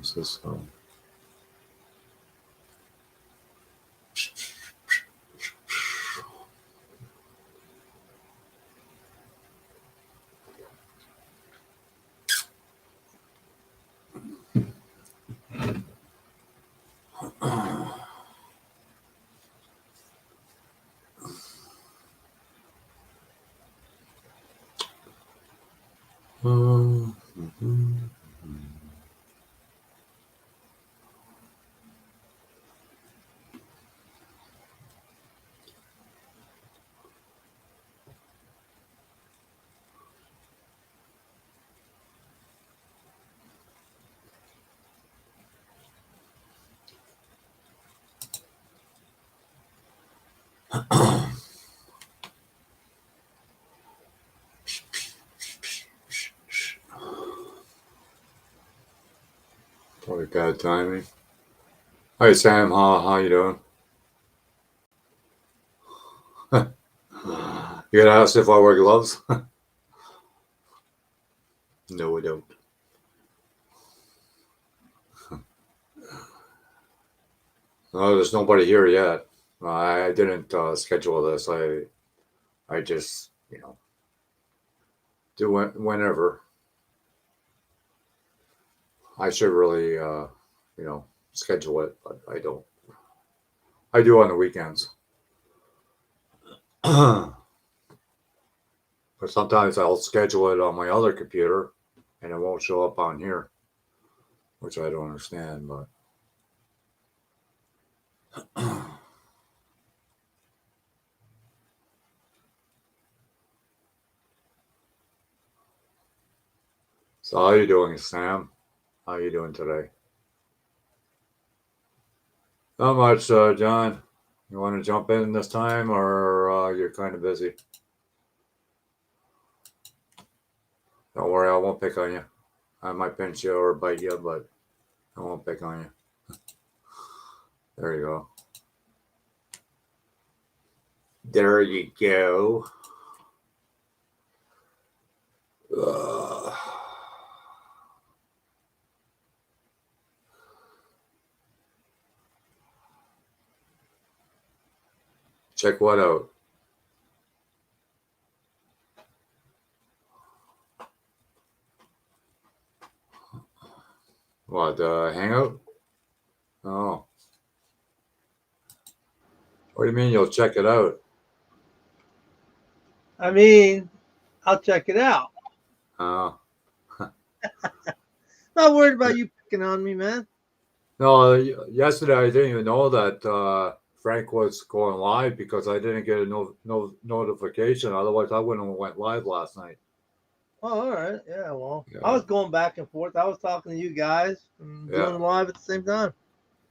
System. Probably bad timing. Hi Sam, how you doing? You gonna ask if I wear gloves? No, I don't. No, there's nobody here yet. I didn't schedule this. I just do it whenever. I should really schedule it, but I don't. I do on the weekends. But sometimes I'll schedule it on my other computer and it won't show up on here, which I don't understand, but so how you doing, Sam? How you doing today? Not much, John. You want to jump in this time, or you're kind of busy? Don't worry, I won't pick on you. I might pinch you or bite you, but I won't pick on you. There you go. There you go. Check what out? What, Hangout? Oh. What do you mean you'll check it out? I mean, I'll check it out. Oh. Not worried about you picking on me, man. No, yesterday I didn't even know that Frank was going live because I didn't get a notification. Otherwise, I wouldn't have went live last night. Oh, all right. Yeah, well, I was going back and forth. I was talking to you guys and doing live at the same time.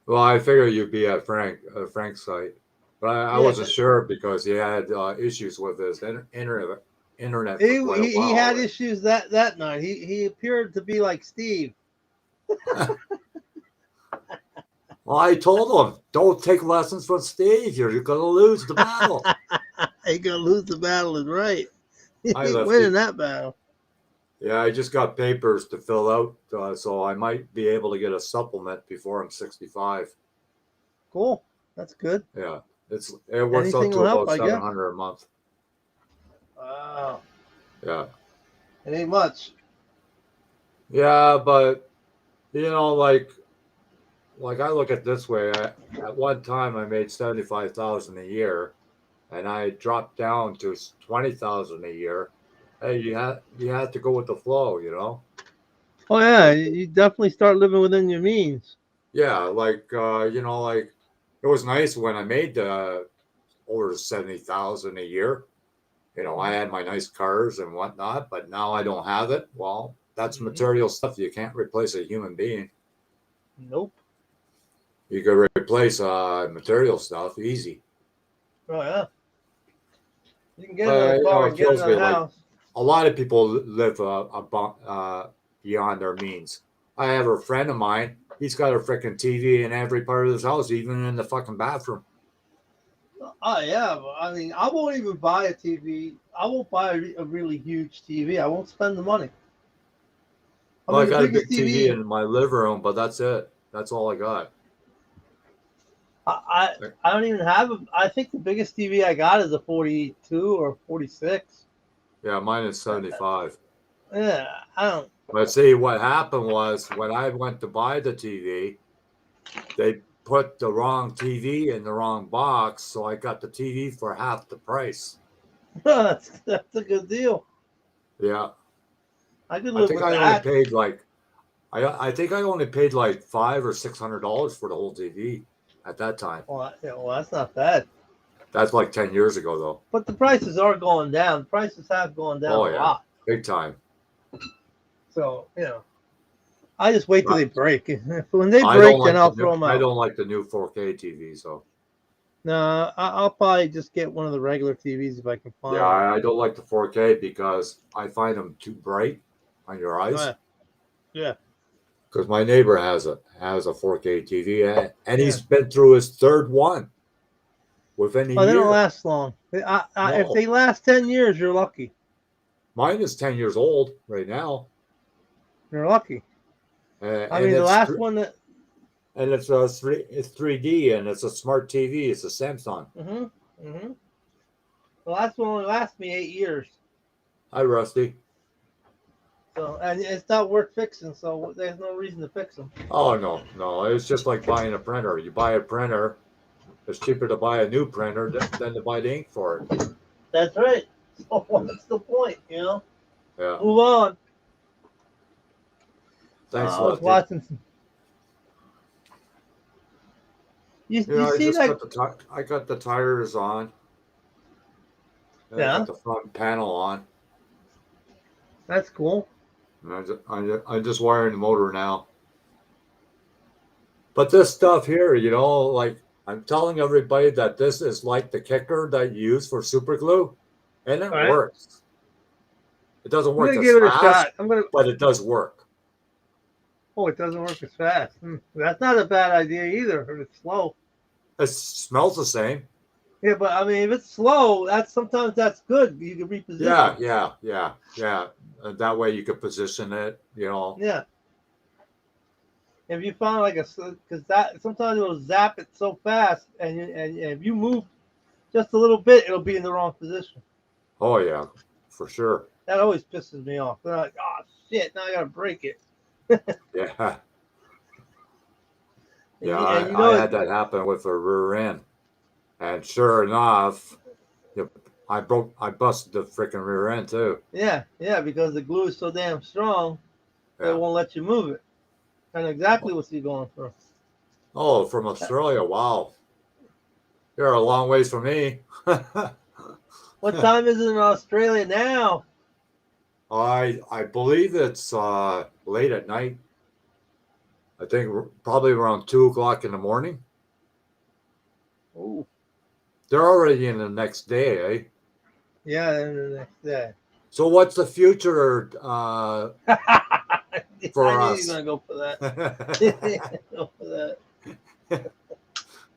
Well, I figured you'd be at Frank's site, but I wasn't sure because he had issues with his internet. For quite a while. He had issues that night. He appeared to be like Steve. Well, I told him, don't take lessons from Steve. You're going to lose the battle. You're going to lose the battle is right. He's winning that battle. Yeah, I just got papers to fill out, so I might be able to get a supplement before I'm 65. Cool. That's good. Yeah, it works out to about $700 a month. Wow. Yeah. It ain't much. Yeah, but like I look at it this way. At one time, I made $75,000 a year, and I dropped down to $20,000 a year. Hey, you had to go with the flow, Oh yeah, you definitely start living within your means. Yeah, like it was nice when I made over 70,000 a year. I had my nice cars and whatnot, but now I don't have it. Well, that's material stuff. You can't replace a human being. Nope. You could replace material stuff easy. Oh yeah. You can get another car and get another house. A lot of people live beyond their means. I have a friend of mine. He's got a freaking TV in every part of his house, even in the fucking bathroom. Oh yeah, I mean, I won't even buy a TV. I won't buy a really huge TV. I won't spend the money. I Well, I mean, the got a biggest big TV TV. in my living room, but that's it. That's all I got. I don't even have a. I think the biggest TV I got is a 42 or 46. Yeah, mine is 75. Yeah, I don't. But see, what happened was when I went to buy the TV, they put the wrong TV in the wrong box, so I got the TV for half the price. That's a good deal. Yeah, I could I live think with I only that. paid like I think I only paid like $500 or $600 for the whole TV at that time. Well, yeah, well, that's not bad. That's like 10 years ago, though. But the prices are going down. Prices have gone down Oh a yeah, lot. big time. So I just wait till I, they break. When they I don't break, then like the I'll new. throw them I out. don't like the new 4K TV. So No, I'll probably just get one of the regular TVs if I can yeah, find one. I don't like the 4K because I find them too bright on your Oh, eyes. yeah, yeah, Because my neighbor has a 4K TV and yeah. he's been through his third one within a Oh, they don't year. last long. If No, they last 10 years, you're lucky. mine is 10 years old right now, You're lucky. I and mean, the last one that. it's 3D and it's a smart TV. It's a Samsung. hmm hmm The last one only lasted me 8 years. Hi, Rusty. So, and it's not worth fixing. So there's no reason to fix them. Oh no, no, it's just like buying a printer. You buy a printer, it's cheaper to buy a new printer than to buy the ink for it. That's right. So what's the point? Yeah. Move on. Thanks, I was Rusty. watching some. You I see just that? I got the tires on. And I Yeah, got the front panel on. that's cool. And I'm just wiring the motor now. But this stuff here, like I'm telling everybody that this is like the kicker that you use for super glue, and it All right, works. It doesn't I'm work gonna as give it a fast, shot. I'm gonna. but it does work. Oh, it doesn't work as fast. That's not a bad idea either. If it's slow. It smells the same. Yeah, but I mean, if it's slow, sometimes that's good. You can reposition. Yeah. That way you could position it, Yeah. If you find like because that sometimes it'll zap it so fast, and if you move just a little bit, it'll be in the wrong position. Oh yeah, for sure. That always pisses me off. They're like, oh shit, now I gotta break it. Yeah. And Yeah, you, and you I know had that happen with a rear end. And sure enough, I busted the freaking rear end too. yeah, because the glue is so damn strong, it Yeah. won't let you move it. And exactly what you're going through. Oh, from Australia. Wow. You're a long ways from me. What time is it in Australia now? I believe it's late at night. I think probably around 2 o'clock in the morning. Oh, They're already in the next day, eh? yeah, then the next day. So what's the future for I knew you us? were gonna go for that. Go for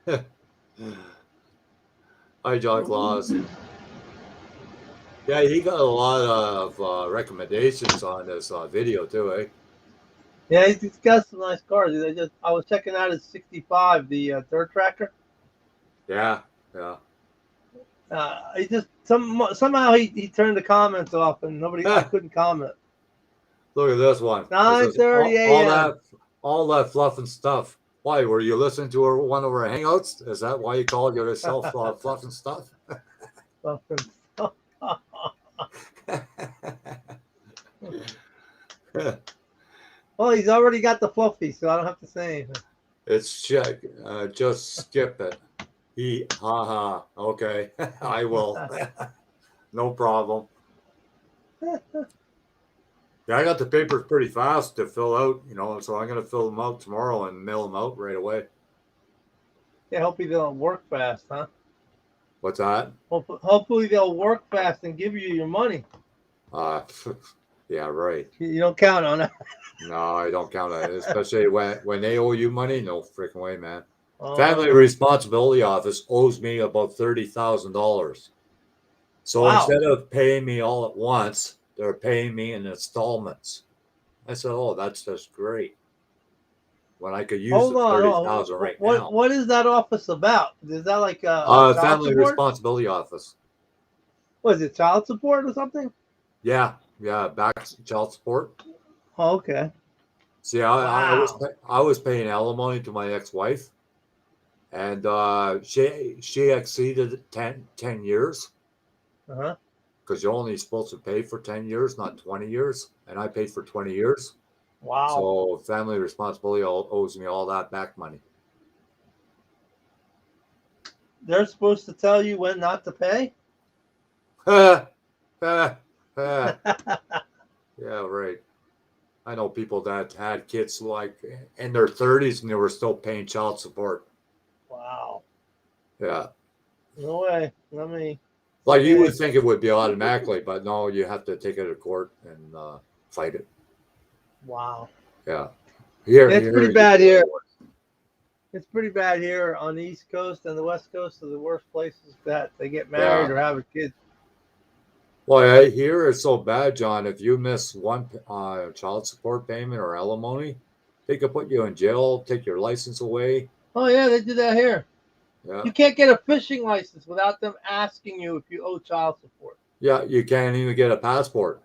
that. Hi, John Claus. Yeah, he got a lot of recommendations on this video too, eh? Yeah, he's got some nice cars. I was checking out his '65, the dirt tracker. Yeah. He just somehow he turned the comments off, and I couldn't comment. Look at this one. 9:30 a.m. all that fluff and stuff. Why were you listening to one of our hangouts? Is that why you call yourself fluff and stuff? Well, he's already got the fluffy, so I don't have to say anything. It's check. Just skip it. Okay, I will. No problem. Yeah, I got the papers pretty fast to fill out, so I'm going to fill them out tomorrow and mail them out right away. Yeah, hopefully they'll work fast, huh? What's that? Hopefully they'll work fast and give you your money. Yeah, right. You don't count on it. No, I don't count on it, especially when they owe you money. No freaking way, man. Family Responsibility Office owes me about $30,000. So wow. Instead of paying me all at once, they're paying me in installments. I said, "Oh, that's just great." When I could use Hold the on. 30,000 right now. What is that office about? Is that like a child Family support? responsibility office. Was it child support or something? Yeah, yeah, back child support. Oh, okay. See, Wow. I was paying alimony to my ex-wife, and she exceeded 10 years Uh-huh. because you're only supposed to pay for 10 years, not 20 years, and I paid for 20 years. Wow. So family responsibility owes me all that back money. They're supposed to tell you when not to pay? Ah, ah, ah. Yeah, right. I know people that had kids like in their 30s and they were still paying child support. Wow. Yeah. No way. Let me Like you see. would think it would be automatically, but no, you have to take it to court and fight it. Wow. Yeah. It's pretty Here you bad get here. away. It's pretty bad here on the East Coast, and the West Coast are the worst places that they get married Yeah. or have a kid. Well, I hear it's so bad, John. If you miss one child support payment or alimony, they could put you in jail, take your license away. Oh yeah, they do that here. Yeah. You can't get a fishing license without them asking you if you owe child support. Yeah, you can't even get a passport.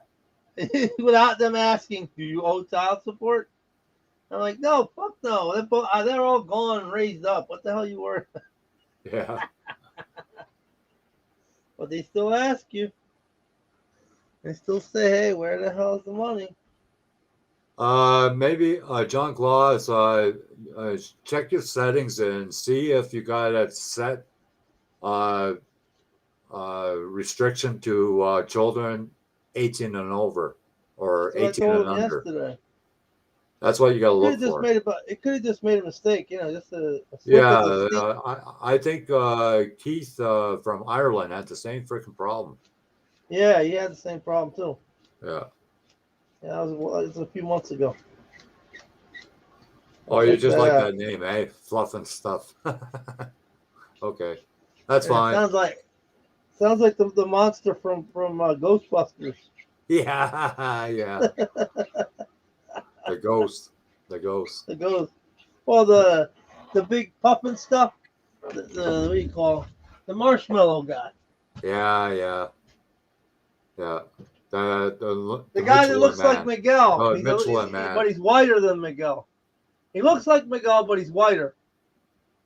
Without them asking, do you owe child support? I'm like, no, fuck no. They're all gone and raised up. What the hell you worry? Yeah. But they still ask you. They still say, hey, where the hell is the money? Maybe John Claus, check your settings and see if you got it set uh, restriction to children 18 and over or That's what I 18 told and them under. yesterday. That's what you got to Could look have just for. made it could have just made a mistake, just a slip Yeah, of the steam. I think Keith from Ireland had the same freaking problem. Yeah, he had the same problem too. Yeah. Yeah, it was a few months ago. Oh, you Check just that like out. that name, eh? Fluff and stuff. Okay, that's Yeah, fine. sounds like the monster from Ghostbusters. Yeah, yeah. The ghost. The ghost. The ghost. Well, the big puffin stuff. The what do you call the marshmallow guy? Yeah, yeah, yeah. The The guy that Michelin looks like Man. Miguel. The Michelin But Man. he's whiter than Miguel. He looks like Miguel, but he's whiter.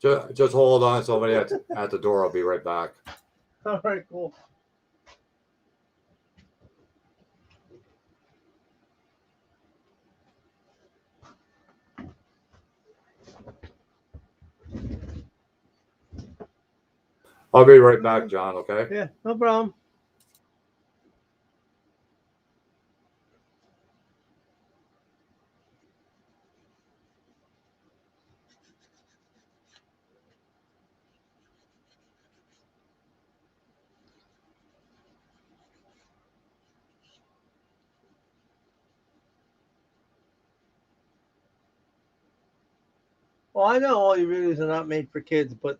Just hold on. Somebody at the door. I'll be right back. All right, cool. I'll be right back, John. Okay. Yeah, no problem. Well, I know all your videos are not made for kids, but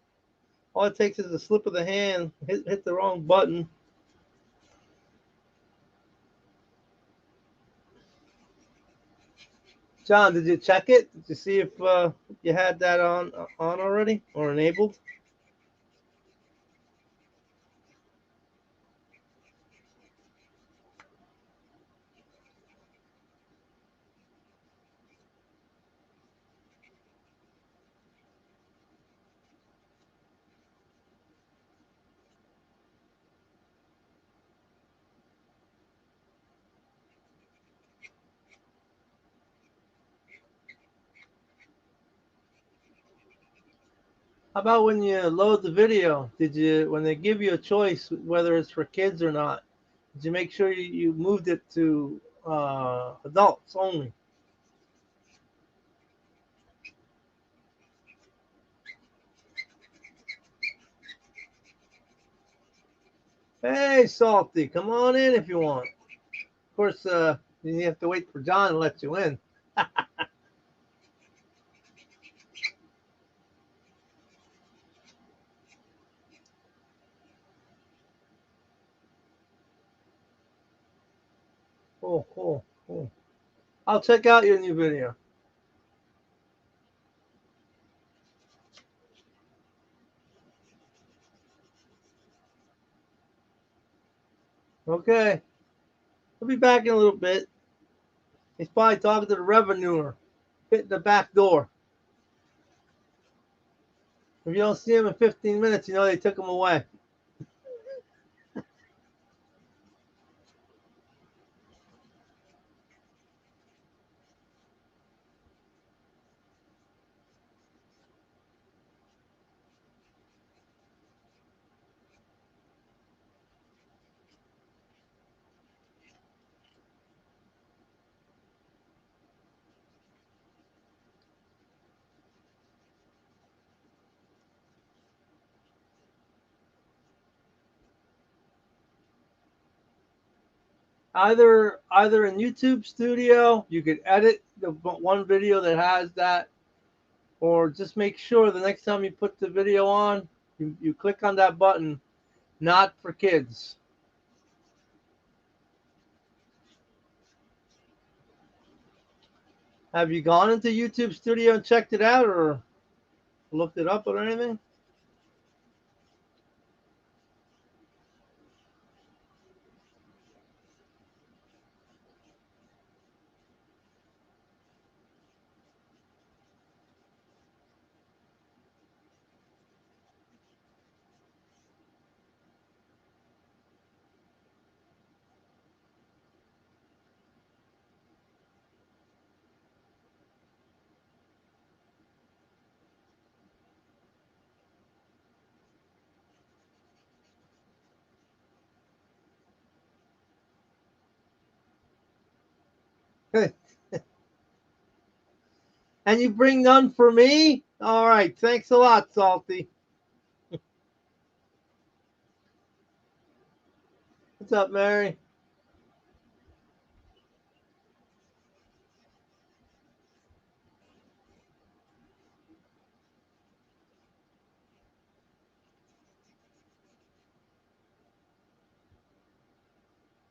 all it takes is a slip of the hand, hit the wrong button. John, did you check it? Did you see if you had that on already or enabled? How about when you load the video? When they give you a choice whether it's for kids or not? Did you make sure you moved it to adults only? Hey, Salty, come on in if you want. Of course, you have to wait for John to let you in. Cool, cool, cool. I'll check out your new video. Okay. I'll be back in a little bit. He's probably talking to the revenuer, hitting the back door. If you don't see him in 15 minutes, you know they took him away. Either in YouTube Studio, you could edit the one video that has that, or just make sure the next time you put the video on, you click on that button, not for kids. Have you gone into YouTube Studio and checked it out, or looked it up or anything? And you bring none for me? All right. Thanks a lot, Salty. What's up, Mary?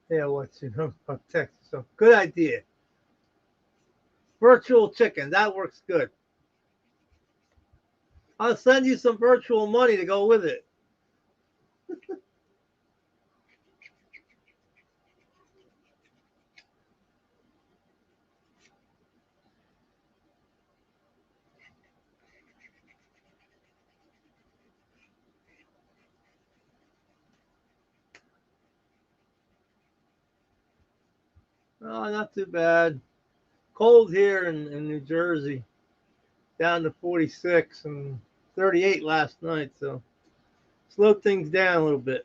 Yeah, what's your number of text? So good idea. Virtual chicken. That works good. I'll send you some virtual money to go with it. Oh, not too bad. Cold here in New Jersey. Down to 46 and 38 last night. So slowed things down a little bit.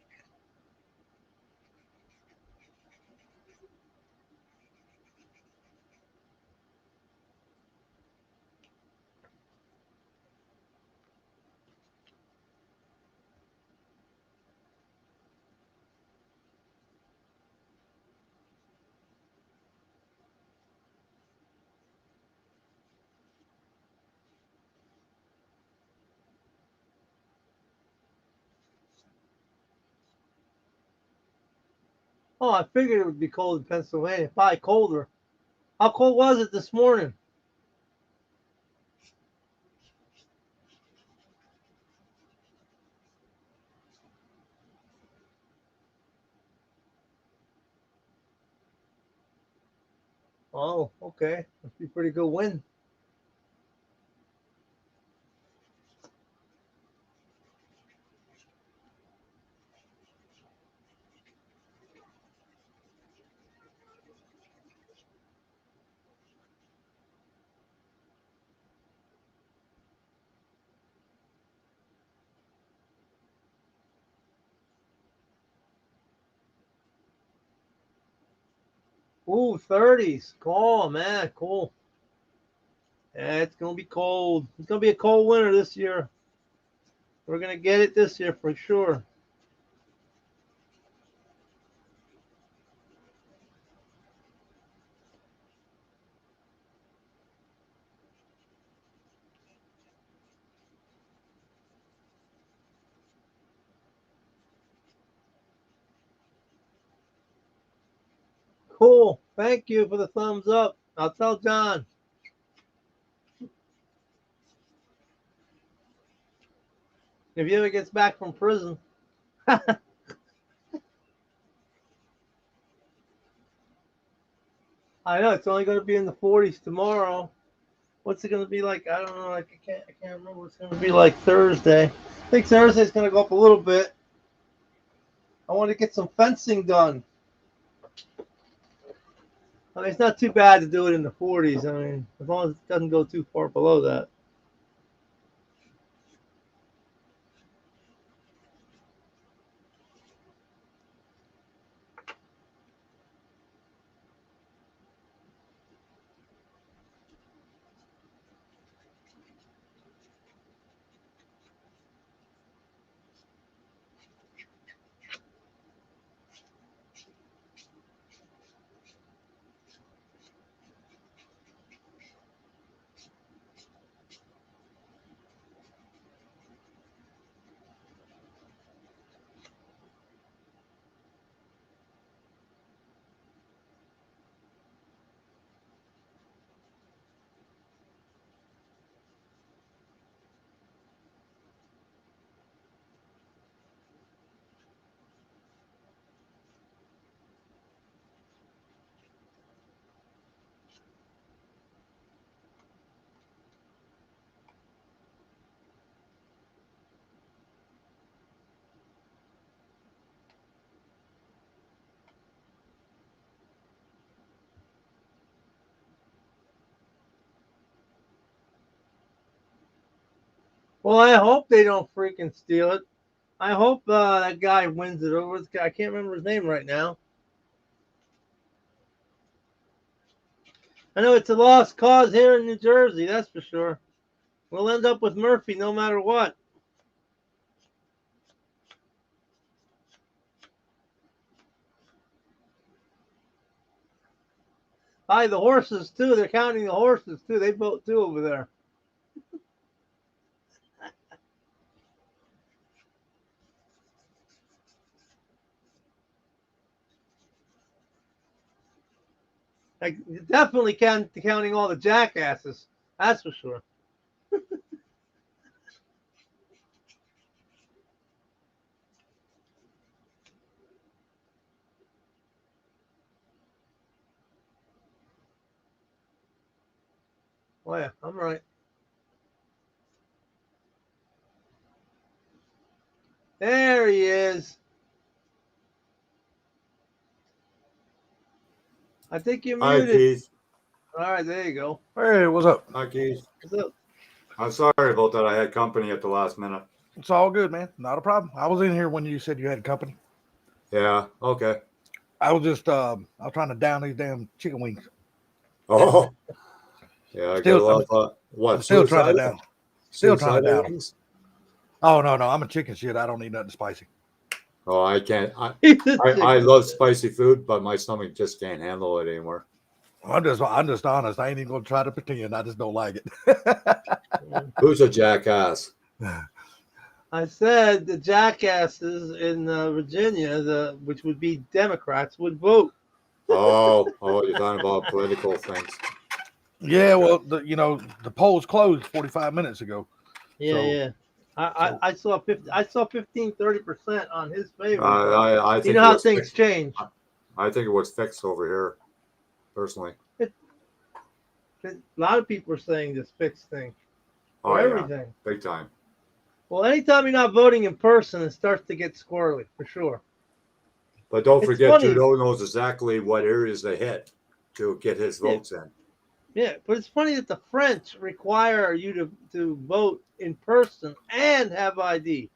Oh, I figured it would be cold in Pennsylvania. Probably colder. How cold was it this morning? Oh, okay. Must be pretty good wind. Ooh, 30s. Cool, man. Cool. Yeah, it's going to be cold. It's going to be a cold winter this year. We're going to get it this year for sure. Cool. Thank you for the thumbs up. I'll tell John. If he ever gets back from prison. I know it's only going to be in the 40s tomorrow. What's it going to be like? I don't know. I can't remember what it's going to be like Thursday. I think Thursday's going to go up a little bit. I want to get some fencing done. I mean, it's not too bad to do it in the 40s. I mean, as long as it doesn't go too far below that. Well, I hope they don't freaking steal it. I hope that guy wins it over. I can't remember his name right now. I know it's a lost cause here in New Jersey, that's for sure. We'll end up with Murphy no matter what. Hi, the horses too. They're counting the horses too. They vote too over there. Like, definitely counting all the jackasses. That's for sure. Oh yeah, I'm right. There he is. I think you're Hi, muted. Keith. All right, there you go. Hey, what's up? Hi, Keith. What's up? I'm sorry about that. I had company at the last minute. It's all good, man. Not a problem. I was in here when you said you had company. Yeah. Okay. I was just I was trying to down these damn chicken wings. Oh. Yeah. I Still- got a lot of what? I'm still trying to suicide? down. Still trying to Suicide down 'em. wings? Oh no, I'm a chicken shit. I don't need nothing spicy. Oh, I can't. He's a I chicken. love spicy food, but my stomach just can't handle it anymore. I'm just honest. I ain't even gonna try to pretend. I just don't like it. Who's a jackass? I said the jackasses in Virginia, which would be Democrats, would vote. Oh, you're talking about political things. Yeah, well, the polls closed 45 minutes ago. Yeah, So- yeah. I saw 15-30% on his favor. I think you know it how was things fixed. change. I think it was fixed over here, personally. A lot of people are saying this fixed thing Oh, for yeah, everything. big time. Well, anytime you're not voting in person, it starts to get squirrely for sure. But don't It's forget, funny. Trudeau knows exactly what areas they hit to get his Yeah. votes in. Yeah, but it's funny that the French require you to vote in person and have ID.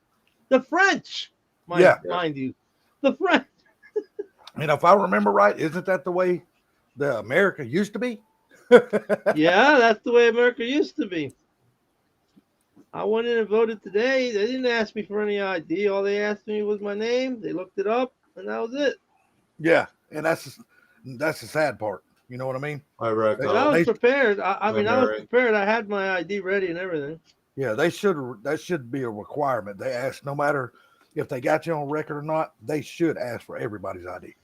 The French, mind you, the French. If I remember right, isn't that the way the America used to be? Yeah, that's the way America used to be. I went in and voted today. They didn't ask me for any ID. All they asked me was my name. They looked it up, and that was it. Yeah, and that's the sad part. You know what I mean? I reckon. But I was they- prepared. I mean, I was Mary. prepared. I had my ID ready and everything. Yeah, that should be a requirement. They ask no matter if they got you on record or not, they should ask for everybody's ID.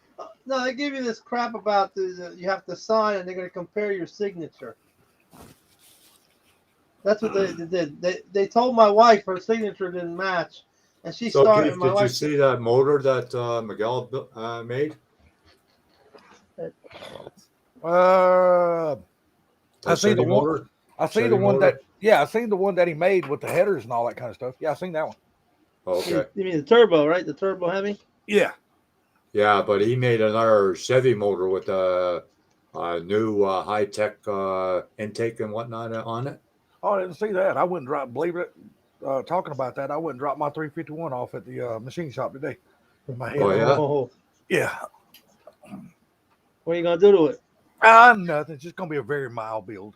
No, they give you this crap about you have to sign, and they're going to compare your signature. That's what they did. They told my wife her signature didn't match, and she So, started. Keith, My did you wife see that motor that Miguel made? I The see the Chevy one. motor? I see Chevy the one motor? that. Yeah, I seen the one that he made with the headers and all that kind of stuff. Yeah, I seen that one. Okay. You mean the turbo, right? The turbo heavy. Yeah. Yeah, but he made another Chevy motor with a new high-tech intake and whatnot on it. Oh, I didn't see that. I wouldn't drop. Believe it. Talking about that, I wouldn't drop my 351 off at the machine shop today. In my head. Oh, yeah? Oh, Yeah. what are you gonna do to it? Nothing. It's just gonna be a very mild build.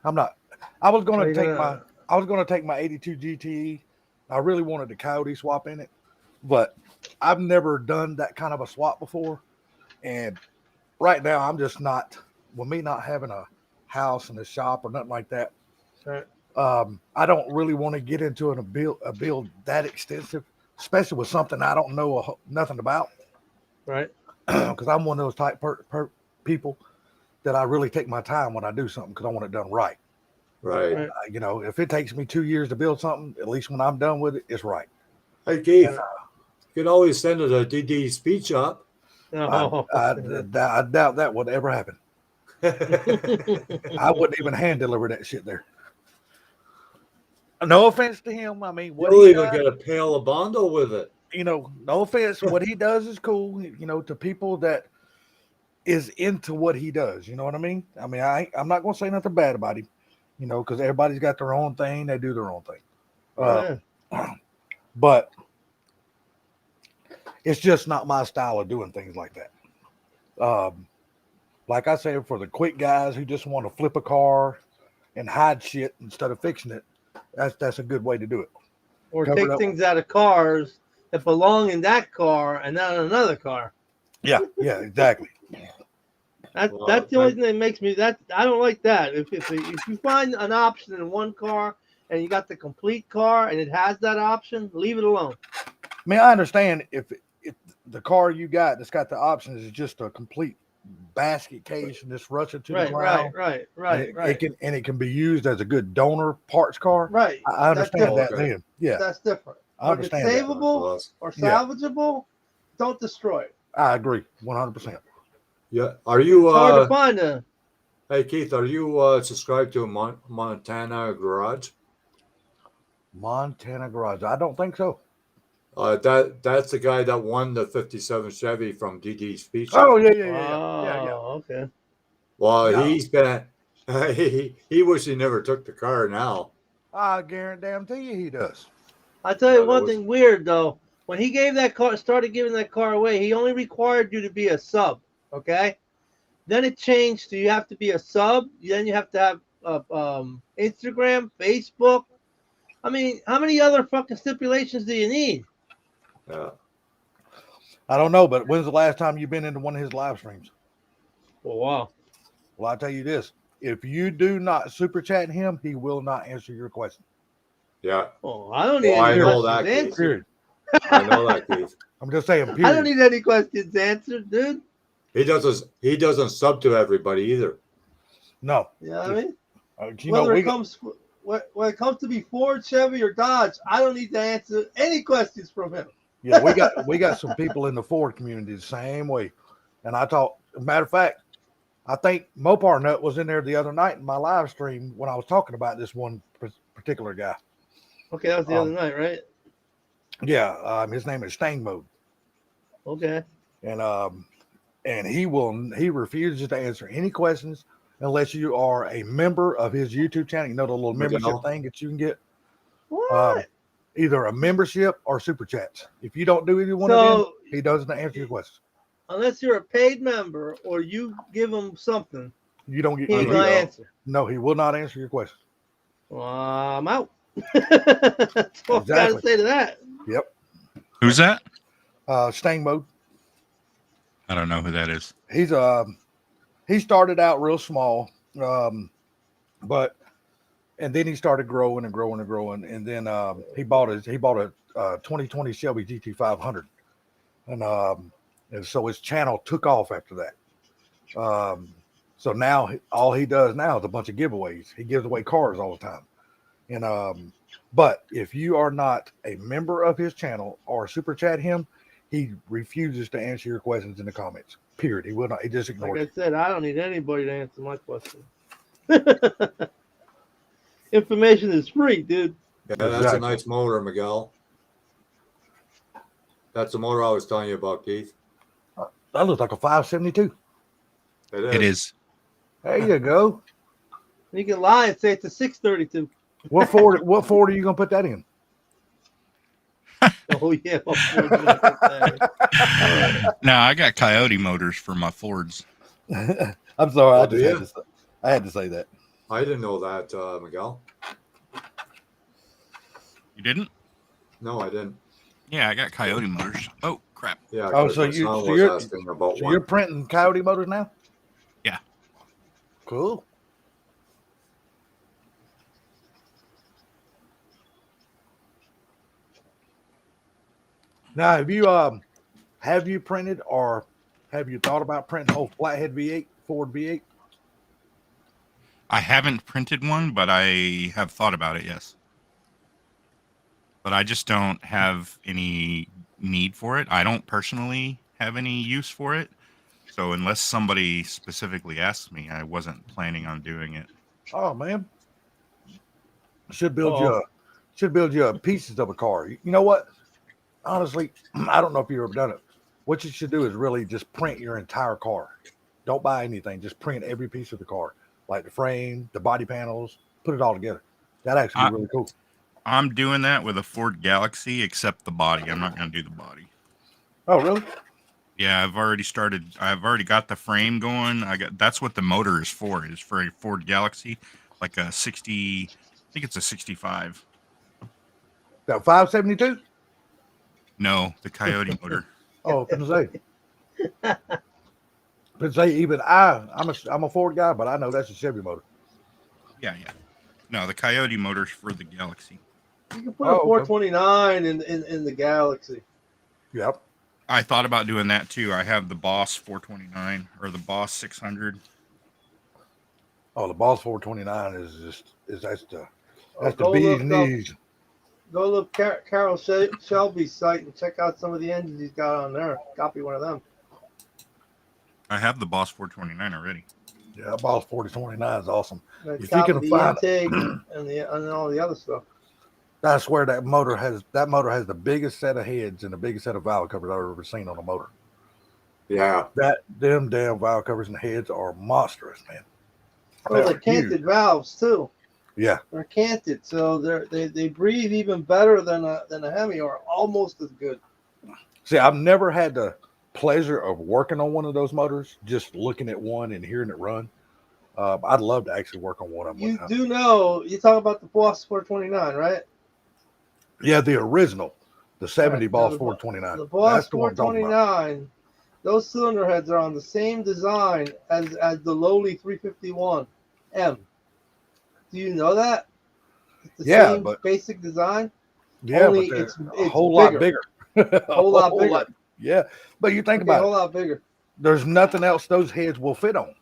I'm not. I was Are gonna you take gonna- I was gonna take my 82 GTE. I really wanted the Coyote swap in it, but I've never done that kind of a swap before. And right now, I'm just not. With me not having a house and a shop or nothing like that, Right. I don't really want to get into a build that extensive, especially with something I don't know nothing about. Right. Because I'm one of those type people that I really take my time when I do something because I want it done right. Right. Right. You know, if it takes me 2 years to build something, at least when I'm done with it, it's right. Hey, Keith, you can always send it to DD Speed Shop. Oh. I doubt that would ever happen. I wouldn't even hand deliver that shit there. No offense to him. I mean, what You'll he even does, get a pail of Bondo with it. you know, no offense. What he does is cool, you know, to people that is into what he does. You know what I mean? I mean, I'm not going to say nothing bad about him, you know, because everybody's got their own thing. They do their own thing. But it's just not my style of doing things like that. Like I said, for the quick guys who just want to flip a car and hide shit instead of fixing it, that's a good way to do it. Or Cover take it up. things out of cars that belong in that car and not in another car. Yeah, exactly. That's the only thing that makes me I don't like that. If you find an option in one car and you got the complete car and it has that option, leave it alone. I mean, I understand if the car you got that's got the options is just a complete basket case and just rush it to the ground. Right. It can be used as a good donor parts car. Right. I understand that. Okay. Then, yeah, That's different. I understand if it's that. savable or salvageable, don't destroy it. I agree 100%. Yeah. Are you? It's hard to find a. Hey, Keith, are you subscribed to Montana Garage? Montana Garage. I don't think so. That's the guy that won the '57 Chevy from DD Speed Shop. Oh yeah. Okay. Well, Yeah. he's been. He wish he never took the car now. I guarantee you he does. I tell you Yeah, one thing weird though. When he started giving that car away, he only required you to be a sub. Okay. Then it changed to you have to be a sub. Then you have to have Instagram, Facebook. I mean, how many other fucking stipulations do you need? Yeah. I don't know, but when's the last time you've been into one of his live streams? Oh, wow. Well, I'll tell you this. If you do not super chat him, he will not answer your question. Yeah. Oh, I don't need Well, any I know questions that, Keith. answered. Period. I know that, Keith. I'm just saying, period. I don't need any questions answered, dude. He doesn't sub to everybody either. No. You know what I mean? You know, when it comes to be Ford, Chevy, or Dodge, I don't need to answer any questions from him. yeah, we got some people in the Ford community the same way. And matter of fact, I think Mopar Nut was in there the other night in my live stream when I was talking about this one particular guy. Okay, that was the other night, right? Yeah, his name is Stang Mode. Okay. And he refuses to answer any questions unless you are a member of his YouTube channel. You know the little membership thing that you can get? What? Either a membership or super chats. If you don't do either one of them, he doesn't answer your questions. Unless you're a paid member or you give him something, You don't get. he ain't gonna answer. No, he will not answer your questions. Well, I'm out. That's all I gotta say to that. Yep. Who's that? Stang Mode. I don't know who that is. He started out real small, but then he started growing and growing and growing, and then he bought a 2020 Shelby GT500, and and so his channel took off after that. So now all he does now is a bunch of giveaways. He gives away cars all the time. And but if you are not a member of his channel or super chat him, he refuses to answer your questions in the comments. Period. He will not. He just ignores Like I it. said, I don't need anybody to answer my question. Information is free, dude. Yeah, that's a Exactly. nice motor, Miguel. That's the motor I was telling you about, Keith. That looks like a 572. It is. There you go. You can lie and say it's a 632. What Ford? What Ford are you gonna put that in? Oh yeah, of course you're gonna put that in. No, I got Coyote motors for my Fords. I'm sorry, Oh, I just had to say that. I didn't know that, Miguel. You didn't? No, I didn't. Yeah, I got Coyote motors. Oh crap! Yeah. Oh, 'cause so my son was you're asking about so one. you're printing Coyote motors now? Yeah. Cool. Now, have you printed or have you thought about printing a whole flathead V8 Ford V8? I haven't printed one, but I have thought about it. Yes, but I just don't have any need for it. I don't personally have any use for it. So unless somebody specifically asks me, I wasn't planning on doing it. Oh man, should build you a pieces of a car. You know what? Honestly, I don't know if you've ever done it. What you should do is really just print your entire car. Don't buy anything. Just print every piece of the car, like the frame, the body panels. Put it all together. That actually be really cool. I'm doing that with a Ford Galaxy, except the body. I'm not going to do the body. Oh really? Yeah, I've already started. I've already got the frame going. That's what the motor is for. Is for a Ford Galaxy, like a 60. I think it's a 65. That 572? No, the Coyote motor. Oh, I was gonna say. But say even I'm a Ford guy, but I know that's a Chevy motor. Yeah. No, the Coyote motor's for the Galaxy. You can put a 429 in the Galaxy. Yep. I thought about doing that too. I have the Boss 429 or the Boss 600. Oh, the Boss 429 that's the Go bee's look up- knees. Go look Carol Shelby's site and check out some of the engines he's got on there. Copy one of them. I have the Boss 429 already. Yeah, Boss 429 is awesome. Like If you can the find intake and all the other stuff. I swear that motor has the biggest set of heads and the biggest set of valve covers I've ever seen on a motor. Yeah. Them damn valve covers and heads are monstrous, man. Well, they're canted valves too. Yeah. They're canted, so they breathe even better than a Hemi, or almost as good. See, I've never had the pleasure of working on one of those motors, just looking at one and hearing it run. I'd love to actually work on one of them. You do know, you talk about the Boss 429, right? Yeah, the original, the 70 Right, Boss the 429. The Boss That's the one I'm talking about. 429, those cylinder heads are on the same design as the lowly 351M. Do you know that? It's the same but basic design. yeah, only but it's a whole lot bigger. A whole lot bigger. Yeah, but you think A about whole it. lot bigger. There's nothing else those heads will fit on.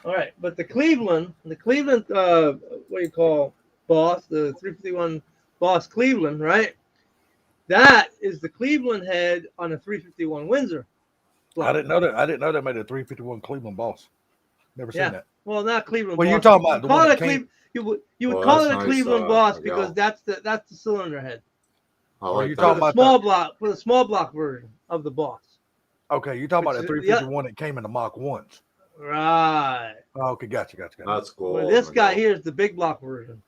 All right, but the Cleveland, what do you call Boss, the 351 Boss Cleveland, right? That is the Cleveland head on a 351 Windsor. I didn't know that. I didn't know they made a 351 Cleveland Boss. Never seen that. Well, not Cleveland. Well, Boss. you're talking about the one that came. You would Well, call it that's a nice, Cleveland Boss Miguel. because that's the cylinder head. I like you that. talking For the about small block, for the small block version of the Boss. Okay, you're talking about the Which- 351 that came in the Mach 1s. Right. Oh, okay, gotcha. That's cool. Well, this guy Miguel. here is the big block version.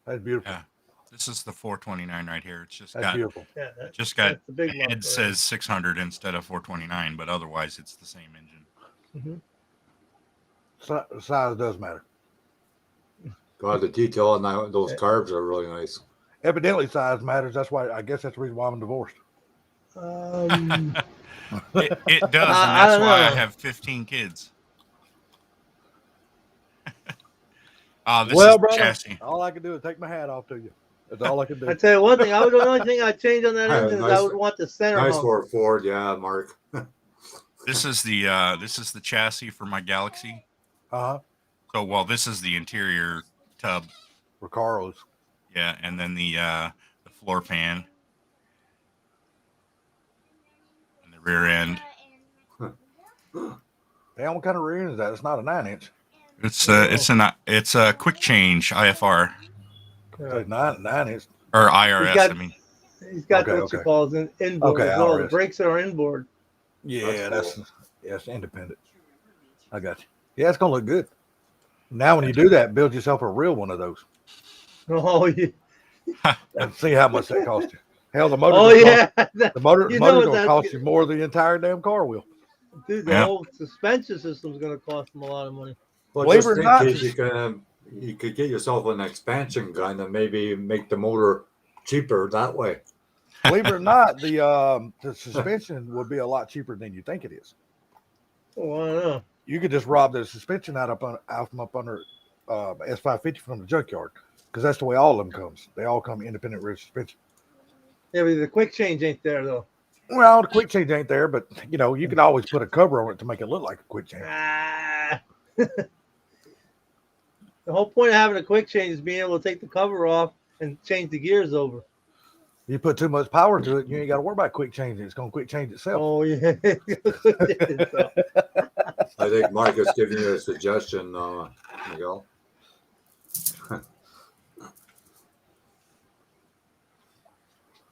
That's beautiful. Yeah. This is the 429 right here. It's just That's got beautiful. Yeah, just got that's the big block it version. says 600 instead of 429, but otherwise it's the same engine. Size does matter. God, the detail on those carbs are really nice. Evidently, size matters. That's why I guess that's the reason why I'm divorced. It does, and I that's don't why I know. have 15 kids. This Well, is the brother, chassis. all I can do is take my hat off to you. That's all I can do. I tell you one thing. The only thing I'd change on that engine is I would want the center Nice hung. for a Ford, yeah, Mark. This is the chassis for my Galaxy. Uh-huh. So, well, this is the interior tub. Recaros. Yeah, and then the floor pan and the rear end. Damn, what kind of rear end is that? It's not a 9-inch. It's a quick change IFR It's 9-inch. or IRS. I mean, He's got Okay, what you okay. call an inboard Okay, as well. The IRS. brakes are inboard. Yeah, That's it's independent. I got you. Yeah, it's gonna look good. Now, when you do that, build yourself a real one of those Oh yeah. and see how much that costs you. Hell, the motor. Oh yeah. The motor. You The know motor's gonna that's cost you more than the entire damn car will. Dude, the Yeah. whole suspension system's gonna cost them a lot of money. Well, Believe just it or think not, you could get yourself an expansion gun and maybe make the motor cheaper that way. Believe it or not, the suspension would be a lot cheaper than you think it is. Oh, I don't know. You could just rob the suspension out from up under S550 from the junkyard, because that's the way all of them comes. They all come independent rear suspension. Yeah, but the quick change ain't there though. Well, the quick change ain't there, but you can always put a cover on it to make it look like a quick change. Ah. The whole point of having a quick change is being able to take the cover off and change the gears over. You put too much power to it, you ain't got to worry about quick changing. It's going to quick change itself. Oh yeah. I think Mark is giving you a suggestion, Miguel.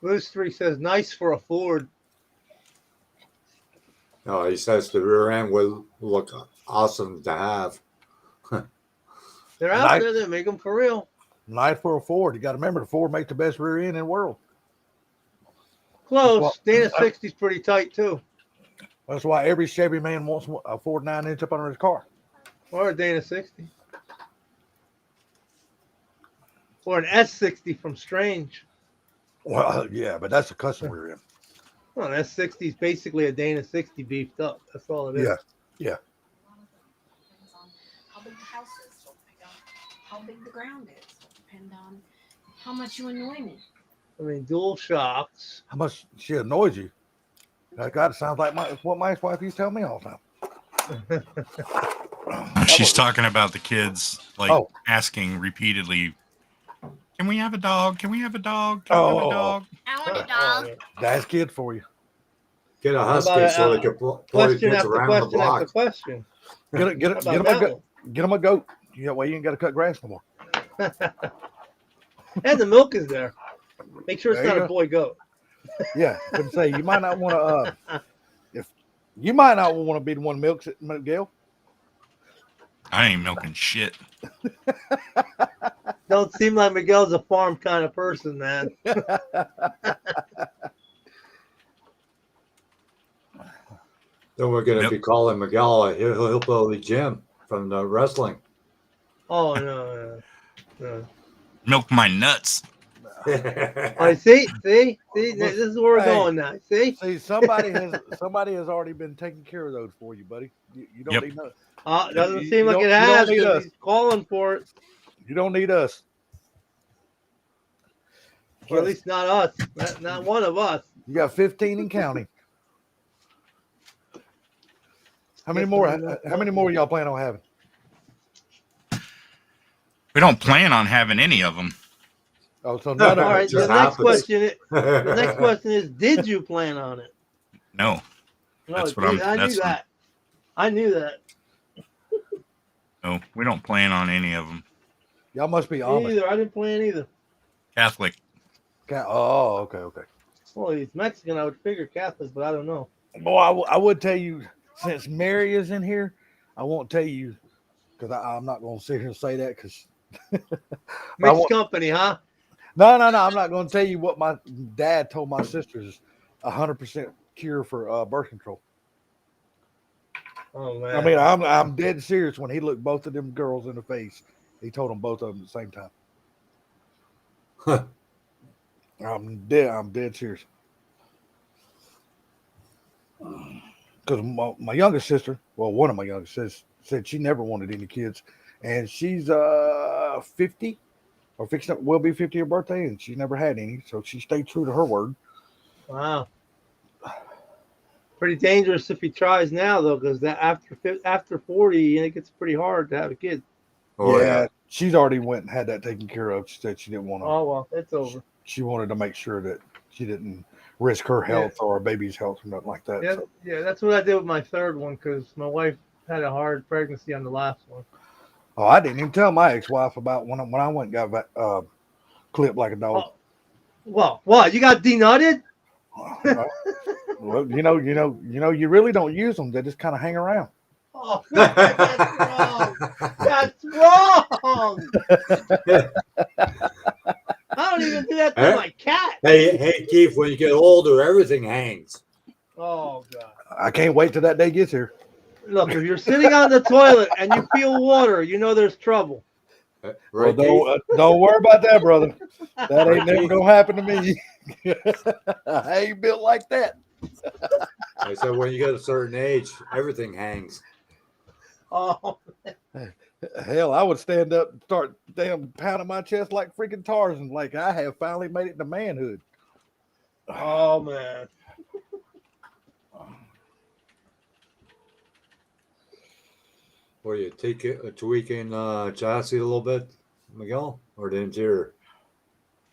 Restream says nice for a Ford. No, he says the rear end will look awesome to have. They're out Nice. there. They make them for real. Nice for a Ford. You got to remember, the Ford makes the best rear end in the world. Close. Well, Dana 60's pretty tight too. That's why every Chevy man wants a Ford 9-inch up under his car. Or a Dana 60. Or an S60 from Strange. Well, yeah, but that's a custom rear end. Well, an S60 is basically a Dana 60 beefed up. That's all it is. Yeah. Depends on how big the house is. It'll depend on how big the ground is. It'll depend on how much you annoy me. I mean, dual shocks. How much she annoys you. God, it sounds like what my ex-wife used to tell me all the time. she's talking about the kids asking repeatedly, "Can we have a dog? Can we have a dog? Can we have a dog?" I want a Oh, dog. yeah. That's kid for you. Get a How husky about so they can play Question kids after around the question after block. question. Get How him about a goat. Get him a goat. That way you ain't got to cut grass no more. that one? And the milk is there. Make sure it's There not you a go. boy goat. Yeah, I can say you might not want to. If you might not want to be the one milks it, Miguel. I ain't milking shit. Don't seem like Miguel's a farm kind of person, man. Then we're going to Yep. be calling Miguel a hillbilly Jim from the wrestling. Oh no. Milk my nuts. Oh, see, this is where we're Hey. going now. See, See, somebody has already been taking care of those for you, buddy. You don't Yep. need no, doesn't You- seem you like don't- it you don't has need because us. he's calling for it, you don't need us. or at least not us, not one of us. You got 15 and counting. How many Yes, more? I know. How many more y'all plan on having? We don't plan on having any of them. Oh, so All none of right. it. just The next happens. question. The next question is: did you plan on it? No, No, That's what I'm- I knew that's- that. I knew that. no, we don't plan on any of them. Y'all must be Me Amish. either. I didn't plan either. Catholic. Oh, okay. Well, he's Mexican. I would figure Catholic, but I don't know. Boy, I would tell you, since Mary is in here, I won't tell you because I'm not going to sit here and say that because Mixed want- company, huh? no, I'm not going to tell you what my dad told my sisters 100% cure for birth control. Oh man. I mean, I'm dead serious. When he looked both of them girls in the face, he told them both of them at the same time. Huh. I'm dead serious. Because my youngest sister, well, one of my youngest sisters, said she never wanted any kids, and she's 50 or fixing it will be 50th birthday, and she never had any, so she stayed true to her word. Wow. Pretty dangerous if he tries now though, because that after 40, it gets pretty hard to have a kid. Oh yeah, yeah. she's already went and had that taken care of. She said she didn't want to. Oh well, it's over. She wanted to make sure that she didn't risk her health or a baby's health or nothing like that. Yeah, So. yeah, that's what I did with my third one because my wife had a hard pregnancy on the last one. Oh, I didn't even tell my ex-wife about when I went and got clipped like a dog. Oh, well, what? You got denutted? Well, you really don't use them. They just kind of hang around. Oh, man, that's wrong. That's wrong. I don't even do that to my cat. Hey, Keith, when you get older, everything hangs. Oh, God. I can't wait till that day gets here. Look, if you're sitting on the toilet and you feel water, you know there's trouble. Right, Well, don't worry about that, brother. That ain't never gonna happen to me. I ain't built like that. I said when you get a certain age, everything hangs. Oh, Hell, I would stand up and start damn pounding my chest like freaking Tarzan, like I have finally made it to manhood. oh man. What do you take it tweaking chassis a little bit, Miguel, or the interior?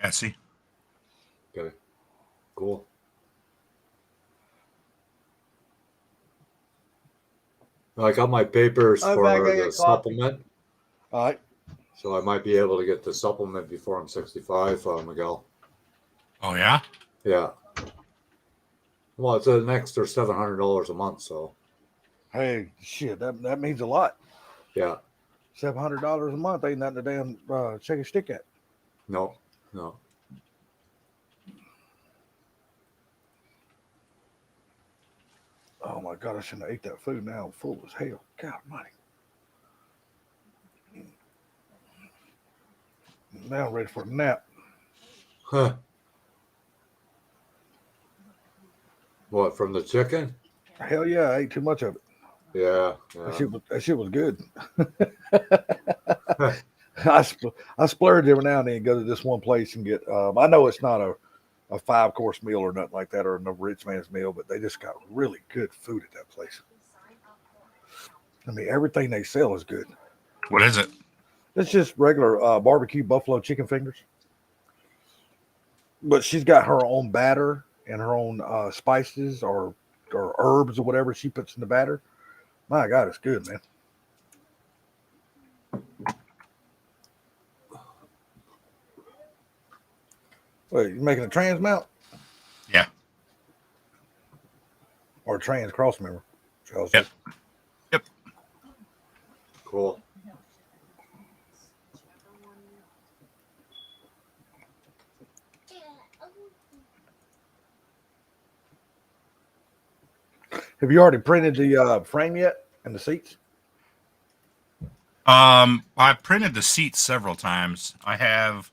Chassis. Okay, cool. I got my papers I'm for back, I the get coffee. supplement, All right. so I might be able to get the supplement before I'm 65, Miguel. Oh yeah. Yeah. Well, it's an extra $700 a month, so Hey, shit, that means a lot. yeah. $700 a month ain't nothing to damn shake a stick at. No. Oh my God, I shouldn't have ate that food now. I'm full as hell. God almighty. Now I'm ready for a nap. Huh. What, from the chicken? Hell yeah, I ate too much of it. Yeah. That shit was good. I splurge every now and then and go to this one place and get I know it's not a 5-course meal or nothing like that or no rich man's meal, but they just got really good food at that place. I mean, everything they sell is good. What is it? It's just regular barbecue buffalo chicken fingers. But she's got her own batter and her own spices or herbs or whatever she puts in the batter. My God, it's good, man. Wait, you making a trans mount? Yeah. Or a trans cross member? Yep. Yep. Cool. Have you already printed the frame yet and the seats? I printed the seats several times. I have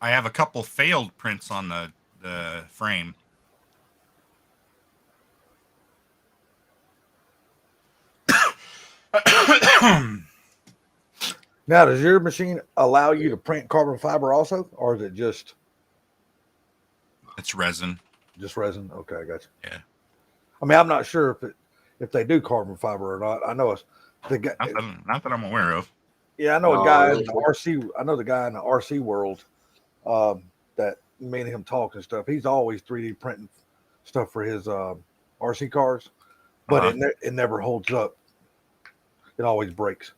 a couple failed prints on the frame. Now, does your machine allow you to print carbon fiber also, or is it just resin? Just resin? Okay, I got you. Yeah. I mean, I'm not sure if they do carbon fiber or not. I know it's the guy. Not that I'm aware of. Yeah, I know No, a guy in that's the what- RC. I know the guy in the RC world that me and him talk and stuff. He's always 3D printing stuff for his RC cars, but it never holds up. It always breaks.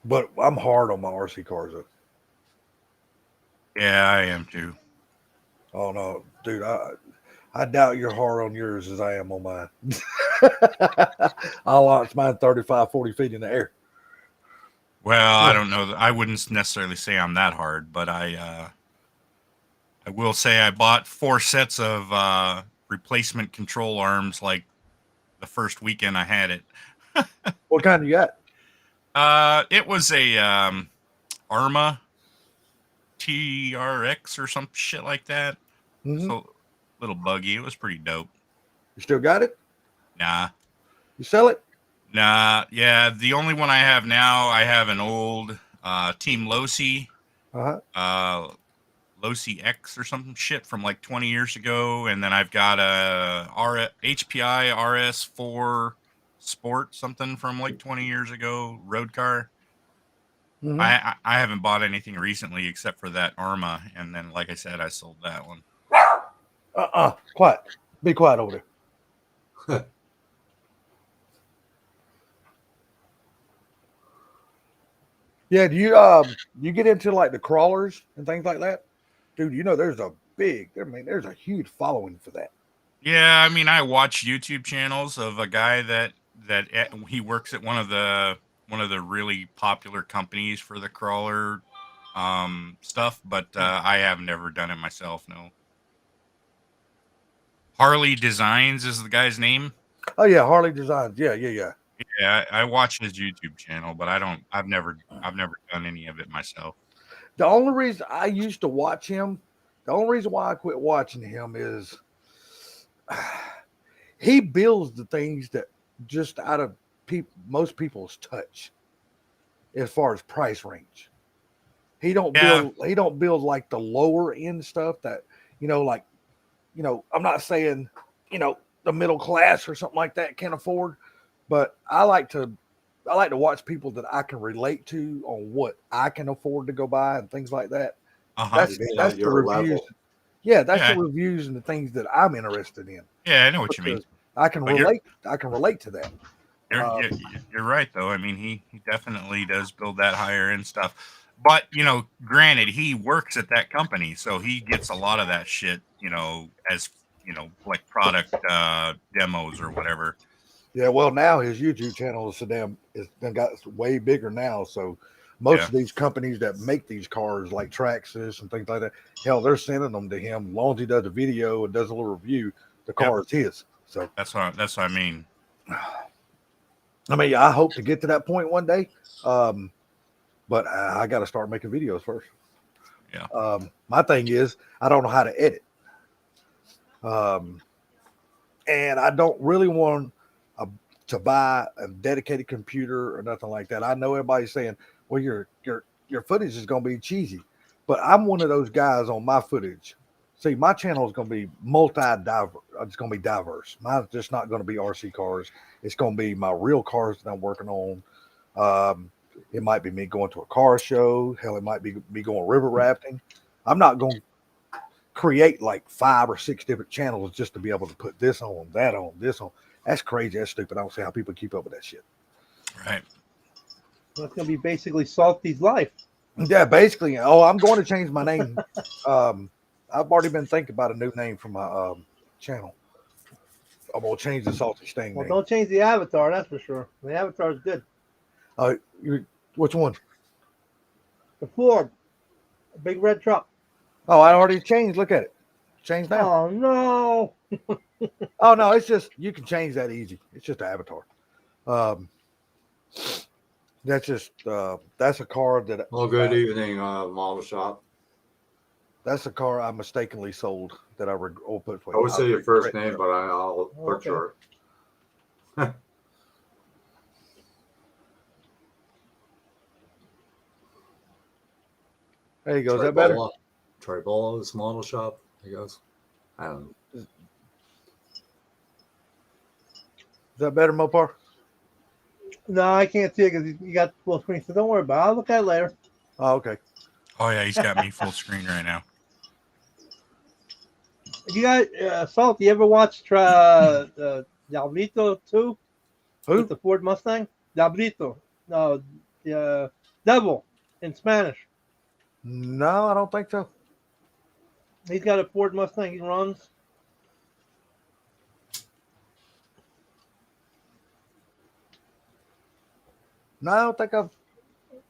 But I'm hard on my RC cars though. Yeah, I am too. Oh no, dude, I doubt you're hard on yours as I am on mine. I'll launch mine 35, 40 feet in the air. Well, I don't know. I wouldn't necessarily say I'm that hard, but I will say I bought 4 sets of replacement control arms like the first weekend I had it. What kind you got? It was a Arma TRX or some shit like that. Mhm. So little buggy. It was pretty dope. You still got it? Nah, You sell it? Nah, yeah. The only one I have now, I have an old Team Losi, Uh-huh. Losi X or something shit from like 20 years ago, and then I've got a HPI RS4 Sport something from like 20 years ago, road car. Mhm. I haven't bought anything recently except for that Arma, and then like I said, I sold that one. Quiet. Be quiet over there. Yeah, do you get into like the crawlers and things like that? Dude, you know there's there's a huge following for that. Yeah, I mean, I watch YouTube channels of a guy that he works at one of the really popular companies for the crawler stuff, but I have never done it myself. No. Harley Designs is the guy's name. Oh yeah, Harley Designs. Yeah. Yeah, I watch his YouTube channel, but I've never done any of it myself. The only reason I used to watch him, the only reason why I quit watching him is he builds the things that just out of most people's touch as far as price range. He don't Yeah. build like the lower end stuff that, like, I'm not saying, the middle class or something like that can't afford, but I like to watch people that I can relate to on what I can afford to go buy and things like that. Uh-huh. That's the Your reviews. level. Yeah, that's Yeah. the reviews and the things that I'm interested in. Yeah, I know what you mean. Because I can But relate. I can relate to that. You're right though. I mean, he definitely does build that higher end stuff. But, granted, he works at that company, so he gets a lot of that shit, as, like product demos or whatever. Yeah, well, now his YouTube channel is got way bigger now. So most of these companies that make these cars, like Traxxas and things like that, hell, they're sending them to him. As long as he does a video and does a little review, the car is his. So that's what I mean. I mean, I hope to get to that point one day, but I got to start making videos first. Yeah. My thing is, I don't know how to edit, and I don't really want to buy a dedicated computer or nothing like that. I know everybody's saying, "Well, your footage is going to be cheesy," but I'm one of those guys on my footage. See, my channel is going to be multi-diverse. It's going to be diverse. Mine's just not going to be RC cars. It's going to be my real cars that I'm working on. It might be me going to a car show. Hell, it might be me going river rafting. I'm not going to create like 5 or 6 different channels just to be able to put this on, that on, this on. That's crazy. That's stupid. I don't see how people keep up with that shit. Right. That's gonna be basically Salty's life. Yeah, basically. Oh, I'm going to change my name. I've already been thinking about a new name for my channel. I'm gonna change the Salty Sting Well, name. don't change the avatar, that's for sure. The avatar is good. Which one? The Ford, a big red truck. Oh, I already changed. Look at it. Change now. Oh no. Oh no, it's just you can change that easy. It's just an avatar. That's just that's a car that. Well, good evening, model shop. That's a car I mistakenly sold that I put. I would say your first name, but I'll butcher it. There you go. Is that better? Tribola's model shop, I guess. I don't know. Is that better, Mopar? No, I can't see it because you got full screen. So don't worry about it. I'll look at it later. Oh, okay. Oh yeah, he's got me full screen right now. You got Salt. You ever watched Diablito 2? Who? With the Ford Mustang? Diablito. No, the Devil in Spanish. No, I don't think so. He's got a Ford Mustang he runs. No, I don't think I've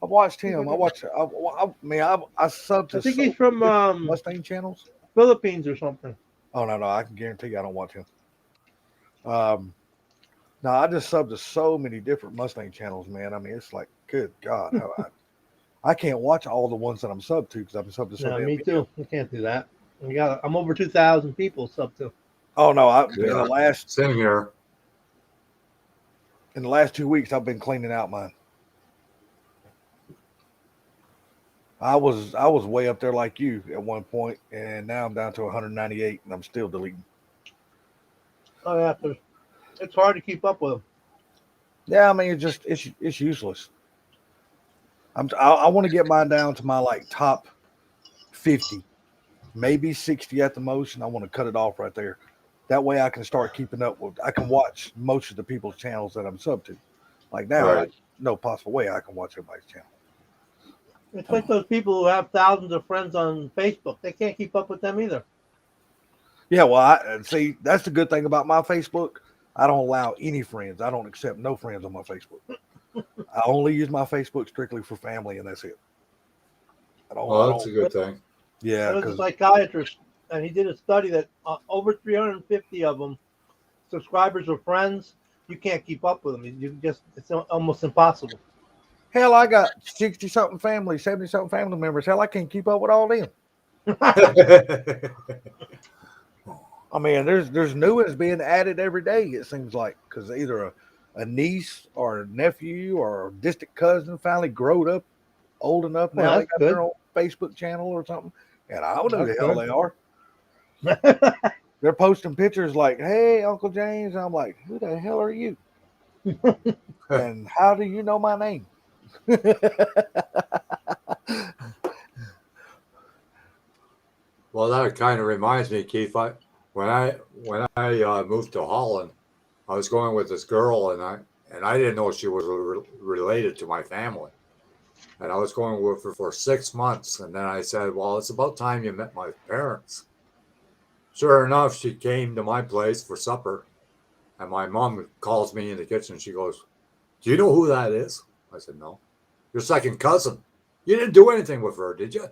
watched him. I subbed to I think he's from Mustang channels. Philippines or something. Oh no, I can guarantee you I don't watch him. No, I just subbed to so many different Mustang channels, man. I mean, it's like, good God, I can't watch all the ones that I'm subbed to because I'm subbed to so Yeah, many. me too. I can't do that. I'm over 2,000 people sub to. Oh no, in the last Same here. in the last 2 weeks, I've been cleaning out mine. I was way up there like you at one point, and now I'm down to 198, and I'm still deleting. Oh yeah, 'cause it's hard to keep up with them. Yeah, I mean, it's useless. I want to get mine down to my like top 50, maybe 60 at the most, and I want to cut it off right there. That way, I can start keeping up with. I can watch most of the people's channels that I'm sub to. Like now, Right. no possible way I can watch everybody's channel. It's like those people who have thousands of friends on Facebook. They can't keep up with them either. Yeah, well, I see. That's the good thing about my Facebook. I don't allow any friends. I don't accept no friends on my Facebook. I only use my Facebook strictly for family, and that's it. Well, that's a good thing. Yeah, There was a because psychiatrist, and he did a study that over 350 of them, subscribers or friends, you can't keep up with them. It's almost impossible. hell, I got 60 something family, 70 something family members. Hell, I can't keep up with all them. I mean, there's new ones being added every day. It seems like because either a niece or a nephew or a distant cousin finally growed up, old enough now Well, they got that's their own Facebook channel or something, and I don't know who the That's hell good. they are. They're posting pictures like, "Hey, Uncle James." I'm like, "Who the hell are you? And how do you know my name?" Well, that kind of reminds me, Keith. When I moved to Holland, I was going with this girl, and I didn't know she was related to my family. And I was going with her for 6 months, and then I said, "Well, it's about time you met my parents." Sure enough, she came to my place for supper, and my mom calls me in the kitchen. She goes, "Do you know who that is?" I said, "No." "Your second cousin. You didn't do anything with her, did you?"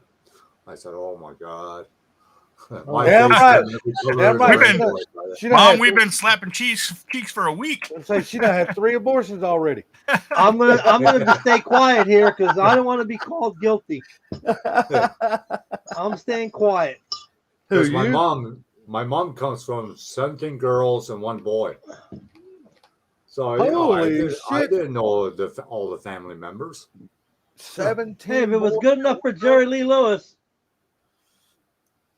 I said, "Oh my God." My Damn face right. turned every color Damn of the right. rainbow. She done Mom, had we've been slapping cheeks for a week. say she done had 3 abortions already. I'm gonna just stay quiet here because I don't want to be called guilty. I'm staying quiet. Who Because you? my mom comes from 17 girls and 1 boy. So you know, Holy I shit. didn't know all the family members. 17. Hey, if it was boys. good enough for Jerry Lee Lewis,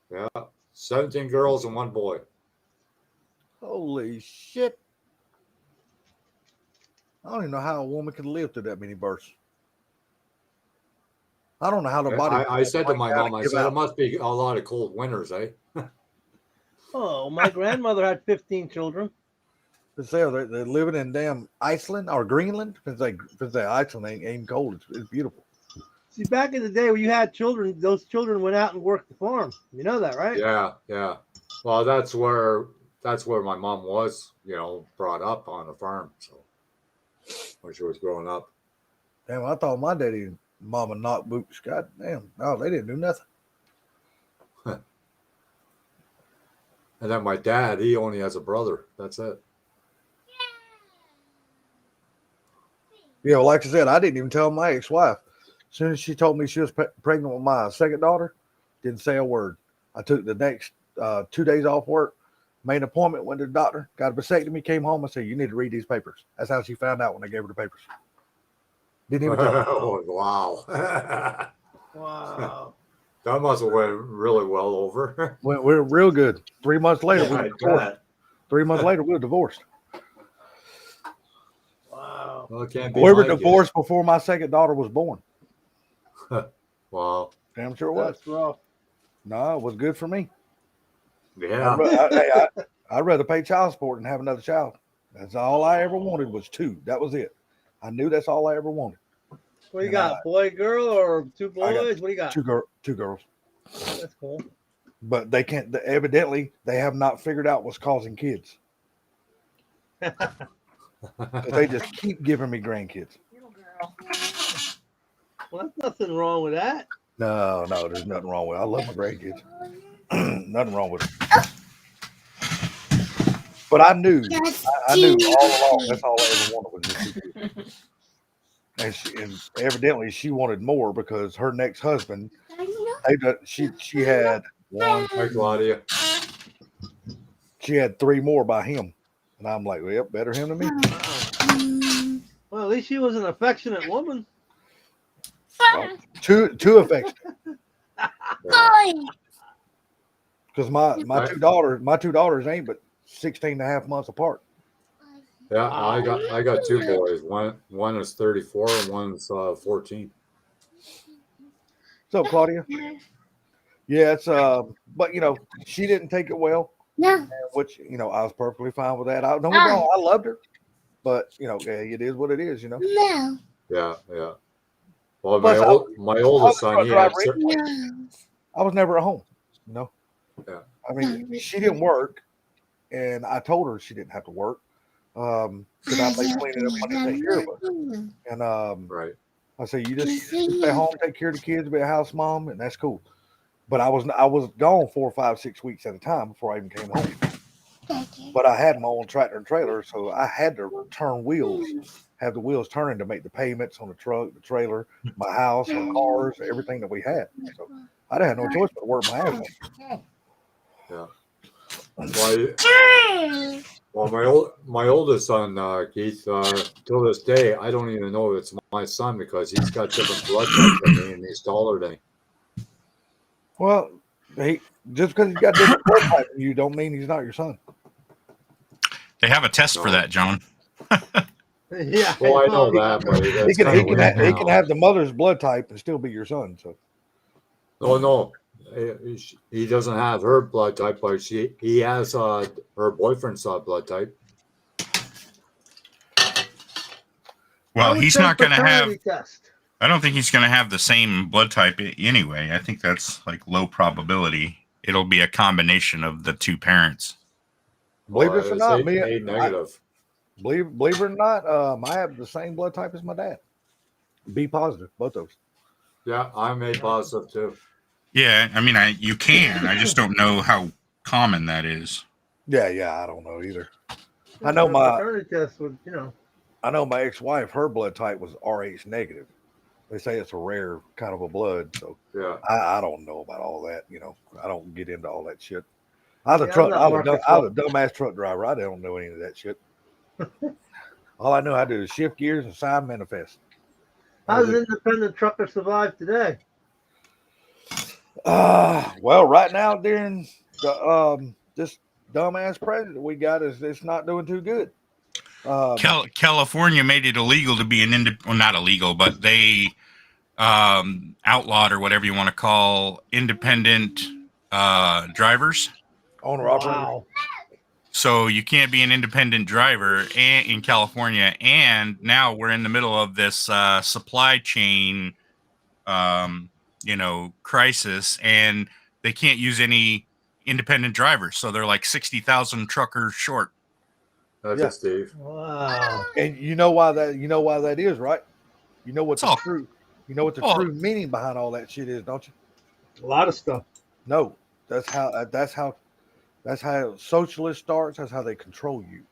Yeah, 17 girls and 1 boy. Holy shit. I don't even know how a woman can live through that many births. I don't know how the body. I said to my mom, I give said, out. "It must be a lot of cold winters, eh?" oh, my grandmother had 15 children. They're living in damn Iceland or Greenland. Because Iceland ain't even cold. It's beautiful. See, back in the day when you had children, those children went out and worked the farm. You know that, right? Yeah, yeah. Well, that's where my mom was, brought up on a farm. So when she was growing up. Damn, I thought my daddy and mama knocked boots. God damn. No, they didn't do nothing. And then my dad, he only has a brother. That's it. Yeah, well, like I said, I didn't even tell my ex-wife. As soon as she told me she was pregnant with my second daughter, didn't say a word. I took the next 2 days off work, made an appointment, went to the doctor, got a vasectomy, came home and said, "You need to read these papers." That's how she found out when they gave her the papers. Didn't even tell her. Oh, wow. Wow. That must have went really well over. We're real good. 3 months later, we I were divorced. bet. 3 months later, we were divorced. Wow. Well, it can't be We were my kid. divorced before my second daughter was born. Wow. Damn sure it was. That's rough. No, it was good for me. Yeah. I'd rather pay child support than have another child. That's all I ever wanted was 2. That was it. I knew that's all I ever wanted. What do you got? Boy, girl, or 2 I got boys? What do you got? 2 girls. That's cool. But they can't. Evidently, they have not figured out what's causing kids. 'Cause they just keep giving me grandkids. Little girl. Well, there's nothing wrong with that. No, there's nothing wrong with it. I love my grandkids. Nothing wrong with it. But I knew all along that's all I ever wanted was just 2 kids. And evidently she wanted more because her next husband, she had Hi, Claudia. she had 3 more by him. And I'm like, well, better him than me. least she was an affectionate woman. Well, too affectionate. Because my two daughters ain't but 16 and a half months apart. Yeah, I got two boys. One is 34 and one's 14. So Claudia, yeah, it's but she didn't take it well, which I was perfectly fine with that. Don't get me wrong, I loved her, but yeah, it is what it is. Yeah, yeah. Well, Plus, my oldest son, he had I was never at home. Yeah. I mean, she didn't work, and I told her she didn't have to work. Because I make plenty of money to take care of us. And right. I say you just stay home, take care of the kids, be a house mom, and that's cool. But I was gone 4, 5, 6 weeks at a time before I even came home. But I had my own tractor and trailer, so I had to turn wheels, have the wheels turning to make the payments on the truck, the trailer, my house, our cars, everything that we had. So I didn't have no choice but to work my ass off. Yeah. Well, my oldest son, Keith, till this day, I don't even know if it's my son because he's got different blood type than me and he's taller than me. Well, just because he's got different blood type than you don't mean he's not your son. They have a test for that, John. Yeah. Well, I know that, but he can have the mother's blood type and still be your son. So. Oh no, he doesn't have her blood type, but he has her boyfriend's blood type. Well, he's not going to have. Test. I don't think he's going to have the same blood type anyway. I think that's like low probability. It'll be a combination of the two parents. Believe it or not, A negative. Believe it or not, I have the same blood type as my dad. B positive, both those. Yeah, I'm A positive too. Yeah, I mean, you can. I just don't know how common that is. Yeah, I don't know either. I know my test was, I know my ex-wife, her blood type was RH negative. They say it's a rare kind of a blood, so yeah. I don't know about all that. I don't get into all that shit. I was a dumbass truck driver. I don't know any of that shit. All I know how to do is shift gears and sign manifest. How does independent trucker survive today? Well, right now during the this dumbass president we got it's not doing too good. California made it illegal to be not illegal, but they outlawed or whatever you want to call independent drivers. Owner operator. So you can't be an independent driver in California, and now we're in the middle of this supply chain, crisis, and they can't use any independent drivers. So they're like 60,000 truckers short. That's it, Steve. Wow. And you know why that is, right? You know what true meaning behind all that shit is, don't you? A lot of stuff. No, that's how socialist starts. That's how they control you.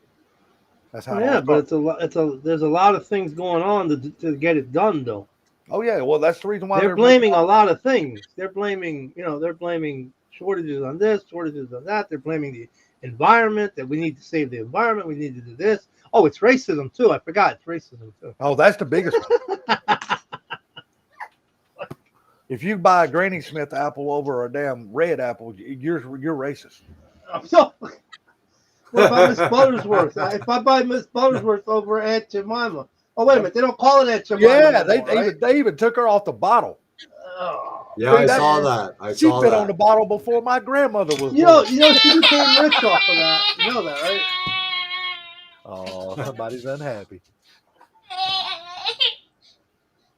That's how. Yeah, but there's a lot of things going on to get it done, though. Oh yeah, well that's the reason why they're blaming a lot of things. They're blaming shortages on this, shortages on that. They're blaming the environment, that we need to save the environment. We need to do this. Oh, it's racism too. I forgot it's racism too. Oh, that's the biggest one. If you buy a Granny Smith apple over a damn red apple, you're racist. So, what about Miss Buttersworth? If I buy Miss Buttersworth over Aunt Jemima, oh wait a minute, they don't call it Aunt Jemima. Yeah, anymore, they even took her off the bottle. Yeah, I saw that. She fit on the bottle before my grandmother was. You know, she became rich off of that. You know that, right? Oh, somebody's unhappy.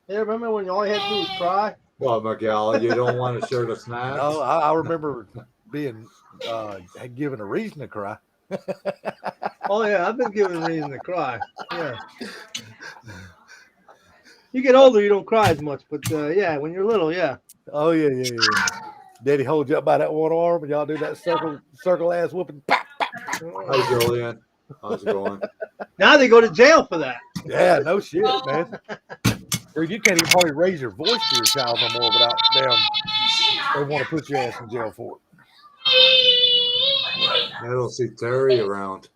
Yeah, remember when all you had to do was cry? Well, Miguel, you don't want to share the snacks? No, I remember being given a reason to cry. Oh yeah, I've been given a reason to cry. Yeah. You get older, you don't cry as much, but yeah, when you're little, yeah. Oh yeah. Daddy holds you up by that one arm, and y'all do that circle ass whooping. Hi, Julian. How's it going? Now they go to jail for that. Yeah, no shit, man. Dude, you can't even hardly raise your voice to your child no more without they want to put your ass in jail for it. I don't see Terry around.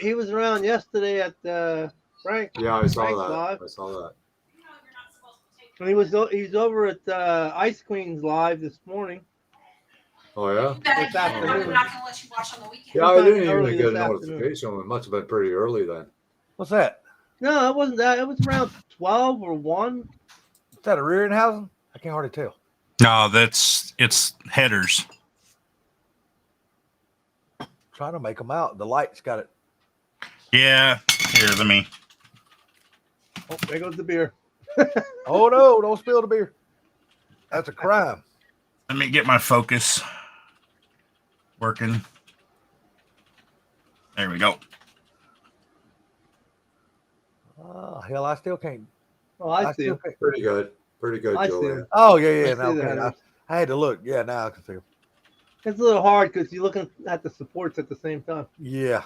He was around yesterday at Frank. Yeah, I saw Frank's that. live. I saw that. And he's over at Ice Queen's live this morning. Oh yeah. This afternoon. We're not gonna let you watch on the weekend. Yeah, I Sometime didn't early even get this a afternoon. notification. It must have been pretty early then. What's that? No, it wasn't that. It was around 12 or 1. Is that a Rearenhausen? I can't hardly tell. No, it's headers. Trying to make them out. The light's got it. Yeah. Here, let me. Oh, there goes the beer. Oh no! Don't spill the beer. That's a crime. Let me get my focus working. There we go. Oh hell! I still can't. Oh, I see still it. can't. Pretty good. Pretty good, I see Julian. it. Oh yeah, I yeah. see No, the okay. headers. I had to look. Yeah, now I can see them. It's a little hard because you're looking at the supports at the same time. Yeah.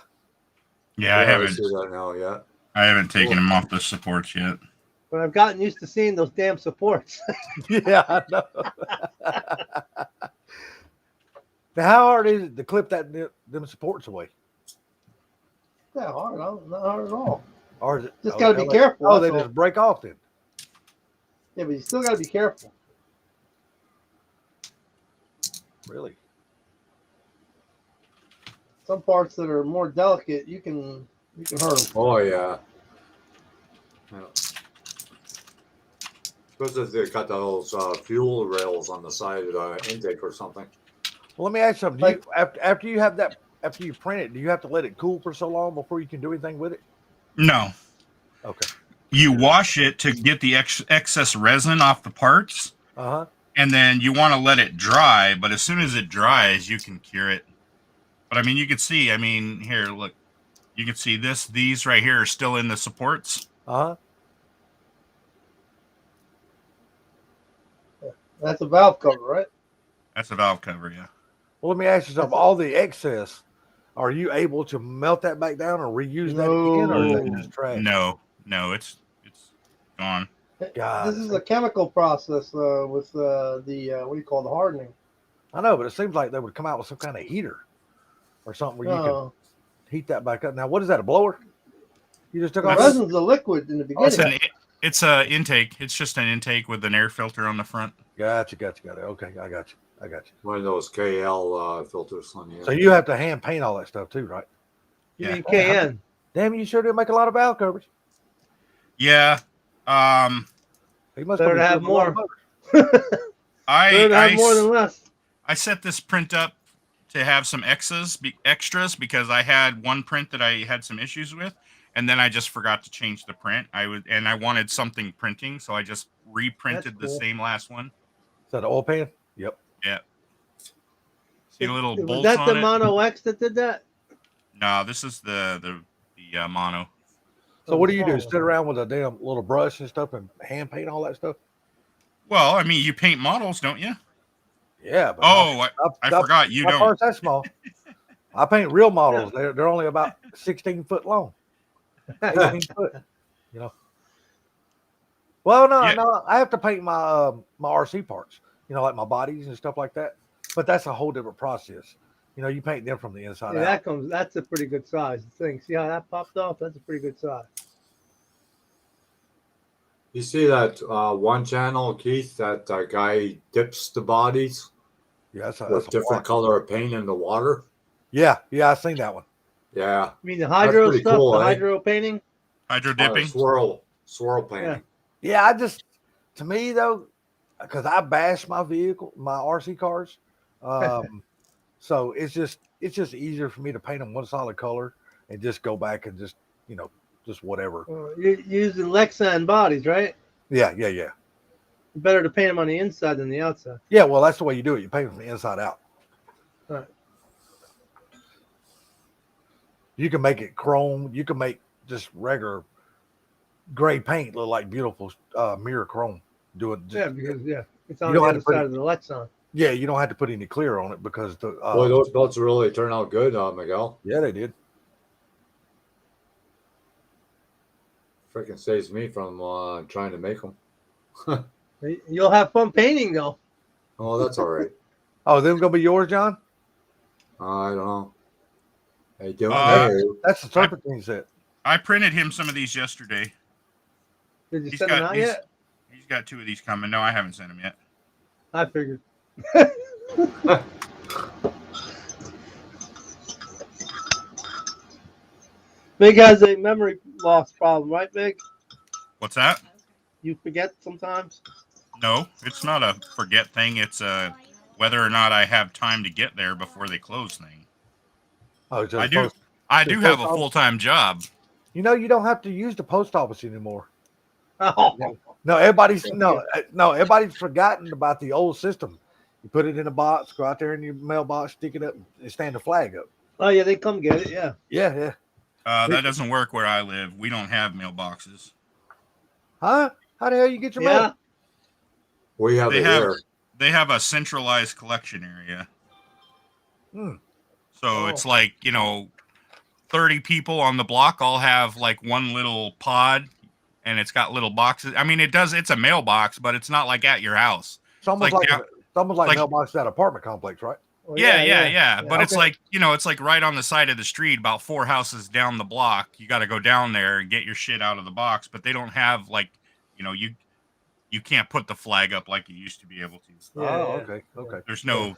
Yeah, I haven't. see that now. Yeah. I haven't taken them off the supports yet. But I've gotten used to seeing those damn supports. Yeah, I know. Now, how hard is it to clip them supports away? Not hard. Not hard at all. Or is it Just gotta be careful, Oh, they that's all. just break off then. Yeah, but you still got to be careful. Really? Some parts that are more delicate, you can hurt them. Oh yeah. Especially if they got those fuel rails on the side of the intake or something. Well, let me ask you something. Do you, after you have that, after you print it, do you have to let it cool for so long before you can do anything with it? No. Okay. You wash it to get the excess resin off the parts, and then you want to let it dry. But as soon as it dries, you can cure it. But I mean, you can see. I mean, here, look. You can see this. These right here are still in the supports. That's a valve cover, right? That's a valve cover, yeah. Well, let me ask you something. All the excess, are you able to melt that back down or reuse that again, or is that just trash? No, it's gone. God. This is a chemical process with the what do you call the hardening? I know, but it seems like they would come out with some kind of heater or something where you can heat that back up. Now, what is that? A blower? You just took The off resin's a liquid in the beginning. It's a intake. It's just an intake with an air filter on the front. Gotcha. Okay, I got you. One of those KL filters on the So you have to hand paint all that stuff too, right? You mean KN? Damn, you sure did make a lot of valve covers. Yeah. He must Better to have more. I have more than less. I set this print up to have some extras because I had one print that I had some issues with, and then I just forgot to change the print. I wanted something printing, so I just reprinted the same last one. Is that an oil pan? Yep. Yeah. See the little bolts Was that the on it? Mono X that did that? No, this is the mono. So what do you do? Sit around with a damn little brush and stuff and hand paint all that stuff? Well, I mean, you paint models, don't you? Yeah. But I forgot you don't. My part's that small. I paint real models. They're only about 16 foot long. 18 foot. You know. Well, no, I have to paint my my RC parts. You know, like my bodies and stuff like that. But that's a whole different process. You know, you paint them from the inside out. That's a pretty good size thing. See how that popped off? That's a pretty good size. You see that one channel, Keith, that guy dips the bodies with different color of paint in the water? Yeah, I've seen that one. Yeah. You mean the hydro stuff, cool, the hydro painting? Hydro dipping? Swirl painting. Yeah, to me though, because I bash my vehicle, my RC cars, so it's just easier for me to paint them one solid color and just go back and just whatever. You're using Lexan bodies, right? Yeah. Better to paint them on the inside than the outside. Yeah, well, that's the way you do it. You paint them from the inside out. Right. You can make it chrome. You can make just regular gray paint look like beautiful mirror chrome. Because it's on the other side of the Lexan. Yeah, you don't have to put any clear on it because the. Boy, those belts really turn out good, Miguel. Yeah, they did. Freaking saves me from trying to make them. You'll have fun painting though. Oh, that's all right. Oh, them gonna be yours, John? I don't know. Hey, doing That's the serpentine set. I printed him some of these yesterday. Did you send them out yet? He's got 2 of these coming. No, I haven't sent them yet. I figured. Big has a memory loss problem, right, Big? What's that? You forget sometimes? No, it's not a forget thing. It's a whether or not I have time to get there before they close thing. Oh, so I the do. post- I the do post have a office- full-time job. You know, you don't have to use the post office anymore. Oh, No, everybody's forgotten about the old system. You put it in a box, go out there in your mailbox, stick it up, and stand the flag up. oh yeah, they come get it. Yeah. Yeah. That doesn't work where I live. We don't have mailboxes. Huh? How the hell you get your mail? Yeah. We have it here. They have a centralized collection area. Hmm. So Oh. it's like, 30 people on the block all have like one little pod, and it's got little boxes. I mean, it's a mailbox, but it's not like at your house. It's almost like like mailbox at apartment complex, right? Oh, Yeah. But it's Okay. like, it's like right on the side of the street, about 4 houses down the block. You got to go down there and get your shit out of the box, but they don't have like, you can't put the flag up like you used to be able to. Yeah, Okay. There's no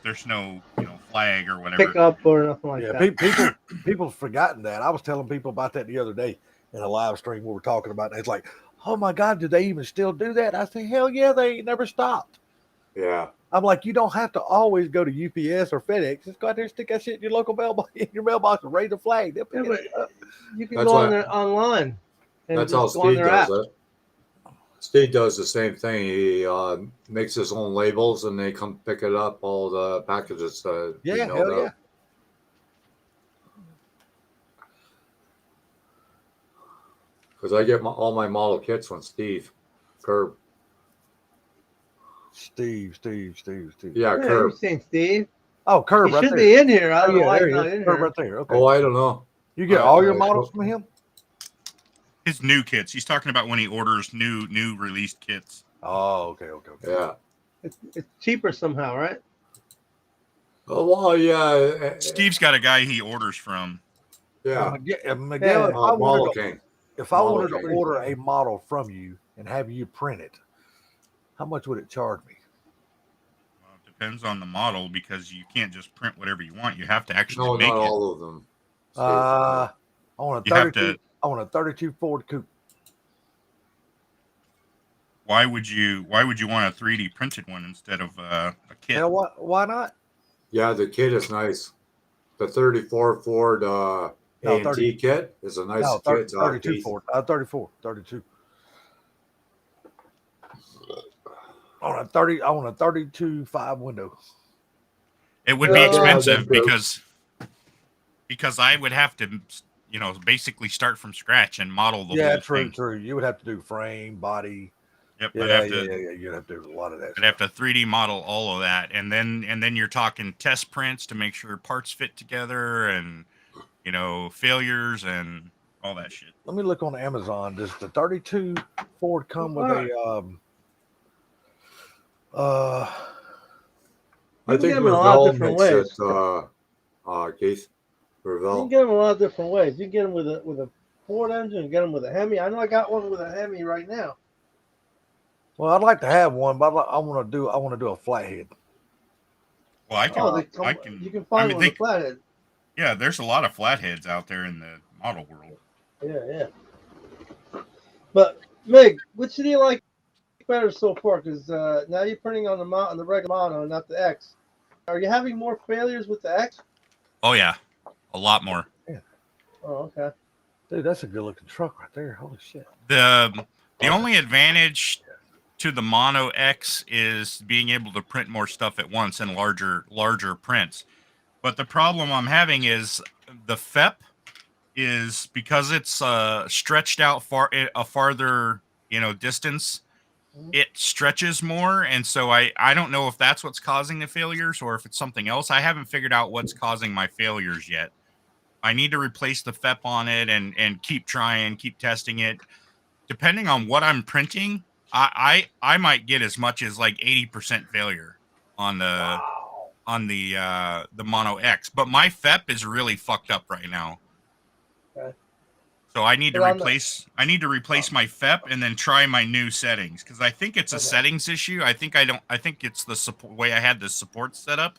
flag or whatever. Pick up or nothing like that. People's forgotten that. I was telling people about that the other day in a live stream we were talking about it. It's like, oh my God, do they even still do that? I say, hell yeah, they ain't never stopped. Yeah. I'm like, you don't have to always go to UPS or FedEx. Just go out there and stick that shit in your local mailbox, and raise a flag. They'll pick it up. You can That's go why- on there online. And That's how just go on Steve their does app. it. Steve does the same thing. He makes his own labels, and they come pick it up. All the packages. Yeah, hell yeah. Because I get all my model kits from Steve Curb. Steve. Yeah, Yeah, Curb. you've seen Steve. Oh, Curb He right should there. be in here. I don't know why there he's he not is. in Curb here. right there. Okay. Oh, I don't know. You get all your I- models from him? His new kits. He's talking about when he orders new released kits. Oh, okay. Yeah. It's cheaper somehow, right? Oh well, yeah. Steve's got a guy he orders from. Yeah. Miguel, Yeah. Model King. if I Model wanted to King. order a model from you and have you print it, how much would it charge me? Well, it depends on the model because you can't just print whatever you want. You have to actually No, make not it. all of them. Steve. I want a You have 32. to. I want a 32 Ford Coupe. Why would you want a 3D printed one instead of a kit? Hell, why not? Yeah, the kit is nice. The 34 Ford No, A&T 30. kit is a nice No, kit. 32 Keith. Ford. 32. I want a 32 5 window. It would be Yeah, expensive that's true. because I would have to, basically start from scratch and model the Yeah, whole true. thing. You would have to do frame, body. Yep, Yeah, I'd have yeah. to. You'd have to do a lot of that. I'd have to 3D model all of that, and then you're talking test prints to make sure parts fit together, and failures and all that shit. Let me look on Amazon. Does the 32 Ford come with a I You can think get them in a lot of Revell different makes ways. it. Keith. You Revell. can get them a lot of different ways. You can get them with a Ford engine. You get them with a Hemi. I know I got one with a Hemi right now. Well, I'd like to have one, but I want to do a flathead. Well, I can. You can find one with a flathead. Yeah, there's a lot of flatheads out there in the model world. Yeah. But Mig, which do you like better so far? Because now you're printing on the regular mono, not the X. Are you having more failures with the X? Oh yeah, a lot more. Oh, okay. Dude, that's a good looking truck right there. Holy shit. The only advantage to the Mono X is being able to print more stuff at once and larger prints. But the problem I'm having is the FEP is because it's stretched out a farther distance. It stretches more, and so I don't know if that's what's causing the failures or if it's something else. I haven't figured out what's causing my failures yet. I need to replace the FEP on it and keep trying, keep testing it. Depending on what I'm printing, I might get as much as like 80% failure on the Mono X, but my FEP is really fucked up right now. Okay. So I need to But on the- replace my FEP and then try my new settings because I think it's a Okay. settings issue. I think it's the way I had the support set up.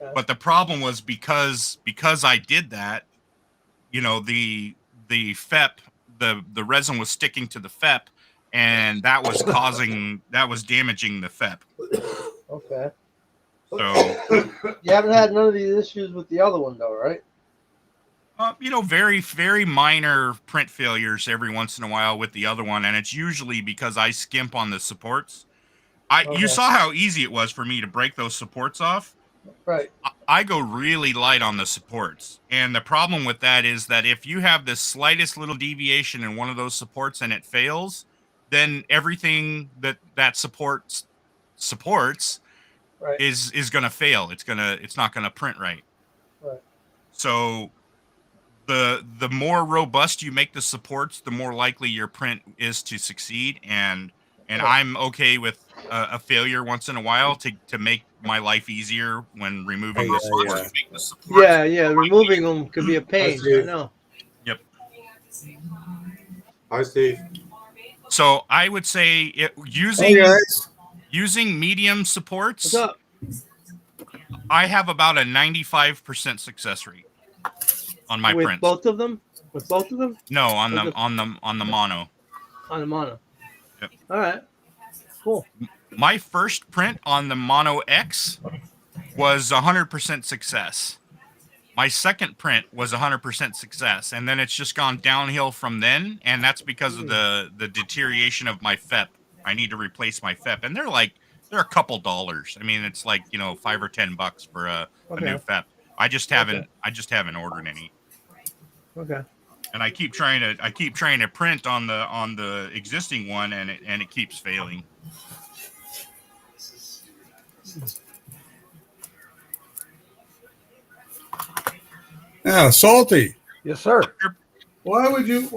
Okay. But the problem was because I did that, you know, the FEP, the resin was sticking to the FEP, and that was damaging the FEP. Okay. So You haven't had none of these issues with the other one though, right? you know, very, very minor print failures every once in a while with the other one, and it's usually because I skimp on the supports. You Okay. saw how easy it was for me to break those supports off. Right. I go really light on the supports, and the problem with that is that if you have the slightest little deviation in one of those supports and it fails, then everything that supports Right. is going to fail. It's not going to print right. Right. So the more robust you make the supports, the more likely your print is to succeed. And I'm okay with a failure once in a while to make my life easier when removing the supports. Yeah. Removing them could be a Hi, pain. I Steve. know. Yep. Hi, Steve. So I would say Hey using medium What's supports, up? I have about a 95% success rate on my With prints. both of them? With both of them? No, on Or the just on the mono. on the mono. Yep. All right. Cool. My first print on the Mono X was 100% success. My second print was 100% success, and then it's just gone downhill from then, and that's because of the deterioration of my FEP. I need to replace my FEP, and they're a couple dollars. I mean, it's like, you know, $5 or $10 for a new Okay. FEP. I just haven't ordered any. Okay. And I keep trying to print on the existing one, and it keeps failing. Yeah, Salty. Yes, sir. Why would you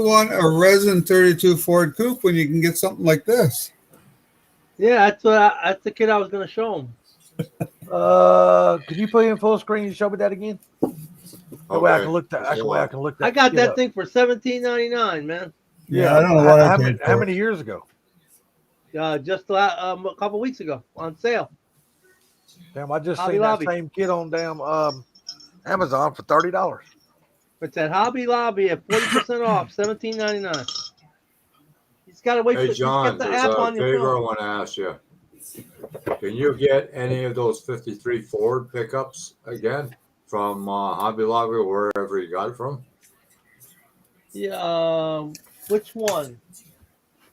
want a resin 32 Ford Coupe when you can get something like this? Yeah, that's the kid I was gonna show him. Could you put it in full screen and show me that again? That way I can look that. That way I can look that. I got kid that up. thing for $17.99, man. Yeah, I don't know what I paid how for many years ago? Just a couple weeks ago on sale. Damn, I just Hobby seen Lobby. that same kid on damn Amazon for $30. It's at Hobby Lobby at 40% off, $17.99. He's got to wait Hey, for John, the there's app a on your favor I phone. want to ask you. Can you get any of those 53 Ford pickups again from Hobby Lobby or wherever you got it from? Yeah, which one?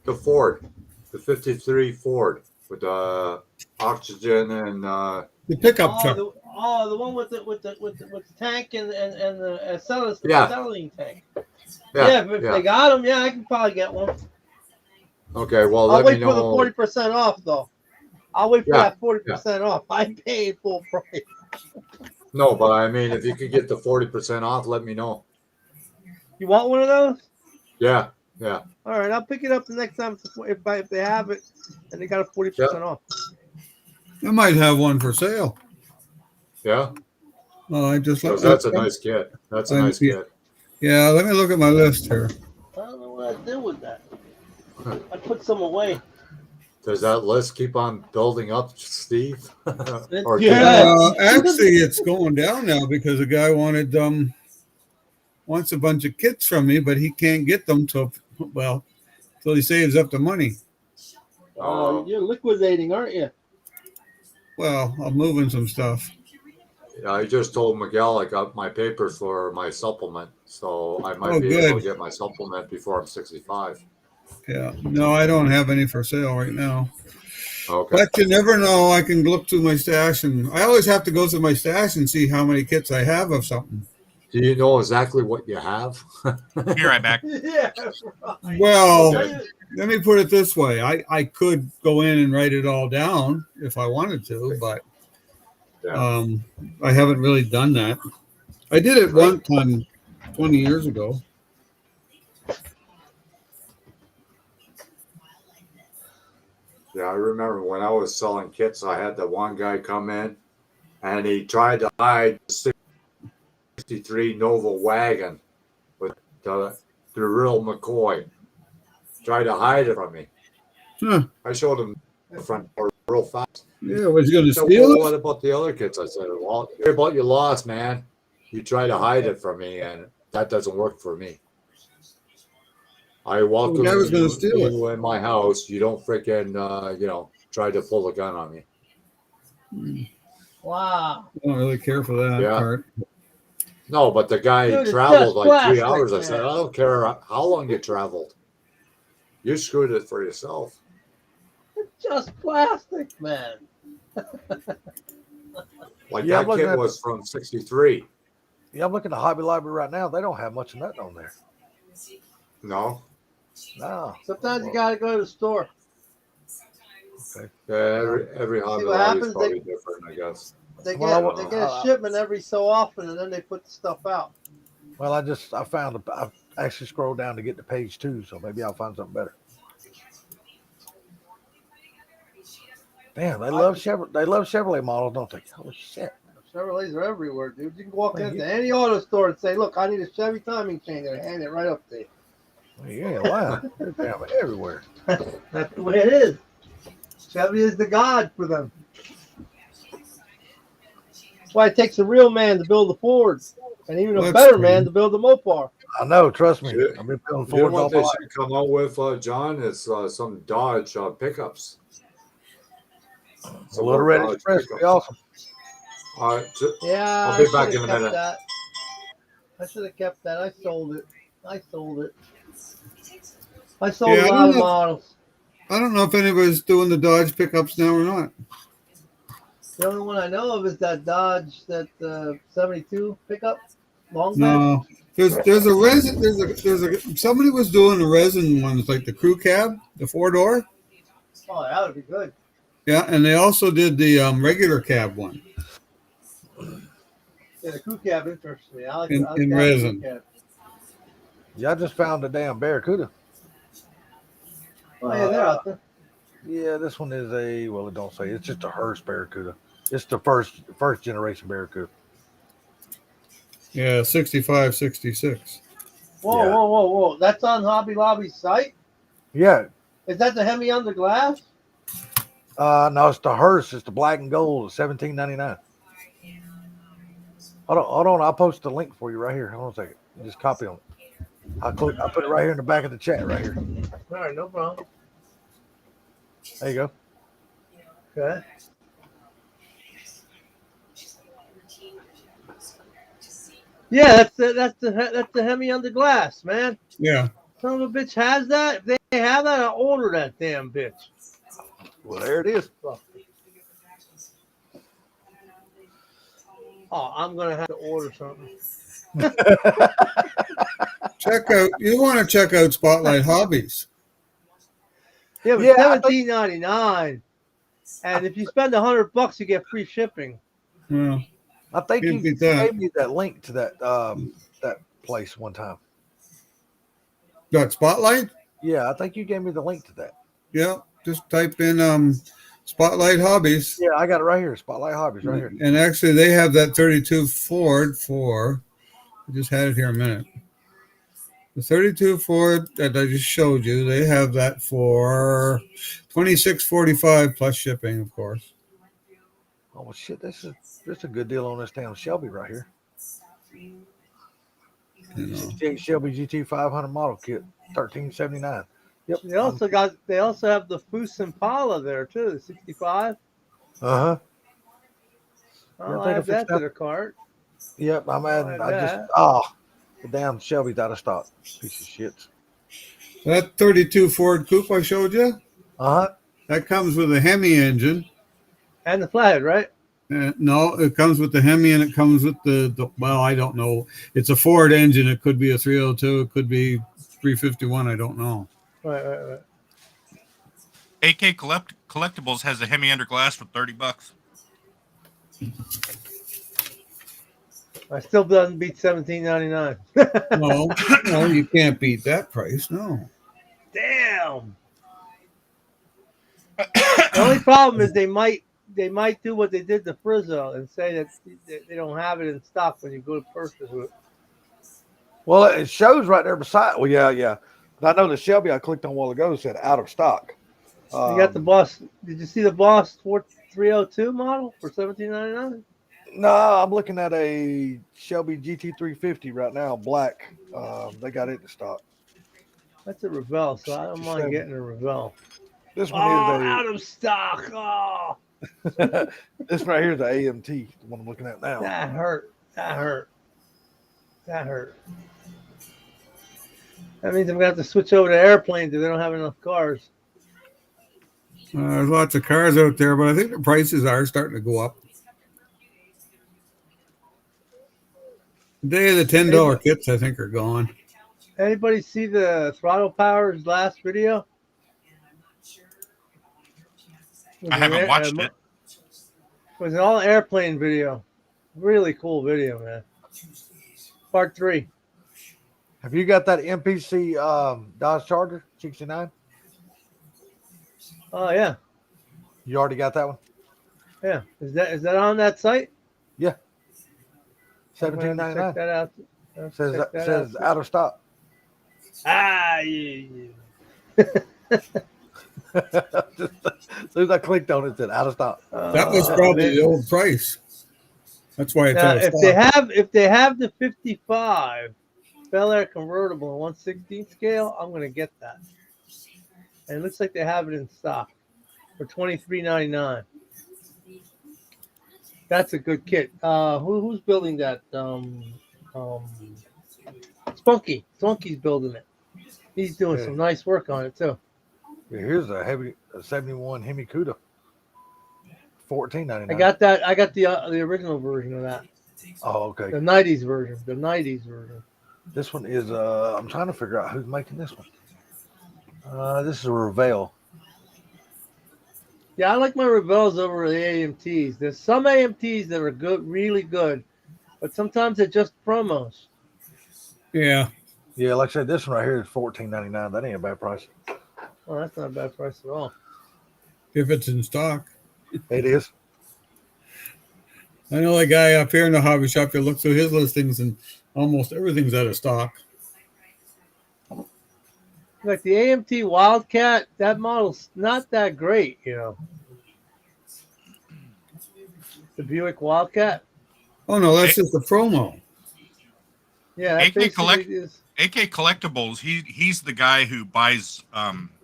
The Ford, the 53 Ford with the oxygen and the pickup truck. The one with the tank and the Yeah. acetylene tank. yeah, If they got them, I can probably get one. Okay, well, I'll let wait me for the know. 40% off though. I'll wait for Yeah, that 40% off. I paid full price. No, but I mean, if you could get the 40% off, let me know. You want one of those? Yeah. All right, I'll pick it up the next time if they have it and they got a 40% off. I might have one for sale. Yeah. Oh, I just Because that's a nice kit. That's a nice kit. Yeah, let me look at my list here. I don't know what I did with that. I put some away. Does that list keep on building up, Steve? Or Yeah. Actually, it's going down now because the guy wants a bunch of kits from me, but he can't get them till he saves up the money. You're liquidating, aren't you? Well, I'm moving some stuff. I just told Miguel I got my papers for my supplement, so I might be good. able to get my supplement before I'm 65. Yeah, no, I don't have any for sale right now. Okay. But you never know. I can look through my stash, and I always have to go through my stash and see how many kits I have of something. Do you know exactly what you have? Be right back. Yeah. Well, Okay. let me put it this way. I could go in and write it all down if I wanted to, but I haven't really done that. I did it one time 20 years ago. Yeah, I remember when I was selling kits, I had the one guy come in and he tried to hide the 63 Nova wagon with the the real McCoy. Tried to hide it from me. Huh. I showed him the front door real fast. Yeah, was he going He to said, steal well, what it? about the other kids? I said, well, hear about your loss, man. You try to hide it from me, and that doesn't work for me. I So the guy welcome was going to steal it. you in my house. You don't freaking, try to pull a gun on me. Wow. I don't really care for that Yeah. part. No, but the guy Dude, it's traveled just like 3 plastic, hours. I said, man. I don't care how long you traveled. You screwed it for yourself. It's just plastic, man. Like Yeah, I'm that looking kit at was from 63. yeah, I'm looking at the Hobby Lobby right now. They don't have much of nothing on there. No. No. Sometimes you gotta go to the store. Okay. Yeah, every Hobby what Lobby is happens? probably different, I guess. They Well, get a shipment every so often, and then they put the stuff out. Well, I actually scrolled down to get to page 2, so maybe I'll find something better. Damn, they love Chevrolet models, don't they? Holy shit. Chevrolets are everywhere, dude. You can walk Man, into any auto store and say, "Look, I need a Chevy timing chain," and hand it right up to you. Well, you ain't lying. They're damn everywhere. That's the way it is. Chevy is the god for them. That's why it takes a real man to build a Ford, and even a That's better true. man to build a Mopar. I know, trust me. You- I've been building You know Fords all what my they life. should come out with, John? Is some Dodge pickups. A Some little more Red Dodge Express would be pickups. awesome. All right, Yeah, I'll be I back should in a have kept minute. that. I should have kept that. I sold it. I sold it. I sold Yeah, a lot of models. I don't know if anybody's doing the Dodge pickups now or not. The only one I know of is that Dodge, that 72 pickup, long bed. No, there's a resin. There's a somebody was doing the resin ones like the crew cab, the 4-door. Oh, that would be good. Yeah, and they also did the regular cab one Yeah, the crew cab interests me. I like in that resin. crew cab. Yeah, I just found a damn Barracuda. Oh yeah, they're out there. Yeah, this one is it don't say. It's just a Hearst Barracuda. It's the first generation Barracuda. Yeah, 65, 66. Whoa, Yeah. whoa. That's on Hobby Lobby's site. Yeah. Is that the Hemi under glass? No, it's the Hearst. It's the black and gold, $17.99. Hold on. I'll post the link for you right here. Hold on a second. Just copy on it. I'll put it right here in the back of the chat right here. All right, no problem. There you go. Okay. Yeah, that's the Hemi under glass, man. Yeah. Son of a bitch has that. If they have that, I'll order that damn bitch. Well, there it is. Oh, I'm gonna have to order something. You want to check out Spotlight Hobbies. Yeah, but Yeah, $17.99, and if you spend $100, you get free shipping. Well, I think Can't you beat that. gave me that link to that place one time. got Spotlight? Yeah, I think you gave me the link to that. Yeah. Just type in Spotlight Hobbies. Yeah, I got it right here. Spotlight Hobbies right here. And actually, they have that 32 Ford for. I just had it here a minute. The 32 Ford that I just showed you, they have that for $26.45 plus shipping, of course. Oh well, shit, this is a good deal on this damn Shelby right here. You know. 68 Shelby GT 500 model kit, $13.79. Yep. They also have the Fus Impala there too, the 65. Uh-huh. I'll think add I'll fix that to that. the cart. Yep, I'm adding. Like The damn Shelby's out of stock. Piece of shit. That 32 Ford Coupe I showed you, Uh-huh. that comes with a Hemi engine. And the flathead, right? No, it comes with the Hemi and it comes with the well, I don't know. It's a Ford engine. It could be a 302. It could be 351. I don't know. Right. AK Collectibles has a Hemi under glass for $30. I still doesn't beat $17.99. No, you can't beat that price. No. Damn. The only problem is they might do what they did to Frizzo and say that they don't have it in stock when you go to purchase it. Well, it shows right there beside. Well, yeah. But I know the Shelby I clicked on a while ago said out of stock. You got the Boss. Did you see the Boss 4302 model for $17.99? No, I'm looking at a Shelby GT350 right now, black. They got it in stock. That's a Revell, so I don't mind 67. getting a Revell. This Oh, one out of stock. Oh, is this right here is the AMT, the one I'm looking at now. that hurt. That hurt. That hurt. That means I'm gonna have to switch over to airplanes if they don't have enough cars. There's lots of cars out there, but I think the prices are starting to go up. The day of the $10 kits, I think, are gone. Anybody see the Throttle Power's last video? I haven't watched it. It was an all airplane video. Really cool video, man. Part 3. Have you got that MPC Dodge Charger 69? Oh yeah, You already got that one? yeah. Is that on that site? Yeah. I'm gonna have to check $17.99. that out. Says out of stock. Ah, yeah. As soon as I clicked on it, it said out of stock. That was probably the old price. That's why it's Now, out of if stock. they have the 55 Bel Air convertible in 1/16 scale, I'm gonna get that. And it looks like they have it in stock for $23.99. That's a good kit. Who's building that? Spunky. Spunky's building it. He's doing some nice work on it too. Yeah, here's a 71 Hemi Cuda. $14.99. I got that. I got the original version of that. Oh, okay. The 90s version. The 90s version. This one is I'm trying to figure out who's making this one. This is a Revell. Yeah, I like my Revels over the AMTs. There's some AMTs that are good, really good, but sometimes they're just promos. Yeah. Yeah, like I said, this one right here is $14.99. That ain't a bad price. Oh, that's not a bad price at all. If it's in stock. It is. I know a guy up here in the hobby shop that looks through his listings and almost everything's out of stock. Like the AMT Wildcat, that model's not that great, you know. The Buick Wildcat. Oh no, that's just a promo. Yeah, that AK basically is. AK Collectibles, he's the guy who buys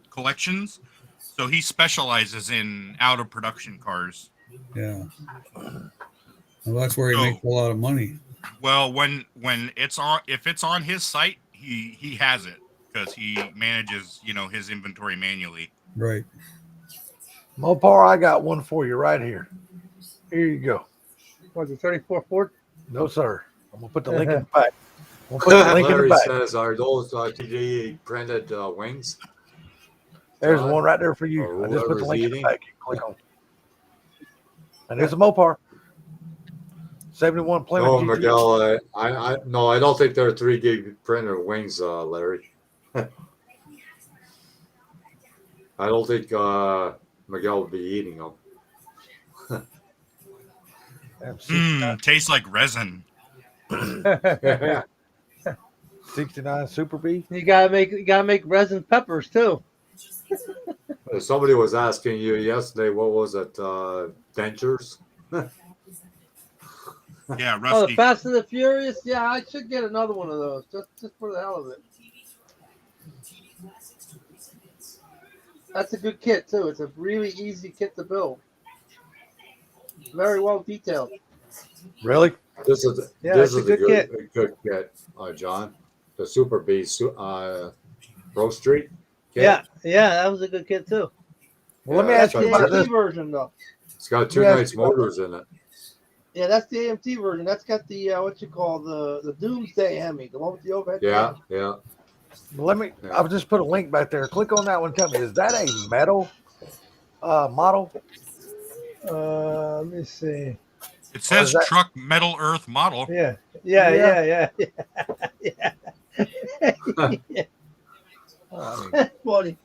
collections, so he specializes in out of production cars. Yeah. Well, that's where he makes a lot of money. Well, when it's on, if it's on his site, he has it because he manages, his inventory manually. Right. Mopar, I got one for you right here. Here you go. What's it, 34 Ford? No, sir. I'm gonna put the link in the back. I'm gonna put the link in the Larry back. says, are those TD printed wings? There's John, one right there for you. or I just put the whoever's link in the eating. back. Click on. And there's a Mopar. 71 Plymouth. No, GT. Miguel, I don't think they're 3D printed wings, Larry. I don't think Miguel would be eating them. Tastes like resin. 69 Super B. You gotta make resin peppers too. Somebody was asking you yesterday, what was it, dentures? Yeah, Oh, Rusty. the Fast and the Furious. Yeah, I should get another one of those just for the hell of it. That's a good kit too. It's a really easy kit to build. Very well detailed. Really? This is Yeah, this it's is a good a good kit, John. The Super B, Pro Street. Kit. Yeah, that was a good kit too. Well, let me Yeah, ask That's you the about AMT this. version though. It's got two Yes. nice motors in it. Yeah, that's the AMT version. That's got the what you call the Doomsday Hemi, the one with the overhead. Yeah, fan. yeah. Let me. Yeah. I've just put a link back there. Click on that one. Tell me, is that a metal model? Let me see. It says that- truck metal earth model. Yeah. Yeah. Funny.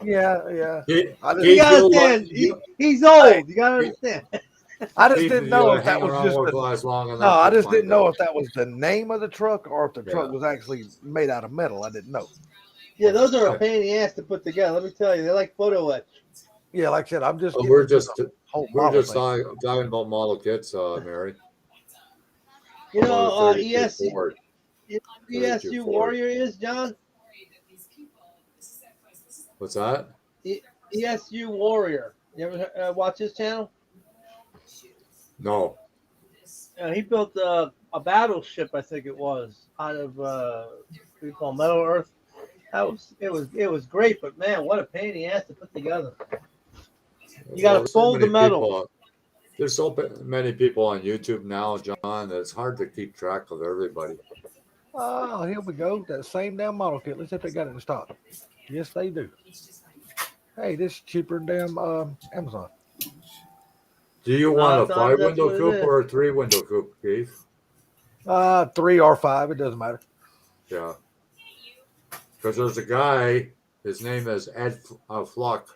Yeah. He, I You just, gotta he'll, understand. he- He's old. You gotta understand. I just Keith, didn't you know gotta if that hang was around just with the, guys long enough. no. I to just find didn't know out. if that was the name of the truck or if the truck Yeah. was actually made out of metal. I didn't know. Yeah, those are a pain in the ass to put together. Let me tell you, they're like photo etch. Yeah, like I said, I'm just But getting we're into just the whole we're model just thing. talking about model kits, Mary. You About know, a 32 Ford. ESU Ford. Warrior is John. What's that? ESU Warrior. You ever watch his channel? No. He built a battleship, I think it was, out of what do you call Metal Earth. It was great, but man, what a pain in the ass to put together. You got to so fold the many metal. people. There's so many people on YouTube now, John, that it's hard to keep track of everybody. Oh, here we go. That same damn model kit. Let's see if they got it in stock. Yes, they do. Hey, this is cheaper than damn Amazon. Do you A lot want of a times that's 5-window what it coupe is. or a 3-window coupe, Keith? 3 or 5, it doesn't matter. Yeah. Because there's a guy, his name is Ed Fluck.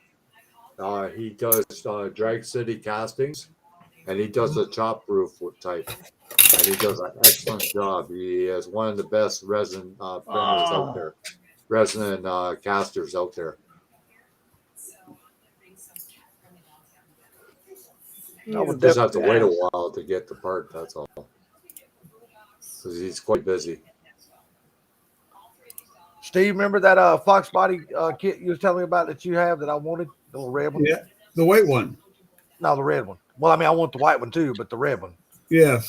He does Drag City castings, and he does the chop roof type. And he does an excellent job. He is one of the best resin printers out there, resin casters out there. I would Just have to definitely wait a ask. while to get the part, that's all. Because he's quite busy. Steve, remember that Fox body kit you was telling me about that you have that I wanted? The little red one? Yeah, the white one. No, the red one. Well, I mean, I want the white one too, but the red one. Yes.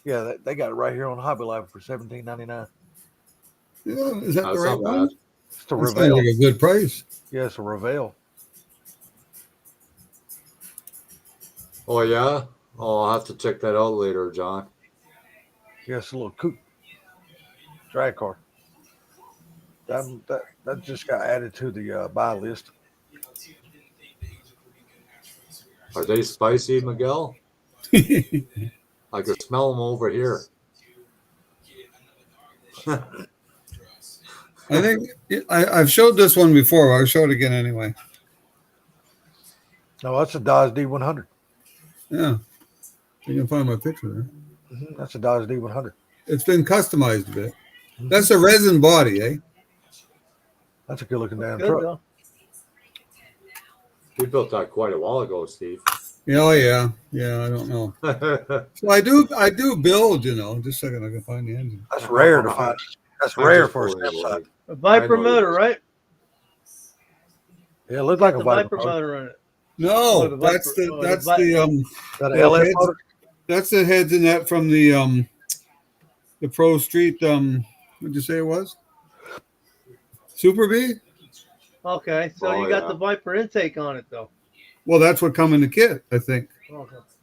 Yeah, they got it right here on Hobby Lobby for $17.99. Yeah, is that the That's right not one? bad. It's the That sounds Reveal. like a good price. Yeah, it's a Reveal. Oh, yeah? Oh, I'll have to check that out later, John. Yeah, it's a little coupe drag car. That just got added to the buy list. Are they spicy, Miguel? I can smell them over here. I think I've showed this one before. I'll show it again anyway. No, that's a Dodge D100. Yeah, you can find my picture there. That's a Dodge D100. It's been customized a bit. That's a resin body, eh? That's a good looking damn Good truck. though. You built that quite a while ago, Steve. Yeah, oh yeah. I don't know. So I do build. Just a second, I can find the engine. That's rare to find. That's I'm rare just for a fooling step you, side. Willie. A Viper I know you motor, do. right? Yeah, it looked Got like a the Viper Viper motor. motor in it. No, the that's Viper- the or the that's Vi- the Is that an the LS heads- motor? that's the heads in that from the Pro Street what'd you say it was? Super B? Okay, so Oh, you got yeah. the Viper intake on it though. Well, that's what come in the kit, I think.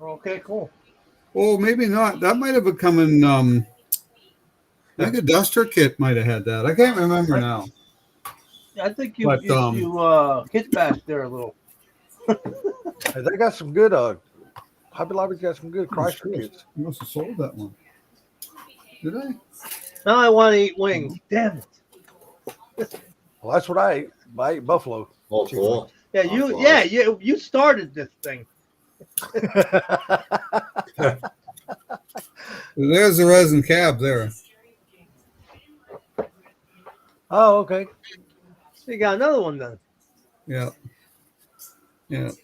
Okay, cool. Oh, maybe not. That might have come in I think a Duster kit might have had that. I can't remember now. I think you But, kit bashed there a little. Hey, they got some good Hobby Lobby's got some good Chrysler kits. You must have sold that one. Did I? Now I want to eat wings. Damn it. Well, that's what I ate. I ate buffalo. Oh, cool. Yeah, you started this thing. There's the resin cab there. Oh, okay. You got another one then. Yeah. That's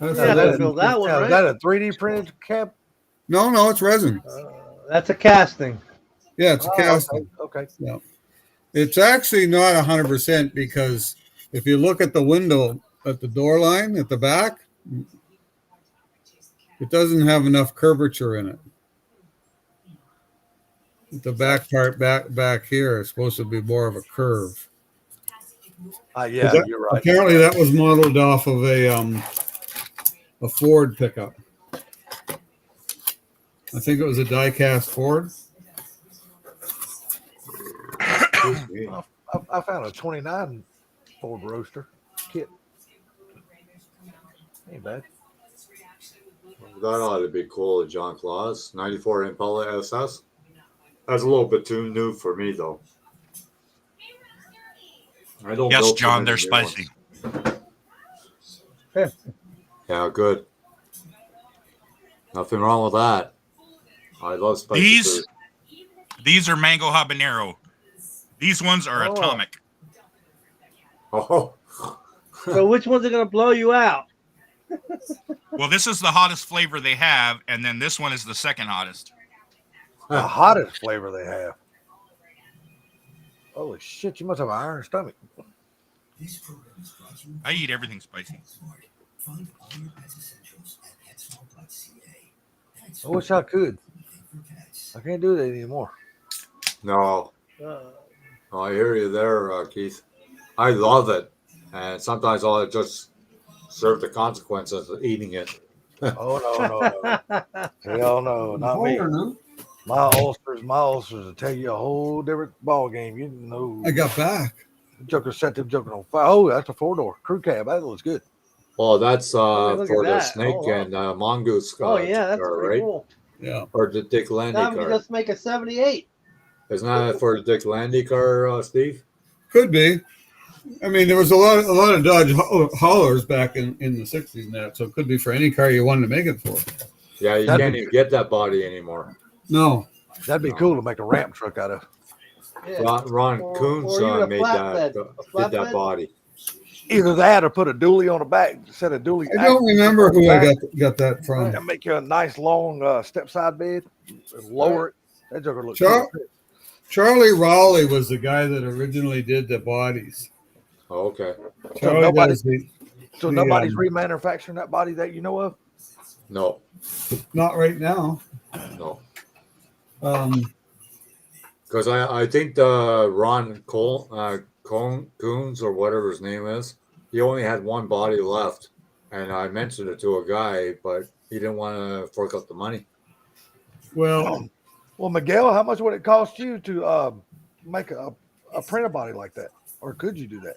Yeah, the I resin. build that one, Now, right? is that a 3D printed cab? No, it's resin. That's a casting. Yeah, it's a casting. Okay. Yeah. It's actually not 100% because if you look at the window at the door line at the back, it doesn't have enough curvature in it. The back part back here is supposed to be more of a curve. Yeah, you're right. Apparently, that was modeled off of a Ford pickup. I think it was a die-cast Ford. I found a 29 Ford Roadster kit. Ain't bad. That ought to be cool, John Claus. 94 Impala SS. That's a little bit too new for me, though. I don't Yes, build too John, many they're new spicy. ones. Yeah, good. Nothing wrong with that. I love spicy food. These are mango habanero. These ones are atomic. Oh. So which ones are gonna blow you out? Well, this is the hottest flavor they have, and then this one is the second hottest. The hottest flavor they have. Holy shit, you must have an iron stomach. I eat everything spicy. I wish I could. I can't do that anymore. No. Uh, Oh, I hear you there, Keith. I love it. And sometimes I'll just serve the consequences of eating it. Oh, no. Hell no, not me. My ulcers will tell you a whole different ball game. You know. I got back. The Joker set them Joker on fire. Oh, that's a 4-door crew cab. That looks good. Well, that's look for at the that. snake Oh, wow. and mongoose oh yeah, that's car, pretty right? cool. Yeah. Or the Dick Landy Now we car. just make a 78. Isn't that for the Dick Landy car, Steve? Could be. I mean, there was a lot of Dodge haulers back in the 60s and that, so it could be for any car you wanted to make it for. Yeah, you can't even get that body anymore. No. That'd be cool to make a ramp truck out of. Yeah. Ron Coons or even a made flatbed. that, A did that flatbed? body. Either that or put a dually on the back. Set a dually. I don't remember who I got that from. And make you a nice long step side bed. Lower it. That Joker looks good. Charlie Raleigh was the guy that originally did the bodies. Oh, okay. Charlie nobody's does nobody's remanufacturing that body that you know of? No, not right now. no. Because I think the Ron Coons or whatever his name is, he only had one body left. And I mentioned it to a guy, but he didn't want to fork up the money. well, Miguel, how much would it cost you to make a printer body like that? Or could you do that?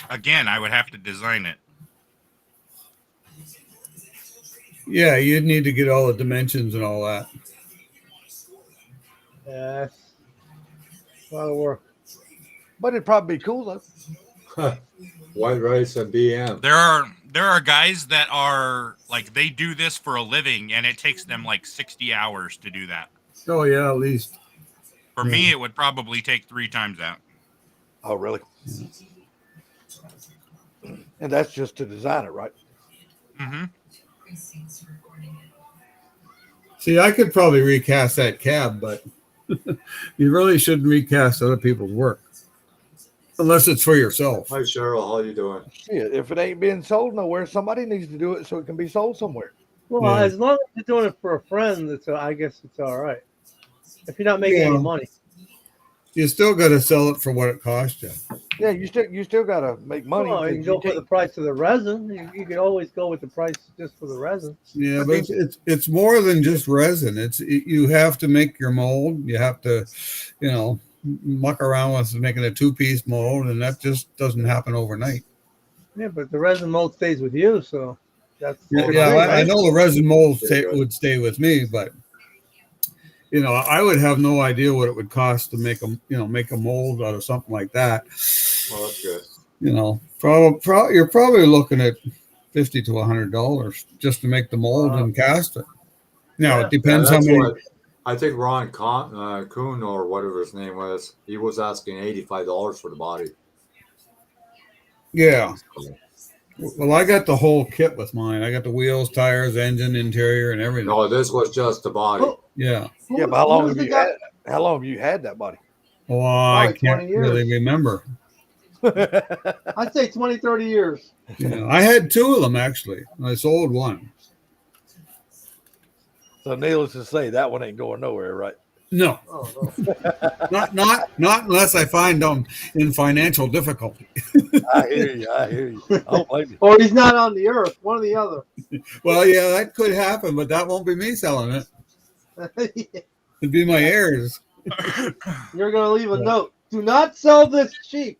Again, I would have to design it. yeah, you'd need to get all the dimensions and all that. Yeah, a lot of work. But it'd probably be cool though. White rice and BM. There are guys that are like they do this for a living, and it takes them like 60 hours to do that. Oh yeah, at least. For me, it would probably take 3 times that. Oh, really? And that's just to design it, right? Mm-hmm. See, I could probably recast that cab, but you really shouldn't recast other people's work unless it's for yourself. Hi, Cheryl. How you doing? Shit, if it ain't being sold nowhere, somebody needs to do it so it can be sold somewhere. Well, Yeah. as long as you're doing it for a friend, I guess it's all right. If you're not making any money. You still got to sell it for what it cost you. Yeah, you still got to make money. Well, you can go for the price of the resin. You can always go with the price just for the resin. Yeah, but it's more than just resin. You have to make your mold. You have to, muck around with making a 2-piece mold, and that just doesn't happen overnight. Yeah, but the resin mold stays with you, so that's I know the resin mold would stay with me, but I would have no idea what it would cost to make a mold out of something like that. Well, that's good. You're probably looking at $50 to $100 just to make the mold and cast it. Now it depends how many. I think Ron Kuhn or whatever his name was, he was asking $85 for the body. Yeah. Well, I got the whole kit with mine. I got the wheels, tires, engine, interior, and everything. No, this was just the body. Yeah. Yeah, but how long have you had that body? Oh, I Probably can't 20 years. really remember. I'd say 20, 30 years. I had 2 of them actually. I sold one. So needless to say, that one ain't going nowhere, right? No, Oh, no. not unless I find them in financial difficulty. I hear you. I don't blame you. Or he's not on the earth. One or the other. Well, yeah, that could happen, but that won't be me selling it. It'd be my heirs. You're going to leave a note. Do not sell this cheap.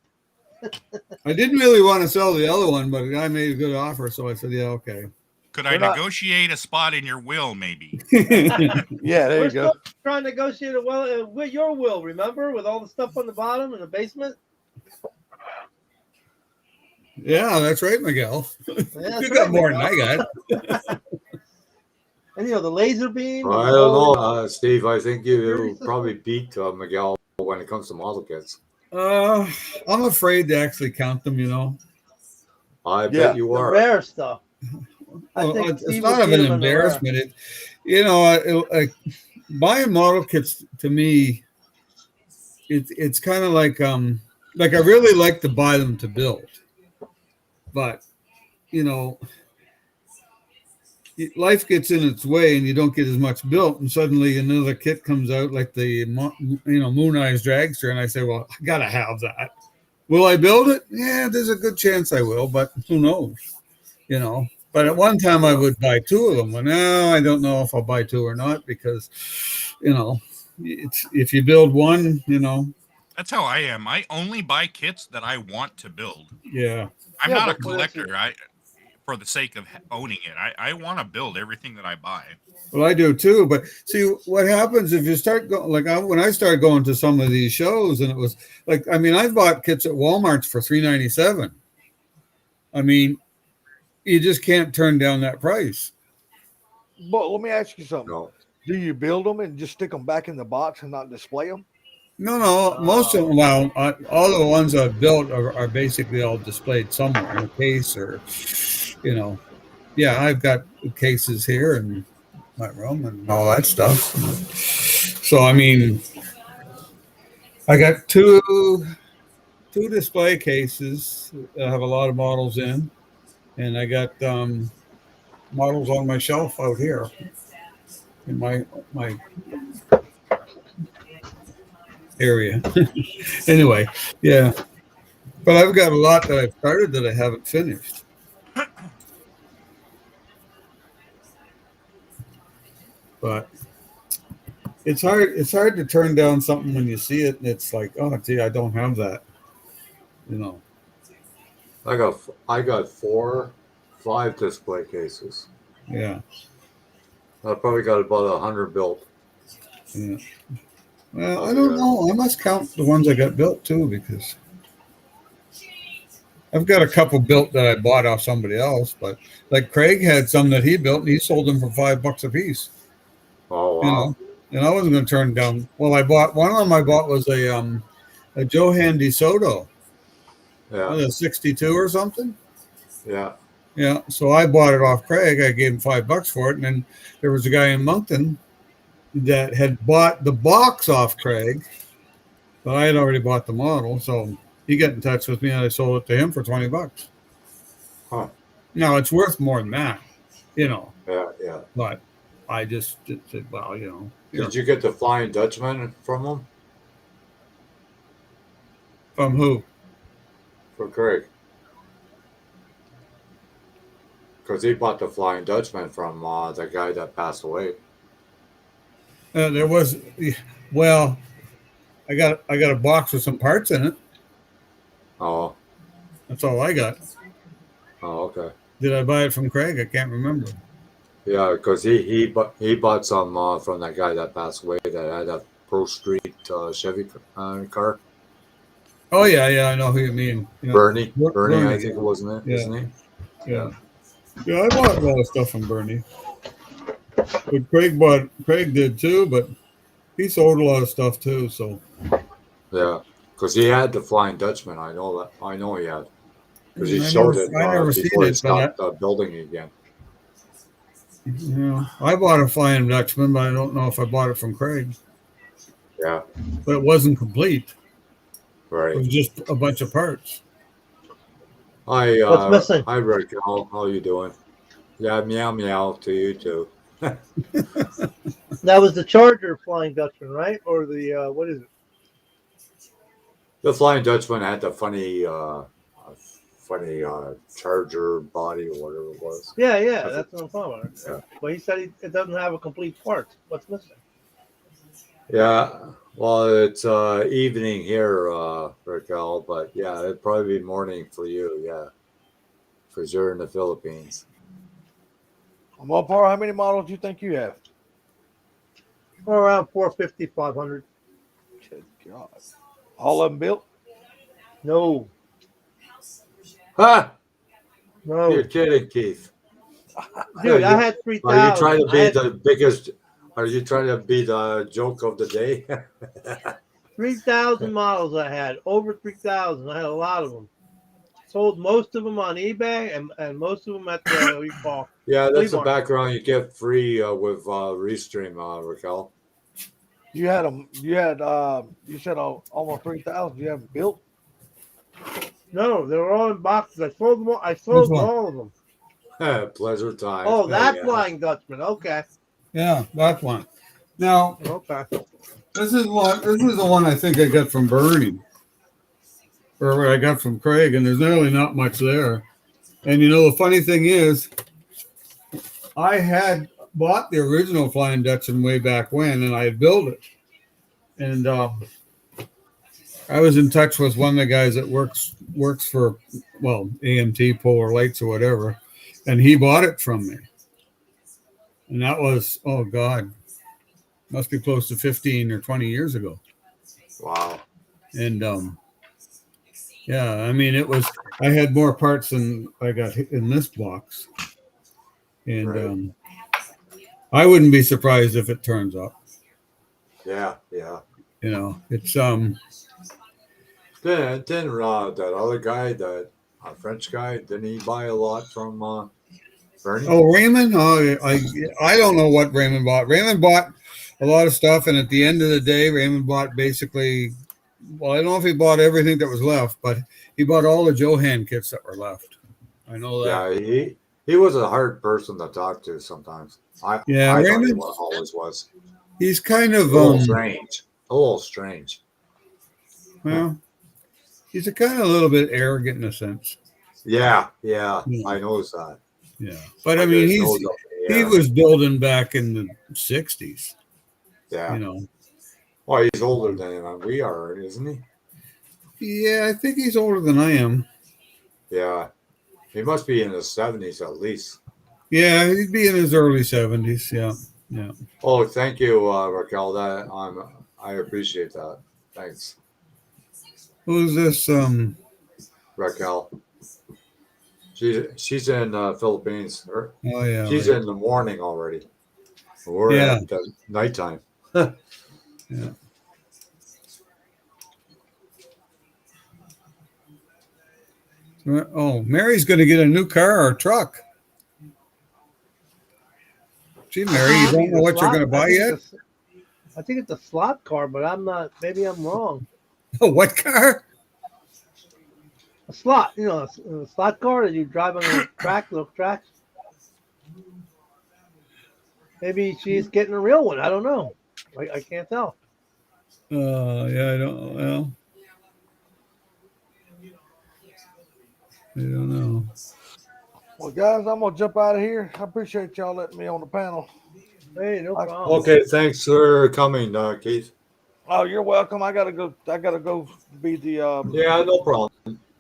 I didn't really want to sell the other one, but the guy made a good offer, so I said, yeah, okay. Could I negotiate a spot in your will, maybe? Yeah, there We're you go. still trying to negotiate it with your will, remember? With all the stuff on the bottom in the basement? Yeah, that's right, Miguel. Yeah, You got more than I got. And the laser beam. I and don't know, all Steve. I think security you system? probably beat Miguel when it comes to model kits. I'm afraid to actually count them, you know. I Yeah. bet you The are. rare stuff. I Well, think it's Steve not would of beat an him in the rare. embarrassment. You know, buying model kits to me, it's kind of like I really like to buy them to build, but you know, life gets in its way and you don't get as much built, and suddenly another kit comes out like the Moon Eyes Dragster, and I say, well, I gotta have that. Will I build it? Yeah, there's a good chance I will, but who knows? You know. But at one time I would buy two of them. Well, now I don't know if I'll buy two or not because, you know, it's if you build one, you know, That's how I am. I only buy kits that I want to build. yeah. I'm Yeah, not a but what else you- collector. For the sake of owning it, I want to build everything that I buy. Well, I do too. But see, what happens if you start going like when I started going to some of these shows, and it was like, I mean, I bought kits at Walmart for $3.97. I mean, you just can't turn down that price. But let me ask you something. No. Do you build them and just stick them back in the box and not display them? No, most of them, well, all the ones I've built are basically all displayed somewhere in a case or, you know, yeah, I've got cases here in my room and all that stuff. So, I mean, I got two display cases that have a lot of models in, and I got models on my shelf out here in my area. Anyway, yeah, but I've got a lot that I've started that I haven't finished. But it's hard to turn down something when you see it and it's like, oh gee, I don't have that, you know. I got 5 display cases. Yeah, I probably got about 100 built. yeah. Well, I don't know, I must count the ones I got built too, because I've got a couple built that I bought off somebody else, but like Craig had some that he built and he sold them for $5 a piece, Oh you wow! know. And I wasn't going to turn down. Well, I bought one of them. I bought was a Johann de Soto, Yeah, was it 62 or something. yeah. Yeah, so I bought it off Craig. I gave him $5 for it, and then there was a guy in Moncton that had bought the box off Craig, but I had already bought the model, so he got in touch with me, and I sold it to him for $20. Huh? Now it's worth more than that, you know, Yeah, yeah. but I just said, well, you know, here. Did you get the Flying Dutchman from them? From who? For Craig? Because he bought the Flying Dutchman from the guy that passed away. There was, well, I got a box with some parts in it. Oh, That's all I got. oh, okay. Did I buy it from Craig? I can't remember. Yeah, because he bought some from that guy that passed away that had a Pro Street Chevy car. Oh yeah, I know who you mean. Yeah. Bernie, Bernie, I think it was his name. Yeah. Yeah, I bought a lot of stuff from Bernie. But Craig did too, but he sold a lot of stuff too, so Yeah, because he had the Flying Dutchman. I know that. I know he had. Because he I showed never, it I never seen before he it, but stopped building again. I bought a Flying Dutchman, but I don't know if I bought it from Craig. Yeah, But it wasn't complete. It right. was just a bunch of parts. What's missing? Hi, Rick. How you doing? Yeah, meow meow to you too. That was the Charger Flying Dutchman, right? Or the what is it? The Flying Dutchman had the funny charger body or whatever it was. Yeah, that's what I'm talking about. Yeah. But he said it doesn't have a complete part. What's missing? Yeah, well, it's evening here, Raquel, but yeah, it'd probably be morning for you, yeah, because you're in the Philippines. Well, Par, how many models do you think you have? Or around 450, 500. Good God. All of them built? No, Ha! no. You're kidding, Keith. Dude, I you- had Are you trying 3,000. to be the biggest? Are you trying to be the joke of the day? 3,000 models I had. Over 3,000. I had a lot of them. Sold most of them on eBay and most of them at the, what you call, Yeah, flea that's the market. background you get free with Restream, Raquel. You had them. You said almost 3,000. You haven't built. No, they were all in boxes. I sold them all. I Which sold one? all of them. Pleasure time. Oh, that Yeah. Flying Dutchman. Okay. Yeah, that one. Now, Okay. this is the one I think I got from Bernie, or what I got from Craig, and there's really not much there. And the funny thing is, I had bought the original Flying Dutchman way back when, and I had built it. And I was in touch with one of the guys that works for, well, AMT Polar Lights or whatever, and he bought it from me. And that was, oh God, must be close to 15 or 20 years ago. Wow. And yeah, I mean, I had more parts than I got in this box. And Right. I wouldn't be surprised if it turns up. Yeah. It's Then that other guy, that French guy, didn't he buy a lot from Bernie? oh, Raymond. Oh, I don't know what Raymond bought. Raymond bought a lot of stuff, and at the end of the day, Raymond bought basically. Well, I don't know if he bought everything that was left, but he bought all the Johan kits that were left. I know that. Yeah, he was a hard person to talk to sometimes. Yeah, I thought he Raymond. always was. He's kind of A little strange. A little strange. well, he's a little bit arrogant in a sense. Yeah, Yeah. I noticed that. Yeah, but I Like mean, his nose up in the he air. was building back in the '60s. Yeah. You know. Well, he's older than we are, isn't he? Yeah, I think he's older than I am. Yeah. He must be in his 70s at least. Yeah, he'd be in his early '70s. Yeah. Oh, thank you, Raquel. I appreciate that. Thanks, Who's this? Raquel. She's in Philippines. Oh yeah. She's Right. in the morning already. We're Yeah. at nighttime. Yeah. Oh, Mary's going to get a new car or truck. Gee, Mary, you don't know what you're going to buy yet? I think it's a slot car, but I'm not. Maybe I'm wrong. Oh, what car? A slot, a slot car that you drive on the little tracks. Maybe she's getting a real one. I don't know. I can't tell. Yeah, I don't. Well, I don't know. Well, guys, I'm gonna jump out of here. I appreciate y'all letting me on the panel. Hey, no problem. Okay, thanks for coming, Keith. Oh, you're welcome. I gotta go be the Yeah, no problem.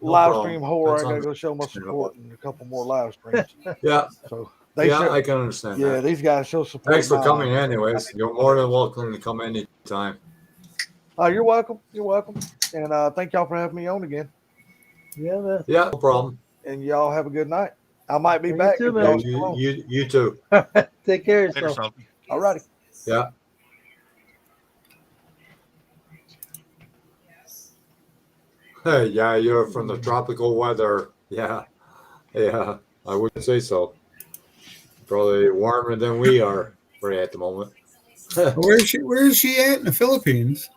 live problem. stream whore. That's I gotta go show my support in a couple more live streams. Yeah, So I can understand yeah, that. these guys show support. Thanks for now. coming anyways. You're more than welcome to come anytime. You're welcome. You're welcome. And thank y'all for having me on again. Yeah, man. Yeah, no problem. And y'all have a good night. I might be You back. too, if man. y'all Yeah, still on. you too. Take care of Later, yourself. Sophie. All righty. Yeah. Hey, yeah, you're from the tropical weather. Yeah, I would say so. Probably warmer than we are right at the moment. Where is she at in the Philippines?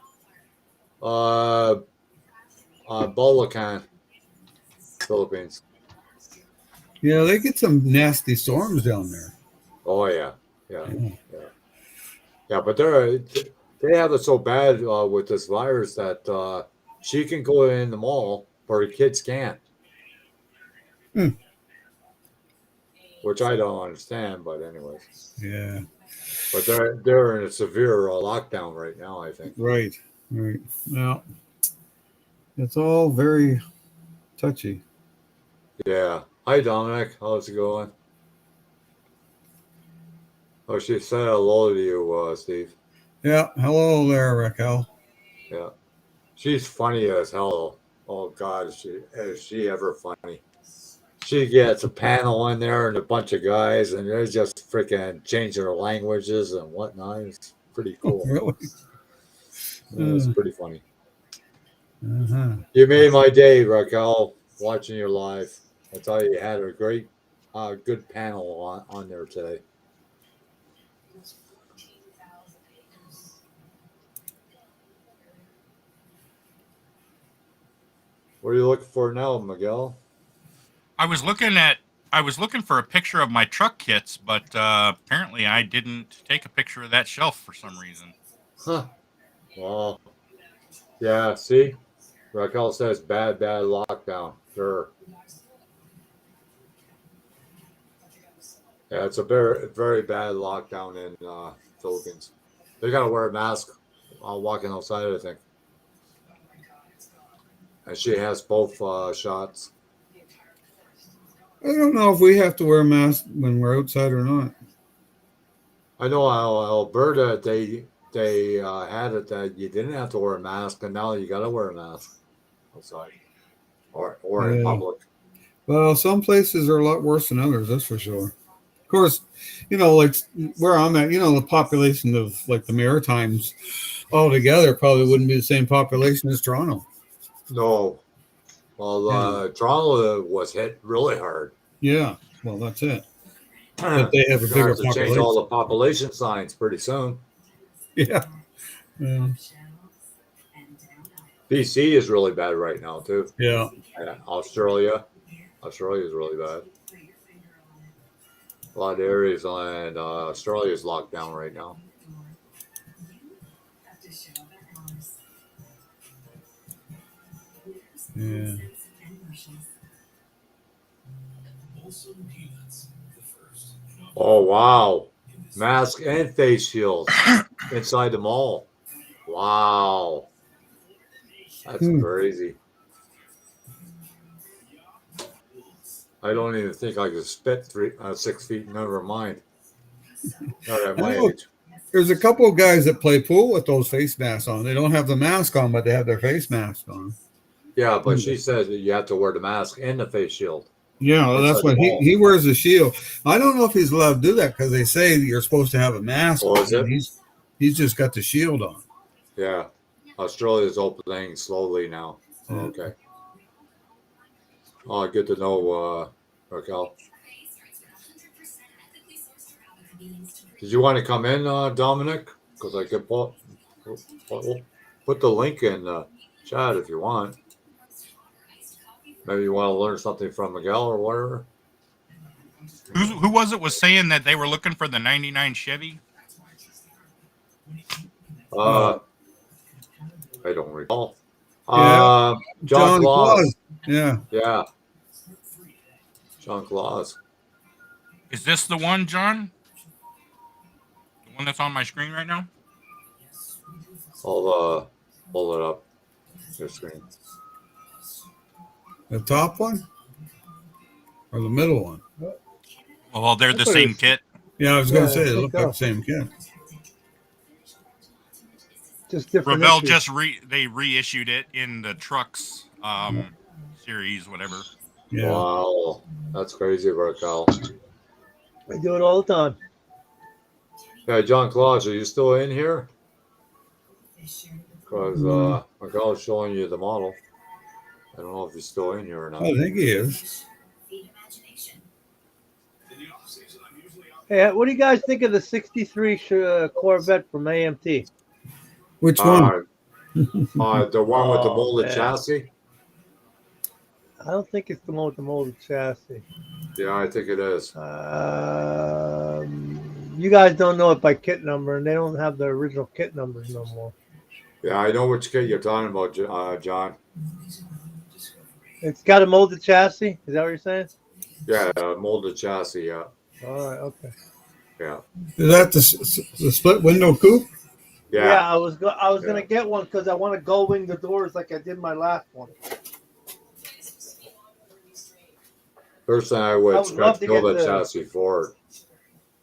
Bulacan, Philippines. Yeah, they get some nasty storms down there. Oh yeah. But they have it so bad with this virus that she can go in the mall, but her kids can't. Which I don't understand, but anyways. Yeah. But they're in a severe lockdown right now, I think. Right. Now, it's all very touchy. Yeah. Hi, Dominic. How's it going? Oh, she said hello to you, Steve. Yeah. Hello there, Raquel. Yeah. She's funny as hell. Oh, God, is she ever funny? she gets a panel in there and a bunch of guys, and they're just freaking changing their languages and whatnot. It's pretty cool. Really? It's pretty funny. Uh-huh. You made my day, Raquel, watching your live. I tell you had a great, good panel on there today. What are you looking for now, Miguel? I was looking for a picture of my truck kits, but apparently I didn't take a picture of that shelf for some reason. Huh. Well, yeah, see? Raquel says bad lockdown. Sure. Yeah, it's a very bad lockdown in Philippines. They got to wear a mask while walking outside, I think. And she has both shots. I don't know if we have to wear a mask when we're outside or not. I know Alberta, they had it that you didn't have to wear a mask, and now you got to wear a mask outside or in Yeah. public. Well, some places are a lot worse than others, that's for sure. Of course, like where I'm at, the population of like the Maritimes altogether probably wouldn't be the same population as Toronto. No. Well, Toronto was hit really hard. Yeah, well, that's it. But they have a They're bigger going to have to change all the population signs pretty soon. Yeah. BC is really bad right now, too. Yeah. Australia is really bad. A lot of areas and Australia is locked down right now. Yeah. Oh, wow. Mask and face shields inside the mall. Wow. That's crazy. I don't even think I could spit 6 feet, never mind. Not at my age. There's a couple of guys that play pool with those face masks on. They don't have the mask on, but they have their face mask on. Yeah, but she says that you have to wear the mask and the face shield. Yeah, well, that's what he wears a shield. I don't know if he's allowed to do that because they say you're supposed to have a mask on. He's just got the shield on. Yeah. Australia's opening slowly now. Yeah. Okay. Oh, good to know, Raquel. Did you want to come in, Dominic? Because I could put the link in the chat if you want. Maybe you want to learn something from Miguel or whatever. Who was it was saying that they were looking for the 99 Chevy? I don't recall. Yeah. John Claus. Yeah. Yeah. John Claus. Is this the one, John? The one that's on my screen right now? I'll pull it up. Your screen. The top one? Or the middle one? Well, they're the same kit. Yeah, I was going to say, they look like the same kit. Just different. Revell just reissued it in the trucks series, whatever. Yeah. Wow. That's crazy, Raquel. I do it all the time. Yeah, John Claus, are you still in here? Because Raquel's showing you the model. I don't know if he's still in here or not. I think he is. Hey, what do you guys think of the 63 Corvette from AMT? Which one? The one with the molded chassis? I don't think it's the one with the molded chassis. Yeah, I think it is. You guys don't know it by kit number, and they don't have the original kit numbers no more. Yeah, I know which kit you're talking about, John. It's got a molded chassis? Is that what you're saying? Yeah, molded chassis, yeah. All right, okay. Yeah. Is that the split window coupe? Yeah, I was gonna get one because I want to gull wing the doors like I did my last one. First thing I would scratch the chassis for it.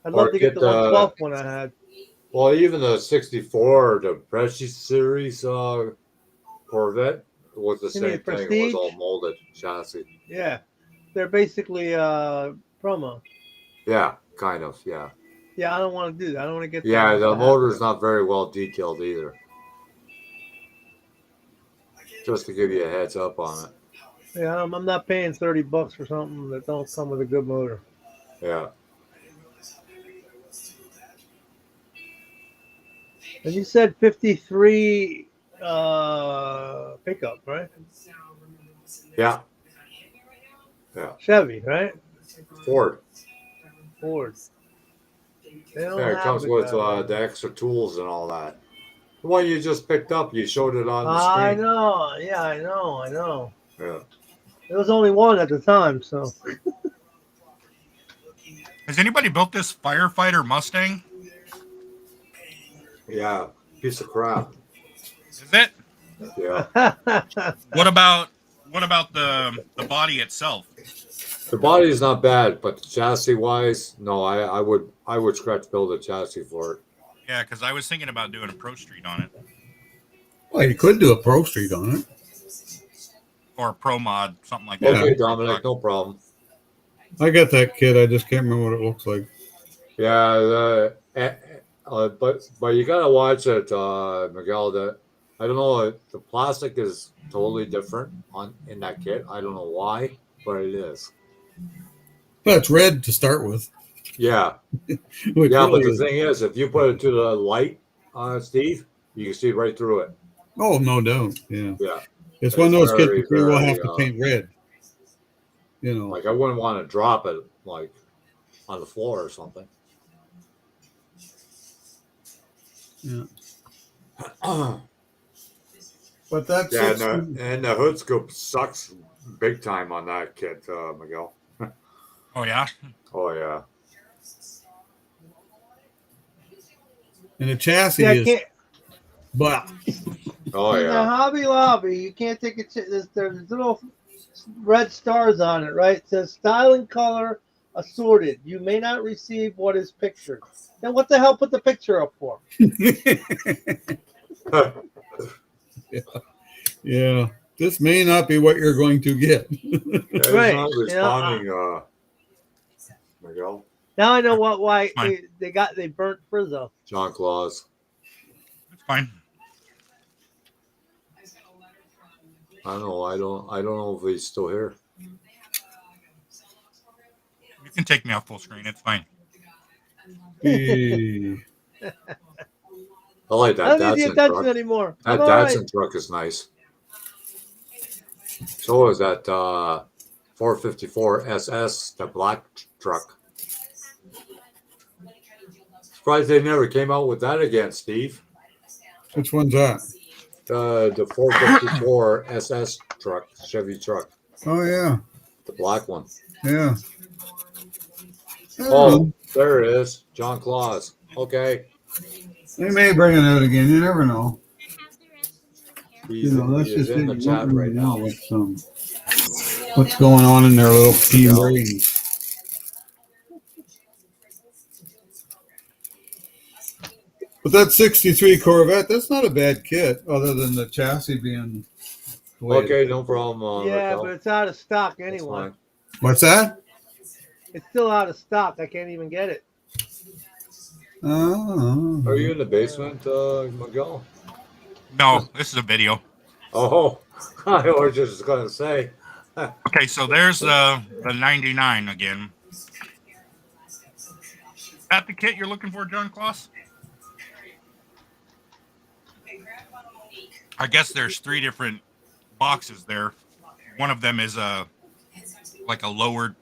I'd love to get the 112 one I had. Well, even the 64, the Prestige series Corvette was the same thing. It was all molded chassis. Yeah. they're basically promo. Yeah, kind of. Yeah. Yeah, I don't want to do that. I don't want to get Yeah, that. the motor's not very well detailed either. Just to give you a heads up on it. Yeah, I'm not paying $30 for something that don't come with a good motor. Yeah. And you said 53 pickup, right? Yeah. Yeah. Chevy, right? Ford. Ford. They don't Yeah, it have comes the with guy. the extra tools and all that. The one you just picked up, you showed it on the I screen. know. Yeah, I know. Yeah. There was only one at the time, so. Has anybody built this firefighter Mustang? Yeah. Piece of crap. Is it? Yeah. What about the body itself? The body is not bad, but the chassis wise, no, I would scratch build a chassis for it. Yeah, because I was thinking about doing a Pro Street on it Well, you could do a Pro Street on it. or a Pro Mod, something like Yeah. that. Okay, Dominic, no problem. I got that kit. I just can't remember what it looks like. Yeah, but you gotta watch it, Miguel. I don't know. The plastic is totally different in that kit. I don't know why, but it is. But it's red to start with. Yeah, Which yeah. really But the is- thing is, if you put it to the light, Steve, you can see right through it. Oh, no doubt. Yeah. Yeah, It's one of those kits very, that we will have very, to paint red. You know. like I wouldn't want to drop it like on the floor or something. Yeah. yeah, But that's and the hood scoop sucks big time on that kit, Miguel. Oh yeah. Oh yeah. and the chassis Yeah, I is can't. but Oh In the yeah. Hobby Lobby, you can't take a. There's little red stars on it, right? It says style and color assorted. You may not receive what is pictured. Then what the hell put the picture up for? yeah. This may not be what you're going to get. Yeah, he's Right. not Yeah, responding, Miguel. Now I know why Fine. they burnt Frizzo. John Claus. It's fine. I don't know. I don't know if he's still here. You can take me off full screen. It's fine. Eh, I like I that don't need the Datsun attention truck. anymore. That I'm all right. Datsun truck is nice. So is that 454 SS, the black truck. Surprised they never came out with that again, Steve. which one's that? The 454 SS truck, Chevy truck, Oh yeah. the black one. Yeah. Oh, there it is, John Claus. Okay, They may bring it out again. You never know. he's, That's he is just in the it. You chat don't right really know now. what's going on in their little team Yeah. brains. But that 63 Corvette, that's not a bad kit, other than the chassis being the way it Okay, is. no problem. Yeah, Raquel. but it's out of stock That's anyway. fine. What's that? It's still out of stock. I can't even get it. Oh. Are you in the basement, Miguel? No, this is a video. Oh, I was just going to say. Okay, so there's the 99 again. Is that the kit you're looking for, John Claus? I guess there's 3 different boxes there. One of them is like a lowered.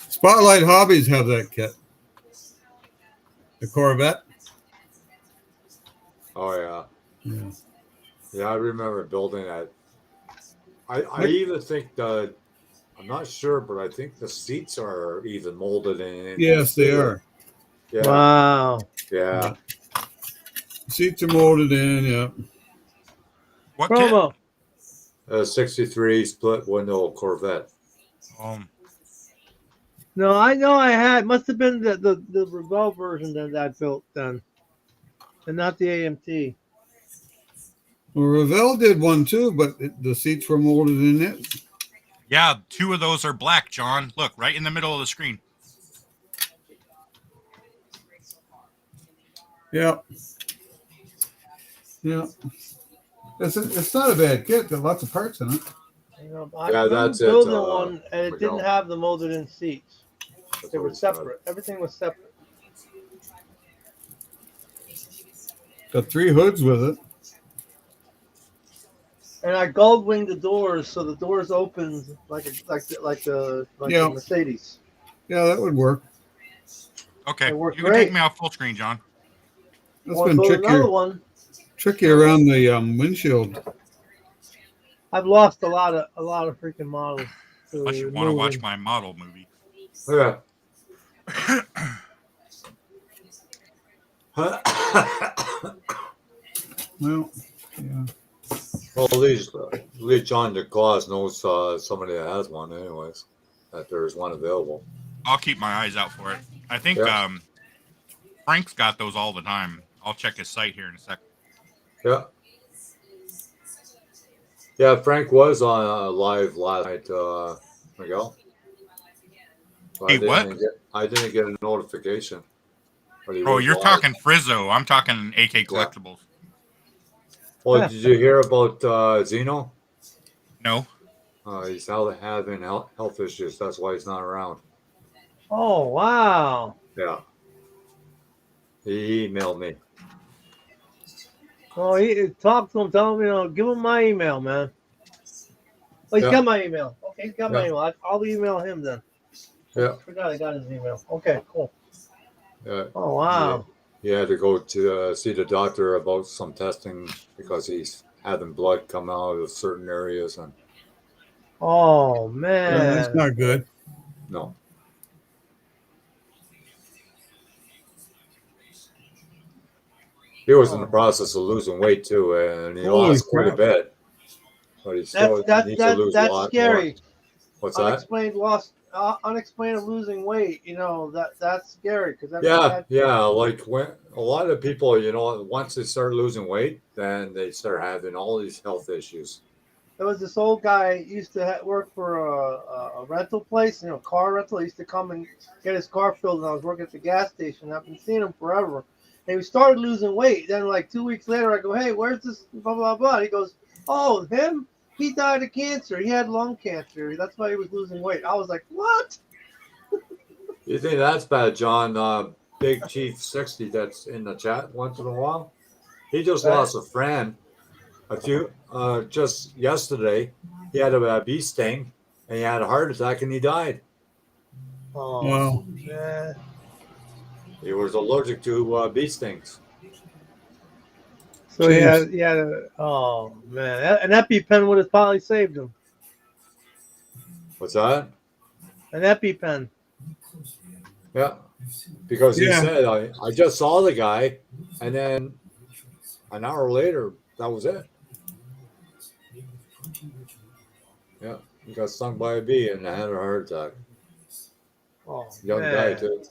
Spotlight Hobbies have that kit. The Corvette. Oh, yeah. Yeah. Yeah, I remember building that. I even think I'm not sure, but I think the seats are even molded in. Yes, they are. Yeah. Wow. Yeah. Seats are molded in, yeah. What kit? Promo. 63 split window Corvette. No, I know I had. Must have been the Revolve version that I built then, and not the AMT. Well, Ravel did one too, but the seats were molded in it. Yeah, 2 of those are black, John. Look, right in the middle of the screen. Yeah. Yeah. It's not a bad kit. Got lots of parts in it. You know, I Yeah, remember that's it, building one and it Miguel. didn't have the molded in seats. That's They what were he said. separate. Everything was separate. Got 3 hoods with it. And I gold winged the doors so the doors opened like the Yeah. Mercedes. Yeah, that would work. Okay, It worked you can take great. me off full screen, John. That's Want to been build trickier, another one? around the windshield. I've lost a lot of freaking models. Unless you want to watch my model movie. Yeah. Well, yeah. Well, at least John DeClaus knows somebody that has one, anyways. That there's one available. I'll keep my eyes out for it. I think Yeah. Frank's got those all the time. I'll check his site here in a sec. Yeah. Yeah, Frank was on live last night, Miguel. But Hey, what? I didn't get a notification. But he Oh, was you're live. talking Frizzo. I'm talking AK Collectibles. Well, did you hear about Zeno? No. He's having health issues. That's why he's not around. Oh wow! Yeah. He emailed me. Oh, he talk to him. Tell him, give him my email, man. Oh, he's got my email. Okay, he's got my email. I'll email him then. Yeah. I forgot I got his email. Okay, cool. Yeah. Oh wow. He had to go to see the doctor about some testing because he's having blood come out of certain areas, and Oh man, Yeah, that's not good. no. He was in the process of losing weight too, and he Holy lost quite a crap. bit. But he still needs to lose a that's lot scary. more. What's that? Unexplained losing weight. That's scary because Yeah. Like when a lot of people, once they start losing weight, then they start having all these health issues. There was this old guy used to work for a rental place, car rental. He used to come and get his car filled, and I was working at the gas station. I've been seeing him forever. And we started losing weight. Then, like 2 weeks later, I go, "Hey, where's this?" Blah blah blah. He goes, "Oh, him? He died of cancer. He had lung cancer. That's why he was losing weight." I was like, "What?" You think that's bad, John? Big Chief 60 that's in the chat once in a while. He just lost a friend. Just yesterday, he had a bee sting, and he had a heart attack, and he died. Oh, Wow. yeah. He was allergic to bee stings. So he had oh man, an EpiPen would have probably saved him. What's that? An EpiPen. Yeah, because he said, I just saw the guy, and then an hour later, that was it. Yeah, he got stung by a bee and had a heart attack. Oh, Young guy, too.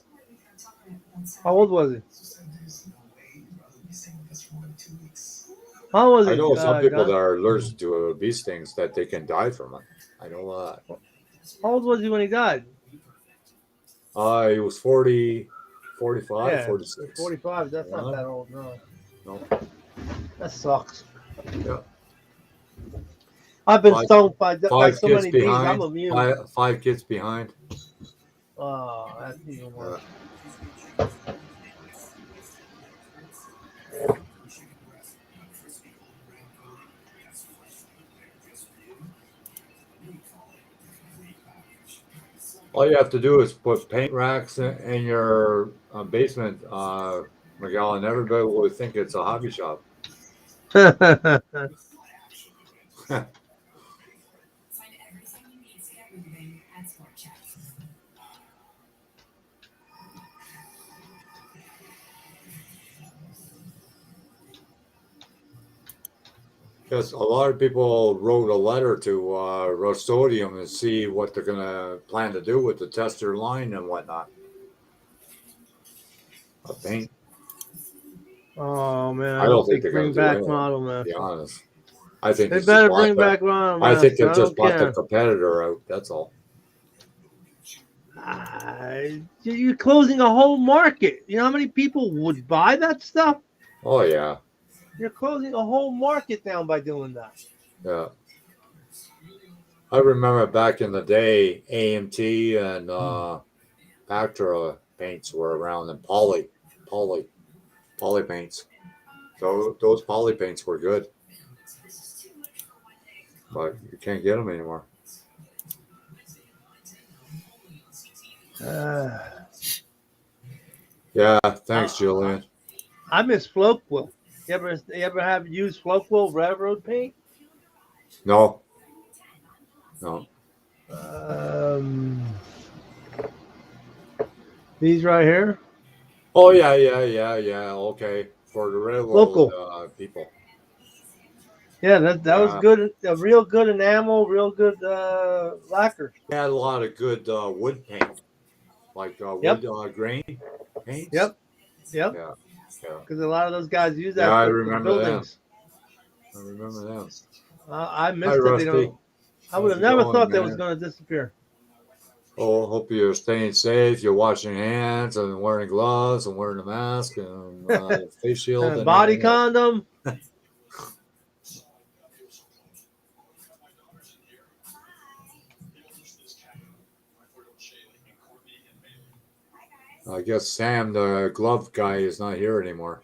How old was he? How was he? I know some people that are allergic to bee stings that they can die from it. I know that. How old was he when he died? He was 40, 45, 46. 45. That's not that old, no. No. That sucks. Yeah. I've been stung by so many bees. Behind, I'm immune. 5 kids behind. Oh, that's even worse. All you have to do is put paint racks in your basement, Miguel, and everybody will think it's a hobby shop. Because a lot of people wrote a letter to Rustodium and see what they're going to plan to do with the tester line and whatnot. Paint. Oh man, I don't think they're bring going to do back anything, model, man. to be honest. I think They it's better just bring bought back Ron I think Master. they I just don't bought the care. competitor out. That's all. You're closing a whole market. You know how many people would buy that stuff? Oh yeah, You're closing a whole market down by doing that. yeah. I remember back in the day, AMT and Pactra paints were around, and poly paints. So those poly paints were good, but you can't get them anymore. Yeah, thanks, Julian. I miss Floquil. You ever have used Floquil railroad paint? No, no. These right here. Oh yeah. Okay, for the railroad Local. people. Yeah, that was good. A real good enamel, real good lacquer. They had a lot of good wood paint, like wood grain paints. Yep. Yeah. Because a lot of those guys use Yeah, that I for remember buildings. them. I remember them. I Hi, missed it. Rusty. I would have never thought that was going to disappear. Oh, hope you're staying safe. You're washing hands and wearing gloves and wearing a mask and face shield and body condom. I guess Sam, the glove guy, is not here anymore.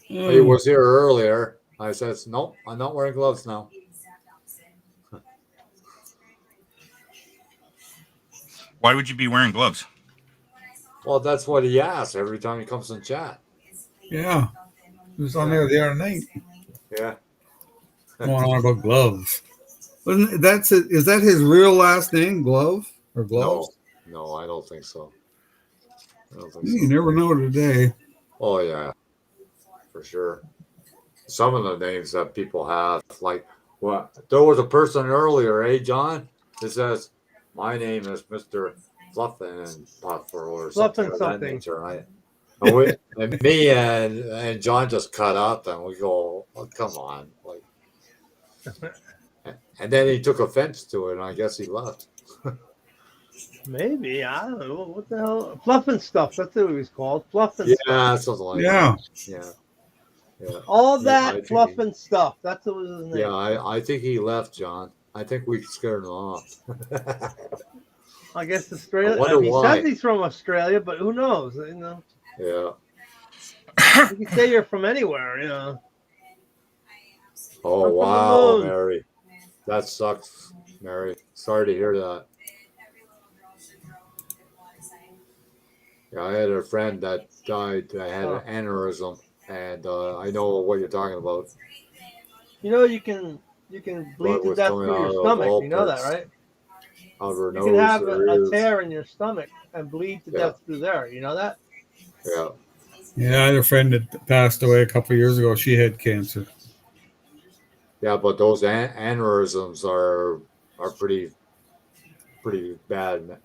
He was here earlier. I said, nope, I'm not wearing gloves now. Why would you be wearing gloves? Well, that's what he asks every time he comes in chat. Yeah. He was on there the other night. Yeah. Going on about gloves. Is that his real last name, Glove? Or Gloves? No, I don't think so. You never know today. Oh, yeah. For sure. Some of the names that people have, like, there was a person earlier, John, that says, my name is Mr. Fluffin and Puffer or something of that nature. Right? And me and John just cut up and we go, oh, come on. Like, and then he took offense to it and I guess he left. Maybe. I don't know. What the hell? Fluffin' stuff. That's what it was called. Fluffin' stuff. Yeah, something like that. Yeah. All that fluffin' stuff. That's what was his name. Yeah, I think he left, John. I think we scared him off. I guess Australia. He says he's from Australia, but who knows? You know. Yeah. You can say you're from anywhere, you know. Oh wow, Mary, that sucks, Mary. Sorry to hear that. Yeah, I had a friend that died. That had an aneurysm, and I know what you're talking about. You know, you can bleed to death through your stomach. You know that, right? You can have a tear in your stomach and bleed to death through there. You know that? Yeah. Yeah, I had a friend that passed away a couple of years ago. She had cancer. Yeah, but those aneurysms are pretty bad.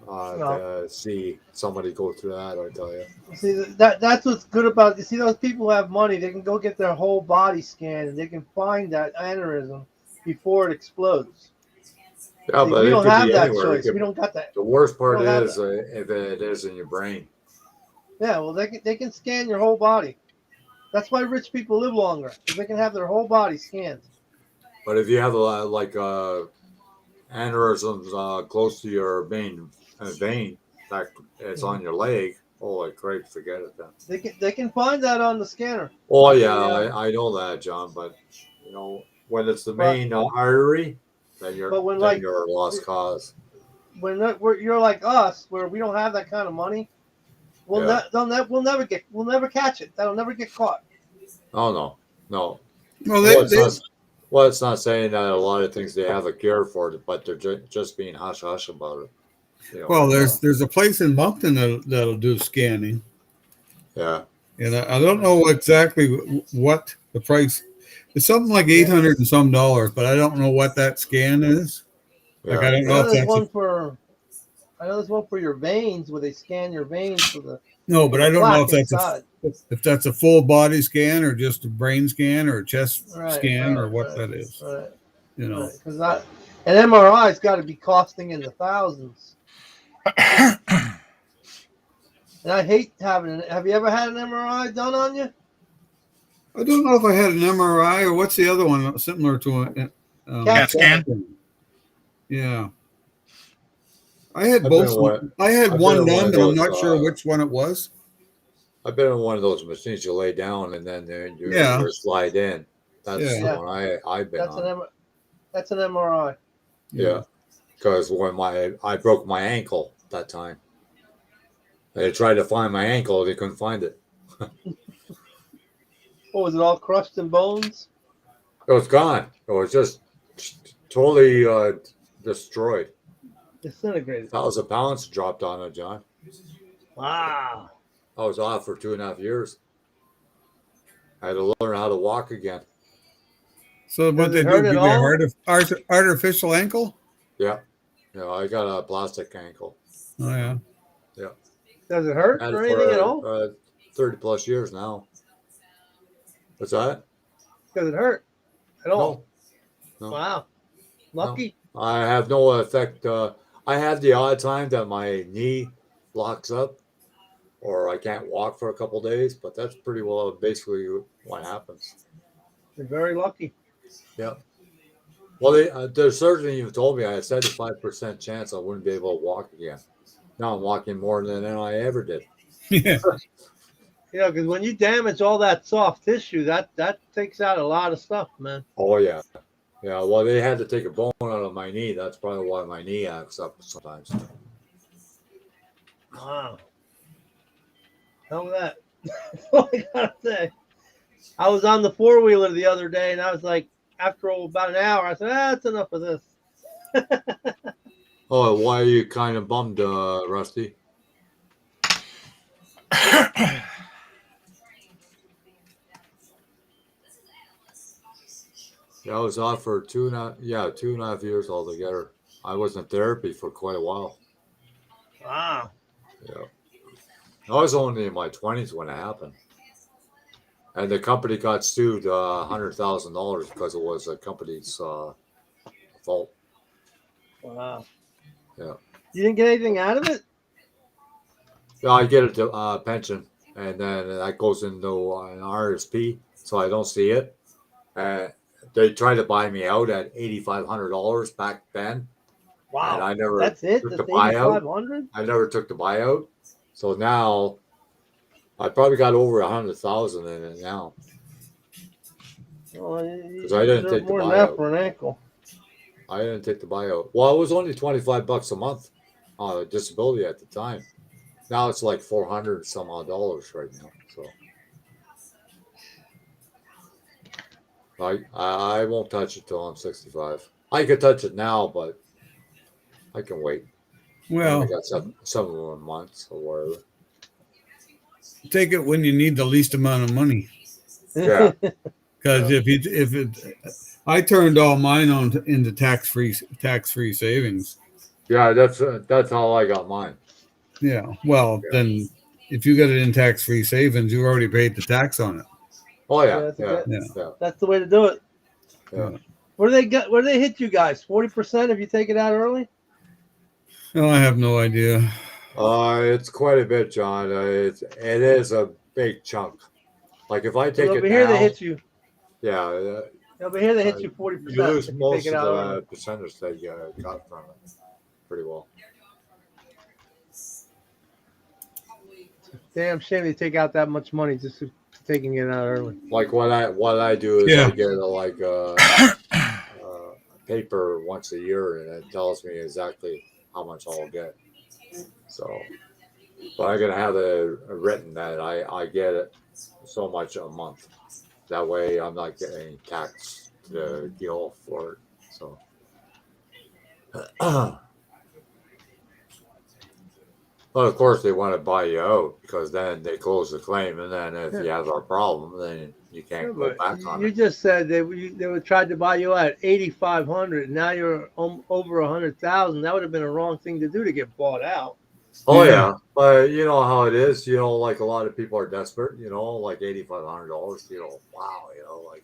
To see somebody go through that, I tell you. See, that's what's good about. You see, those people who have money, they can go get their whole body scanned, and they can find that aneurysm before it explodes. Yeah, see, but we it don't could have be that anywhere. choice. We don't got that. The worst part is if it is in your brain. Yeah, well, they can scan your whole body. That's why rich people live longer, because they can have their whole body scanned. But if you have aneurysms close to your vein, that it's on your leg. Holy crap, forget it then. They can find that on the scanner. Oh yeah, I know that, John. But you know, when it's the main artery, then you're a lost cause. When you're like us, where we don't have that kind of money, we'll never catch it. That'll never get caught. Oh no. Well, it's not saying that a lot of things they have a cure for it, but they're just being hush hush about it. You know, well, there's a place in Moncton that'll do scanning. Yeah. And I don't know exactly what the price. It's something like $800 and some, but I don't know what that scan is. Yeah. Like I don't know if there's that's one for I know there's one for your veins where they scan your veins for the No, but I don't know plaque inside. if that's a full body scan or just a brain scan or a chest scan or what right, that is. Right. You know. Because an MRI's got to be costing in the thousands. And I hate having it. Have you ever had an MRI done on you? I don't know if I had an MRI or what's the other one similar to it. CAT scan? Yeah. I had I've both. I had I've one been in done, of but I'm those, not sure which one it was. I've been in one of those machines you lay down and then Yeah. you slide in. That's Yeah. the one I've been on. That's an MRI. Yeah, because when I broke my ankle that time, they tried to find my ankle, they couldn't find it. What was it, all crushed in bones? It was gone. It was just totally destroyed. Disintegrated. 1,000 pounds dropped on it, John. Wow. I was off for 2.5 years. I had to learn how to walk again. So what Does they it do? hurt at Give you all? a artificial ankle? Yeah. Yeah, I got a plastic ankle. Oh yeah. Yeah. Does it hurt Had or it anything at for all? 30 plus years now. What's that? Does it hurt at all? No. Wow. Lucky. No. I have no effect. I have the odd time that my knee locks up or I can't walk for a couple days, but that's pretty well basically what happens. You're very lucky. Yeah. Well, the surgeon even told me I had a 75% chance I wouldn't be able to walk again. Now I'm walking more than I ever did. Yeah. You know, because when you damage all that soft tissue, that takes out a lot of stuff, man. Oh, yeah. Yeah, well, they had to take a bone out of my knee. That's probably why my knee acts up sometimes. Wow. Hell with that. That's all I gotta say. I was on the four-wheeler the other day, and I was like, after about an hour, I said, that's enough of this. Oh, why are you kind of bummed, Rusty? Yeah, I was off for 2.5 years altogether. I was in therapy for quite a while. Wow. Yeah. I was only in my 20s when it happened. And the company got sued $100,000 because it was a company's fault. Wow. Yeah. You didn't get anything out of it? Yeah, I get a pension, and then that goes into an RSP, so I don't see it. They tried to buy me out at $8,500 back then. Wow. And I never That's it? took That's the buyout. $8,500? I never took the buyout. So now I probably got over 100,000 in it now. Well, Because I didn't take the more than that buyout. for an ankle. I didn't take the buyout. Well, it was only $25 a month on disability at the time. Now it's like 400 some odd dollars right now. So I won't touch it till I'm 65. I could touch it now, but I can wait. Well, I got 7 more months or whatever. take it when you need the least amount of money. Yeah. Because I turned all mine into tax free savings. Yeah, that's how I got mine. Yeah. Well, then if you got it in tax free savings, you already paid the tax on it. Oh yeah, That's the way to do it. Yeah. What do they hit you guys? 40% if you take it out early? No, I have no idea. It's quite a bit, John. It is a big chunk. Like if I take over it here, now, they hit you. Yeah. Over here, they hit you 40%. You lose most of the percentage that you got from it. Pretty well. Damn shame they take out that much money just for taking it out early. Like what I do is I get a paper once a year, and it tells me exactly how much I'll get. So, but I'm gonna have it written that I get it so much a month. That way, I'm not getting taxed to deal for it. So, But of course, they want to buy you out because then they close the claim, and then if you have a problem, then you Yeah, can't go but back on you it. just said they would tried to buy you out at 8,500. Now you're over 100,000. That would have been a wrong thing to do to get bought out. Oh Yeah. yeah, but you know how it is. You know, like a lot of people are desperate. You know, like $8,500. You know, wow. You know, like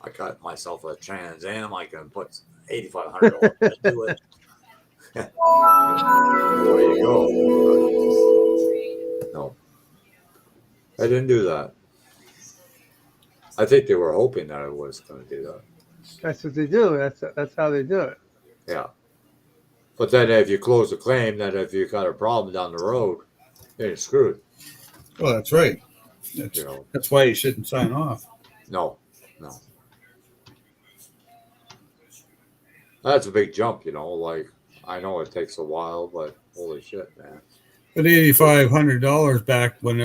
I got myself a Trans Am. I can put $8,500 into it. There you go. No, I didn't do that. I think they were hoping that I was going to do that. That's what they do. That's how they do it. Yeah. But then if you close the claim, then if you got a problem down the road, then you're screwed. Well, that's right. You know, That's why you shouldn't sign off. no. That's a big jump, you know. Like I know it takes a while, but holy shit, man. But $8,500 back when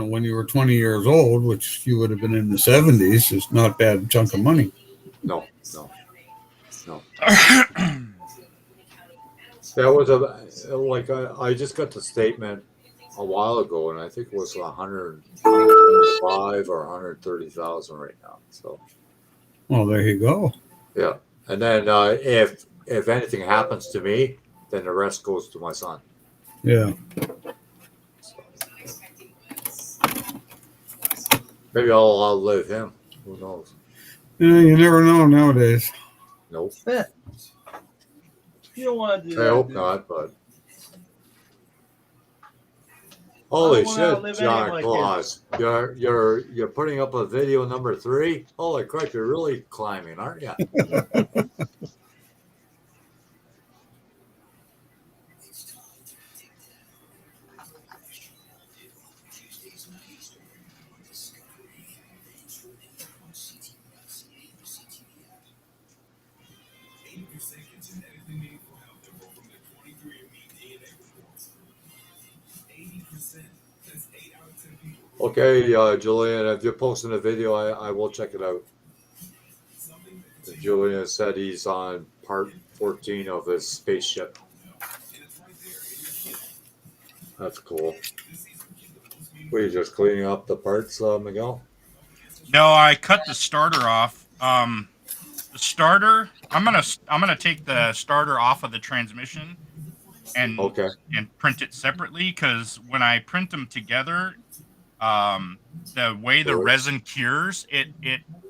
when you were 20 years old, which you would have been in the 70s, is not a bad chunk of money. No. That was I just got the statement a while ago, and I think it was 125 or 130,000 right now. So Well, there you go. yeah, and then if anything happens to me, then the rest goes to my son. Yeah. Maybe I'll outlive him. Who knows? Yeah, you never know nowadays. Nope. You don't want to do I that. hope dude. not, but I holy don't wanna shit, outlive any of John my Claus. You're putting up a video number 3? Holy crap, you're really climbing, aren't you? Okay, Julian, if you're posting a video, I will check it out. Julian said he's on part 14 of his spaceship. That's cool. Were you just cleaning up the parts, Miguel? No, I cut the starter off. The starter, I'm gonna take the starter off of the transmission and Okay. print it separately, because when I print them together, the way the Sure. resin cures, it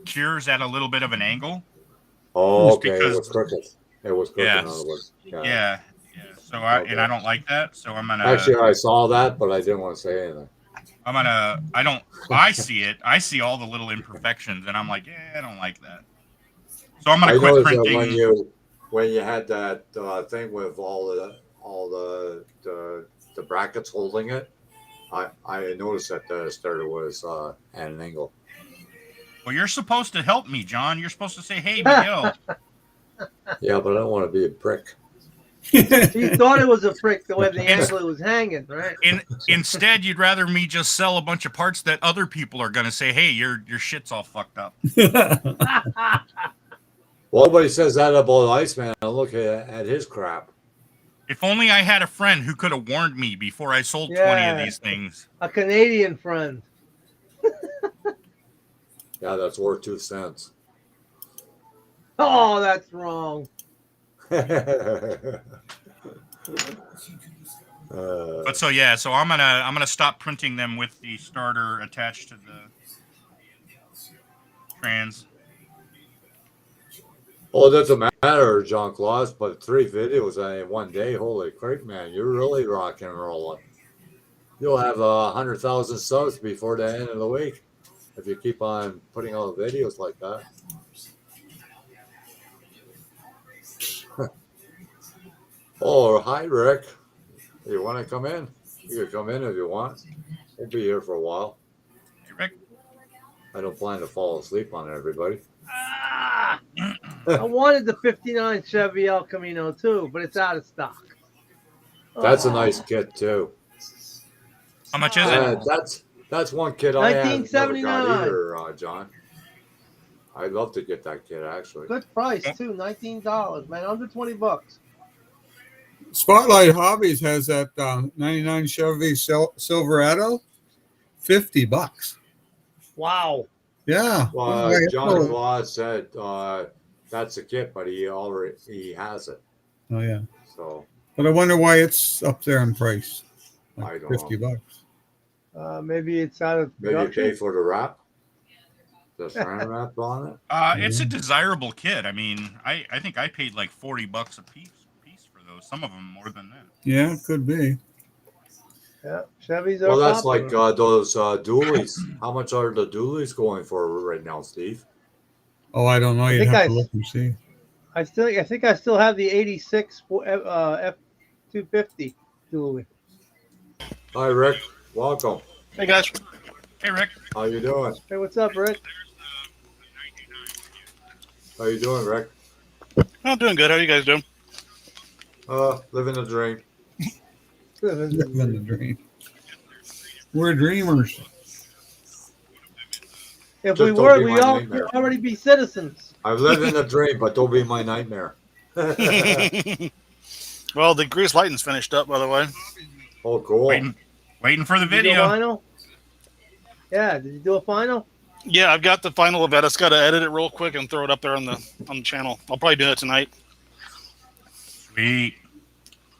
cures at a little bit of an angle. Oh, Just okay. because- It was crooked. It was crooked, Yeah. in other words. Yeah. So Okay. I don't like that. So I'm gonna Actually, I saw that, but I didn't want to say anything. I see it. I see all the little imperfections, and I'm like, I don't like that. So I'm gonna I quit noticed that printing. when you had that thing with all the brackets holding it, I noticed that the starter was at an angle. Well, you're supposed to help me, John. You're supposed to say, "Hey, Miguel." Yeah, but I don't want to be a prick. You thought it was a prick the way the angle was hanging, right? Instead, you'd rather me just sell a bunch of parts that other people are gonna say, "Hey, your shit's all fucked up." Well, nobody says that about Iceman. I look at his crap. If only I had a friend who could have warned me before I sold 20 of Yeah. these things. A Canadian friend. Yeah, that's worth 2 cents. Oh, that's wrong. But so I'm gonna stop printing them with the starter attached to the trans. Well, it doesn't matter, John Claus, but 3 videos in one day. Holy crap, man. You're really rock and rolling. You'll have 100,000 subs before the end of the week if you keep on putting out videos like that. Oh, hi, Rick. You want to come in? You can come in if you want. We'll be here for a while. Hey, Rick. I don't plan to fall asleep on everybody. I wanted the 59 Chevy El Camino too, but it's out of stock. That's a nice kit too. How much is it? That's one kit I have never got 1979. either, John. I'd love to get that kit actually. Good price too, $19, man, under $20. Spotlight Hobbies has that 99 Chevy Silverado, $50. Wow. Yeah. Well, Yeah, John Claus said that's a kit, but he has it. Oh yeah. So But I wonder why it's up there in price. I Like don't know. $50. Maybe it's out of Maybe you production. pay for the wrap, the saran wrap on it. It's a desirable kit. I mean, I think I paid like $40 a piece for those. Some of them more than that. Yeah, it could be. Yeah, Chevys are Well, that's popular. like those dualies. How much are the dualies going for right now, Steve? Oh, I don't know. I You'd think have to look and see. I think I still have the '86 F250 dually. Hi, Rick. Welcome. Hey guys. Hey, Rick. How you doing? Hey, what's up, Rick? How you doing, Rick? I'm doing good. How are you guys doing? Living the dream. Living the dream. We're dreamers. If Just we don't were, be we my all nightmare. would already be citizens. I live in a dream, but don't be my nightmare. Well, the grease lighting's finished up, by the way. Oh, cool. Waiting for the Did you do a video. final? Yeah, did you do a final? Yeah, I've got the final of it. I just got to edit it real quick and throw it up there on the channel. I'll probably do that tonight. Sweet.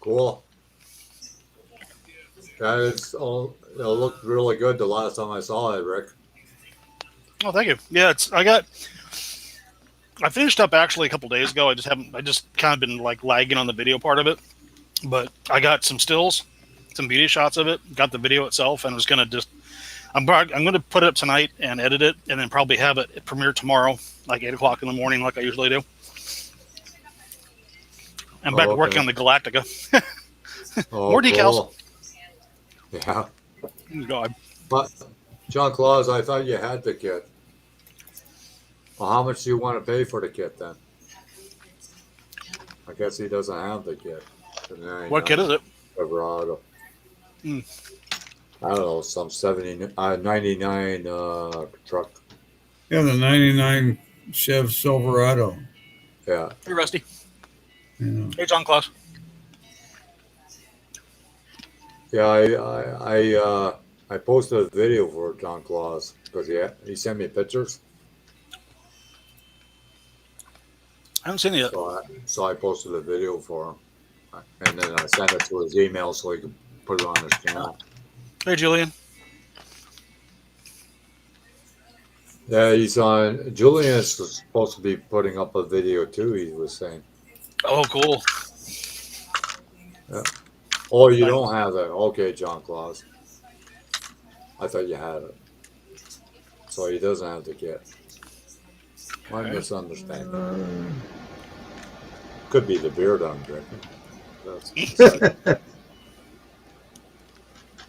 Cool. Yeah, it looked really good the last time I saw it, Rick. Oh, thank you. Yeah, I finished up actually a couple days ago. I just kind of been like lagging on the video part of it, but I got some stills, some beauty shots of it, got the video itself, and I was gonna I'm gonna put it up tonight and edit it, and then probably have it premiere tomorrow, like 8 o'clock in the morning, like I usually do. I'm back to working on the Galactica. More decals. Cool. Yeah. God. But John Claus, I thought you had the kit. Well, how much do you want to pay for the kit then? I guess he doesn't have the kit. What kit is it? Silverado. Hmm. I don't know, some 99 truck. Yeah, the 99 Chev Silverado. Yeah. Hey, Rusty. Yeah. Hey, John Claus. Yeah, I posted a video for John Claus because he sent me pictures. I haven't seen it yet. So I posted a video for him. And then I sent it to his email so he could put it on his channel. Hey, Julian. Yeah, he's on. Julian is supposed to be putting up a video too, he was saying. Oh, cool. Yeah. Oh, you don't have that. Okay, John Claus. I thought you had it. So he doesn't have the kit. My misunderstanding. Could be the beard I'm drinking.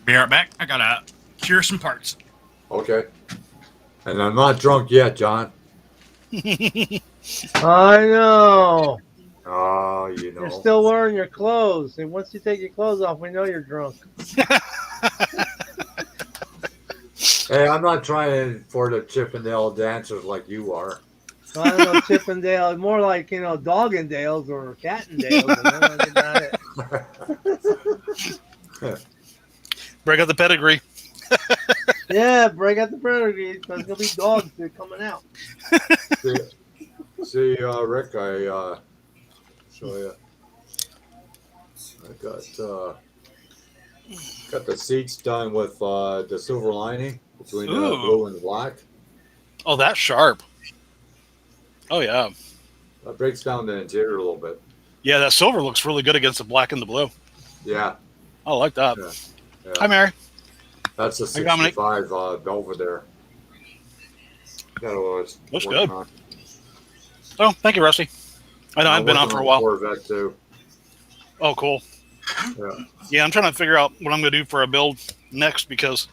Be right back. I gotta cure some parts. Okay. And I'm not drunk yet, John. I know. Oh, you know. You're still wearing your clothes, and once you take your clothes off, we know you're drunk. Hey, I'm not trying for the Chippendale dancers like you are. So I don't know, Chippendale, more like, Doggindales or Cattendales. Break out the pedigree. Yeah, break out the pedigree because there'll be dogs that are coming out. See, Rick, I show you. I got the seats done with the silver lining between the blue and the black. Oh, that's sharp. Oh, yeah. That breaks down the interior a little bit. Yeah, that silver looks really good against the black and the blue. Yeah. I like that. Yeah. Hi, Mary. That's a 65 Belvedere. Looks good. Oh, thank you, Rusty. I know I've been on for a while. Corvette too. Oh, cool. Yeah, I'm trying to figure out what I'm going to do for a build next because...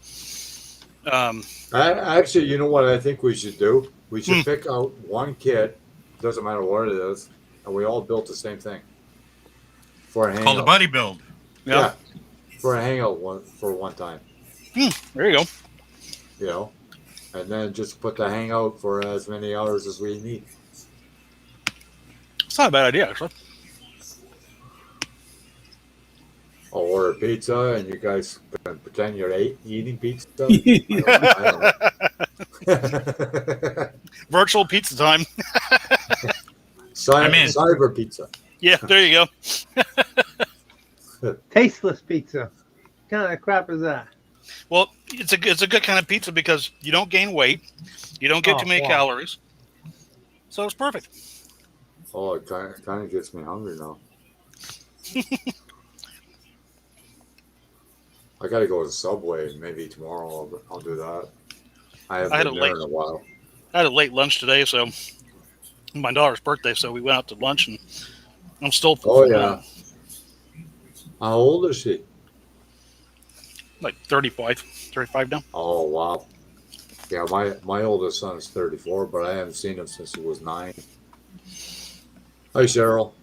Actually, you know what I think we should do? We should pick out one kit, doesn't matter what it is, and we all built the same thing. For a hangout. Called a buddy build. Yeah. For a hangout for one time. There you go. And then just put the hangout for as many hours as we need. It's not a bad idea, actually. I'll order pizza, and you guys can pretend you're eating pizza. I don't know. Virtual pizza time. I'm in. Cyber pizza. Yeah, there you go. Tasteless pizza. What kind of crap is that? Well, it's a good kind of pizza because you don't gain weight, you don't get too many calories, so it's perfect. Oh, it kind of gets me hungry now. I got to go to Subway. Maybe tomorrow I'll do that. I haven't been there in a while. I had a late lunch today, so my daughter's birthday, so we went out to lunch, and I'm still full. Oh, yeah. How old is she? Like 35 now. Oh, wow. Yeah, my oldest son is 34, but I haven't seen him since he was 9. Hi, Cheryl.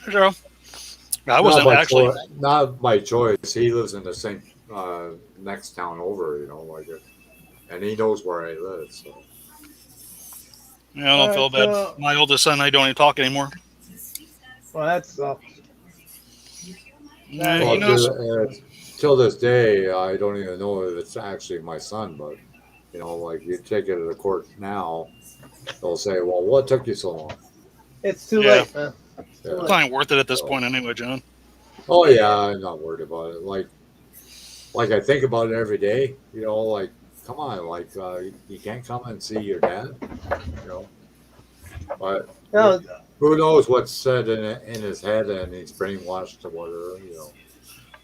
Hey, Cheryl. I wasn't actually. Not by choice. He lives in the same next town over, and he knows where I live. So. Yeah, I don't feel bad. My oldest son, I don't even talk anymore. Well, that sucks. He knows. Till this day, I don't even know if it's actually my son, but you take it to the court now, they'll say, "Well, what took you so long?" It's too late, man. It's not even worth it at this point, anyway, John. Oh yeah, I'm not worried about it. Like I think about it every day. Come on, you can't come and see your dad. But who knows what's said in his head, and he's brainwashed or whatever.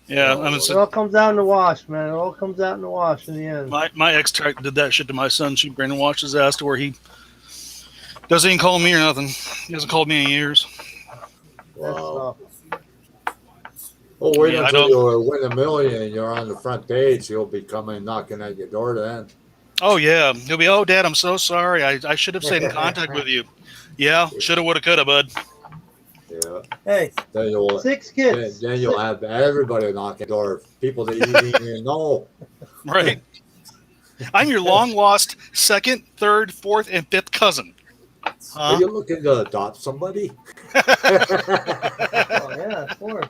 Yeah, it all comes out in the wash, man. It all comes out in the wash in the end. My ex did that shit to my son. She brainwashed his ass to where he doesn't even call me or nothing. He hasn't called me in years. Wow. Oh, wait until you win $1 million and you're on the front page. He'll be coming knocking at your door then. Oh, yeah. He'll be, "Oh, Dad, I'm so sorry. I should have stayed in contact with you." Yeah, shoulda, woulda, coulda, bud. Yeah. Hey, then 6 kids. Then you'll have everybody knocking at the door. People that you didn't even know. Right. I'm your long-lost second, third, fourth, and fifth cousin. Huh? Are you looking to adopt somebody? Oh, yeah, of course.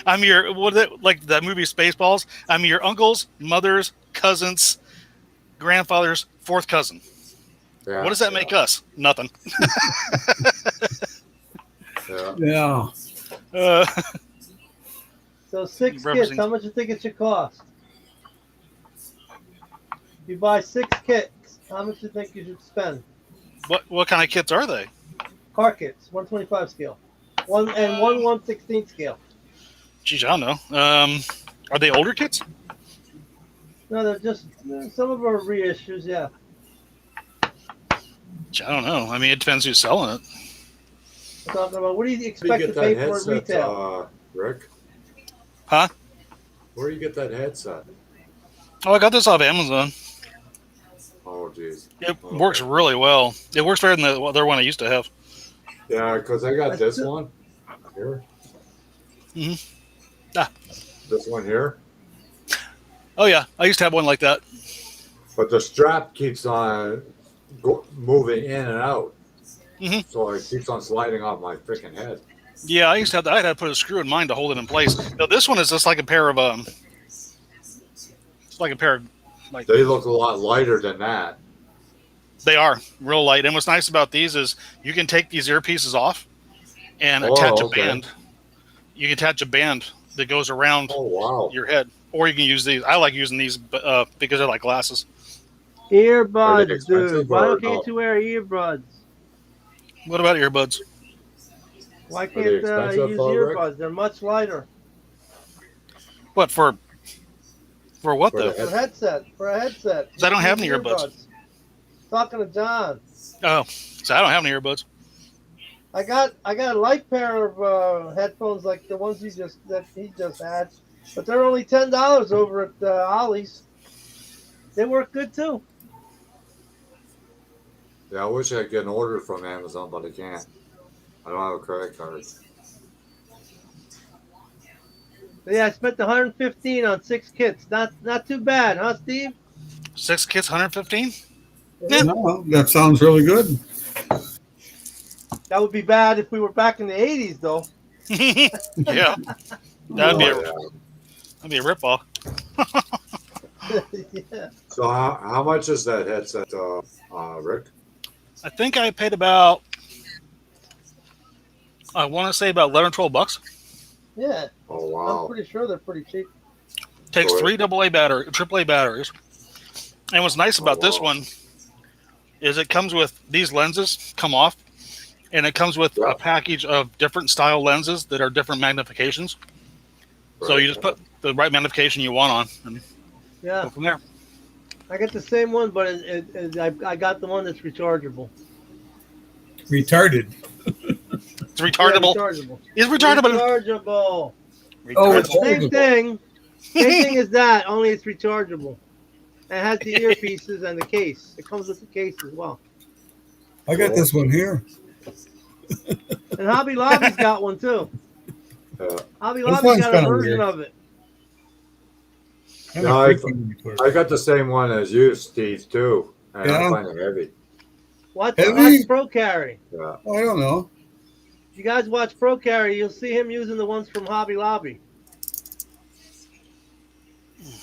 I'm your like that movie Spaceballs. I'm your uncle's, mother's, cousin's, grandfather's fourth cousin. Yeah, what does that make us? Nothing. Yeah. So 6 kits. How much do you think it should cost? If you buy 6 kits, how much do you think you should spend? What kind of kits are they? Car kits, 125 scale. One 1/16 scale. Geez, I don't know. Are they older kits? No, they're just some of them are reissues. Yeah. I don't know. I mean, it depends who's selling it. I'm talking about what do you expect to pay for it retail? Rick? Huh? Where do you get that headset? Oh, I got this off Amazon. Oh, geez. It works really well. It works better than the other one I used to have. Yeah, because I got this one here. This one here. Oh, yeah. I used to have one like that. But the strap keeps on moving in and out. So it keeps on sliding off my freaking head. Yeah, I used to have that. I had to put a screw in mine to hold it in place. Now, this one is just like a pair of it's like a pair of they look a lot lighter than that. They are real light. And what's nice about these is you can take these earpieces off and attach a band. You can attach a band that goes around your head. Or you can use these. I like using these because they're like glasses. Earbuds, dude. Why can't you wear earbuds? What about earbuds? Why can't you use earbuds? They're much lighter. What for what though? For a headset. For a headset. Because I don't have any earbuds. Talking to John. Oh, so I don't have any earbuds. I got a light pair of headphones like the ones he just had, but they're only $10 over at Ollie's. They work good too. Yeah, I wish I could get an order from Amazon, but I can't. I don't have a credit card. Yeah, I spent $115 on 6 kits. Not too bad, huh, Steve? 6 kits, $115? Yeah. No, that sounds really good. That would be bad if we were back in the 80s, though. Yeah, that'd be a ripoff. Yeah. So how much is that headset, Rick? I think I paid about, I want to say about 11, $12. Yeah. Oh I'm wow! pretty sure they're pretty cheap. Takes So three AAA batteries. And what's nice oh about this wow! one is it comes with these lenses come off, and it comes with Yeah, a package of different style lenses that are different magnifications. So right. you just put the right magnification you want on and Yeah. go from there. I got the same one, but I got the one that's rechargeable. Retarded. It's Yeah, retardable. rechargeable. It's retardable. Rechargeable. Oh, It's it's the same foldable. thing. Same thing as that, only it's rechargeable. And it has the earpieces and the case. It comes with the case as well. I got this one here. And Hobby Lobby's got one too. Yeah. Hobby This Lobby's one's got a kinda version weird. of it. Kinda No, creepy when you put it I got the same one as you, Steve, too, and Yeah. I find it heavy. Watch Heavy? Pro Carry. Yeah. Oh, I don't know. If you guys watch Pro Carry, you'll see him using the ones from Hobby Lobby.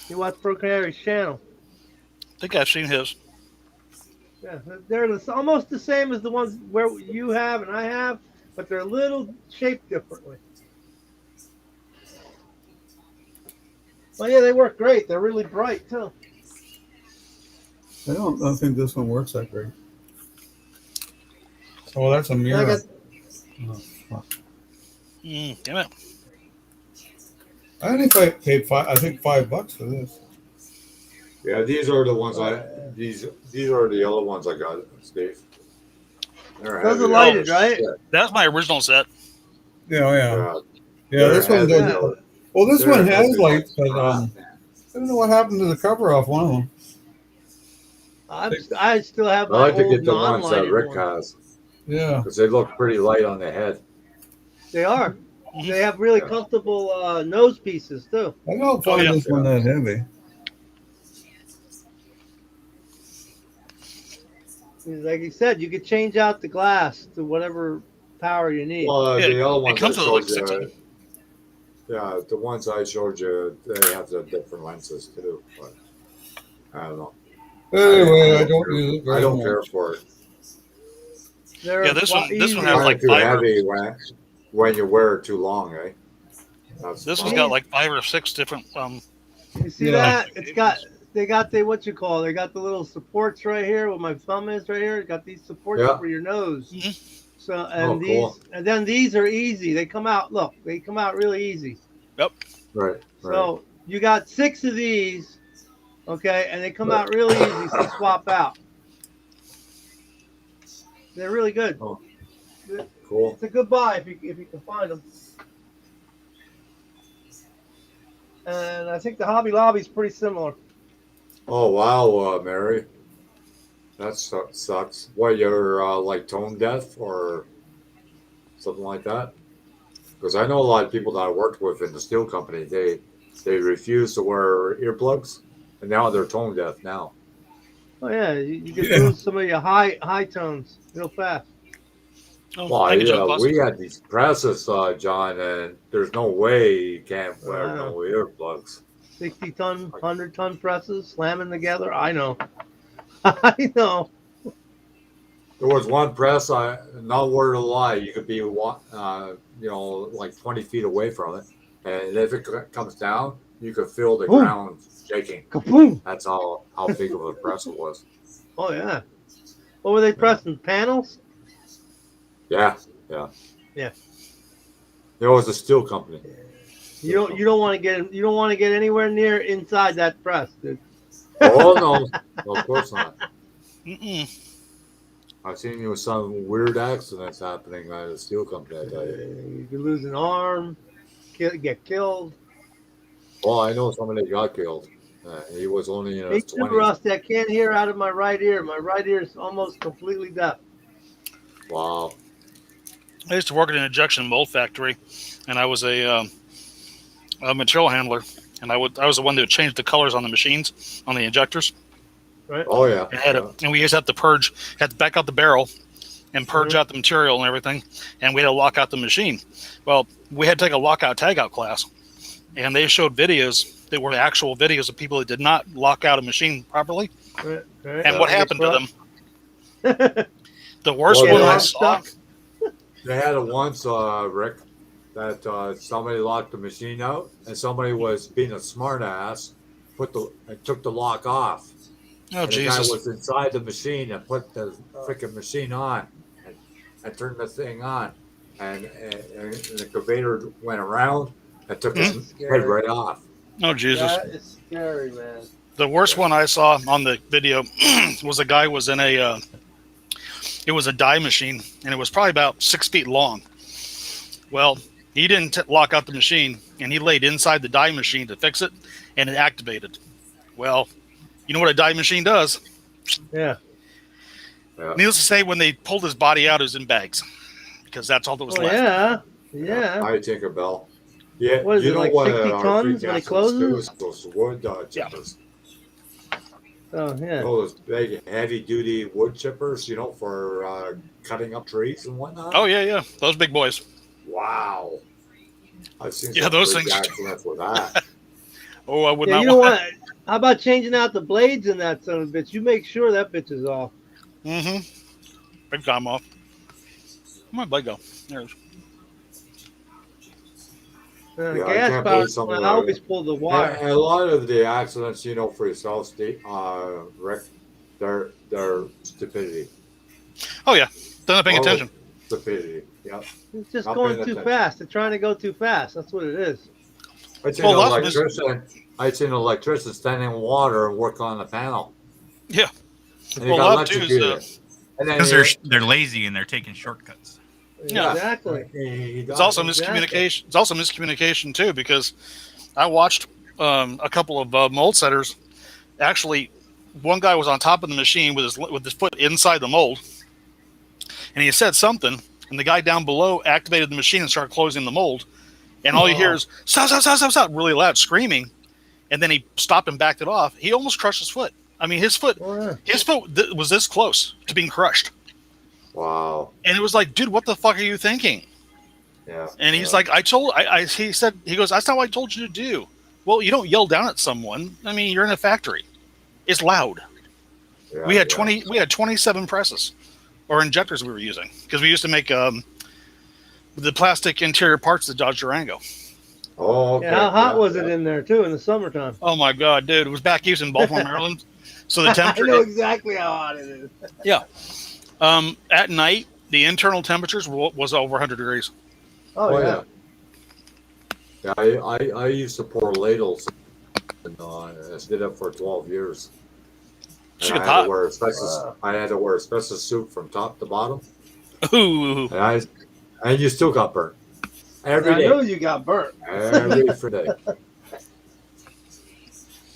You watch Pro Carry's channel. I think I've seen his. Yeah, they're almost the same as the ones where you have and I have, but they're a little shaped differently. Well, yeah, they work great. They're really bright too. I don't think this one works that great. Oh, that's a And mirror. I got Oh, fuck. Damn it. I only paid $5 for this. Yeah, these are the ones these are the other ones I got, Steve. They're those are heavy. lighted, right? Shit. That's my original set. Yeah, oh, yeah. Yeah, Yeah, this they're one heavy, does. though. Well, this They're one has heavy lights, like but crap, I man. don't know what happened to the cover off one of them. I still have I my like to old get the ones that non-lighted Rick ones. has Yeah. because they look pretty light on the head. They are. They have really Yeah. comfortable nose pieces too. I don't find yeah. this one that heavy. Like you said, you could change out the glass to whatever power you need. Well, Yeah, the other it ones I comes with showed like you, 16. yeah, the ones I showed you, they have the different lenses too. But I don't know. Anyway, I I don't use it I very don't much. care for it. They're Yeah, this one easy. has Kind like of too 5 or heavy when you wear it too long, eh? That's this the one's problem. got like 5 or 6 different. You see Yeah. that? They got the what you call. They got the little supports right here. Where my thumb is right here. Got these supports Yeah. for your nose. Mhm. So and these cool. and then these are easy. They come out. Look, they come out really easy. Right. So you got 6 of these, okay, and they come out really easy to swap out. They're really good. Oh. Cool. It's a good buy if you can find them. And I think the Hobby Lobby's pretty similar. Oh wow, Mary, that sucks. What, you're like tone deaf or something like that? Because I know a lot of people that I worked with in the steel company. They refuse to wear earplugs, and now they're tone deaf now. Oh yeah, you can Yeah. lose some of your high tones real fast. Oh, Well, thank you, Joe yeah, Plus. we had these presses, John, and there's no way you can't wear Wow. no earplugs. 60-ton, 100-ton presses slamming together. I know. I know. There was one press, not word of a lie, you could be, like 20 feet away from it, and if it comes down, you could feel the Boom. ground shaking. Kaboom! That's how big of a press it was. Oh yeah. What were they pressing? Panels? Yeah. Yeah. It was a steel company. You don't want to get anywhere near inside that press, dude. Oh no, of course not. Mm-mm. I've seen some weird accidents happening at a steel company. I tell you. You could lose an arm, get killed. Well, I know somebody got killed. He was only in Me his too, 20s. Rusty. I can't hear out of my right ear. My right ear is almost completely deaf. Wow. I used to work at an injection mold factory, and I was a material handler, and I was the one that would change the colors on the machines, on the injectors. Right? Oh yeah. And, and we used to have to purge, had to back out the barrel, and purge out the material and everything, and we had to lock out the machine. Well, we had to take a lockout tagout class, and they showed videos that were actual videos of people that did not lock out a machine properly, Right. and what happened to them. The Well, worst one they I had- saw. They had it once, Rick, that somebody locked the machine out, and somebody was being a smartass, and took the lock off. Oh, And the guy Jesus. was inside the machine and put the freaking machine on and turned the thing on. And the conveyor went around and took his head right off. Oh, Jesus. That is scary, man. The worst one I saw on the video was a guy was in it was a die machine, and it was probably about 6 feet long. Well, he didn't lock out the machine, and he laid inside the die machine to fix it, and it activated. Well, you know what a die machine does? Yeah. Needless to say, when they pulled his body out, it was in bags, because that's all that was Oh, left. yeah. I take a bell. Yeah, What is you it, know like what 60 our tons free when it castles do closes? is those wood Yeah. chippers. Oh, yeah. Those big, heavy-duty wood chippers, for cutting up trees and whatnot. Oh, yeah. Those big boys. Wow. I've seen Yeah, some those freak things- accidents with that. Oh, I would Yeah, not you know want what? How about changing out the blades in that son of a bitch? You make sure that bitch is off. Mm-hmm. Big time off. Where'd my blade go? There it is. And Yeah, I gas can't power, believe some of I the- always pull the wire. And a lot of the accidents, for yourself, Steve, Rick, they're stupidity. Oh, yeah. They're not paying Oh, attention. Stupidity. Yep. It's just Not going paying too attention. fast. They're trying to go too fast. That's what it is. I'd seen Well, an that's- electrician stand in water and work on the panel. Yeah. And he Well, got that too is, electrocuted. And then Because they're lazy and they're taking shortcuts. Yeah. Exactly. he It's died. also Exactly. miscommunication. It's also miscommunication too, because I watched a couple of mold setters. Actually, one guy was on top of the machine with his foot inside the mold, and he said something, and the guy down below activated the machine and started closing the mold, and all you hear is stop, stop, stop, stop, stop, really loud screaming, and then he stopped and backed it off. He almost crushed his foot. I mean, his foot was this close to being crushed, Wow. and it was like, dude, what the fuck are you thinking? Yeah. And he's yeah. like, he goes, that's not what I told you to do. Well, you don't yell down at someone. I mean, you're in a factory. It's loud. Yeah, We had yeah. 27 presses or injectors we were using because we used to make the plastic interior parts of the Dodge Durango. Oh, okay. Yeah, how hot yeah, was yeah. it in there too in the summertime? Oh my God, dude. It was back east in Baltimore, Maryland. So the I temperature, know exactly how hot it is. yeah. At night, the internal temperatures was over 100 degrees. Oh, yeah. Yeah, I used to pour ladles, and I did that for 12 years. She And got I had hot. to wear asbestos. Wow. I had to wear asbestos suit from top to bottom, Ooh. and you still got burnt every I day. know you got burnt. Every day.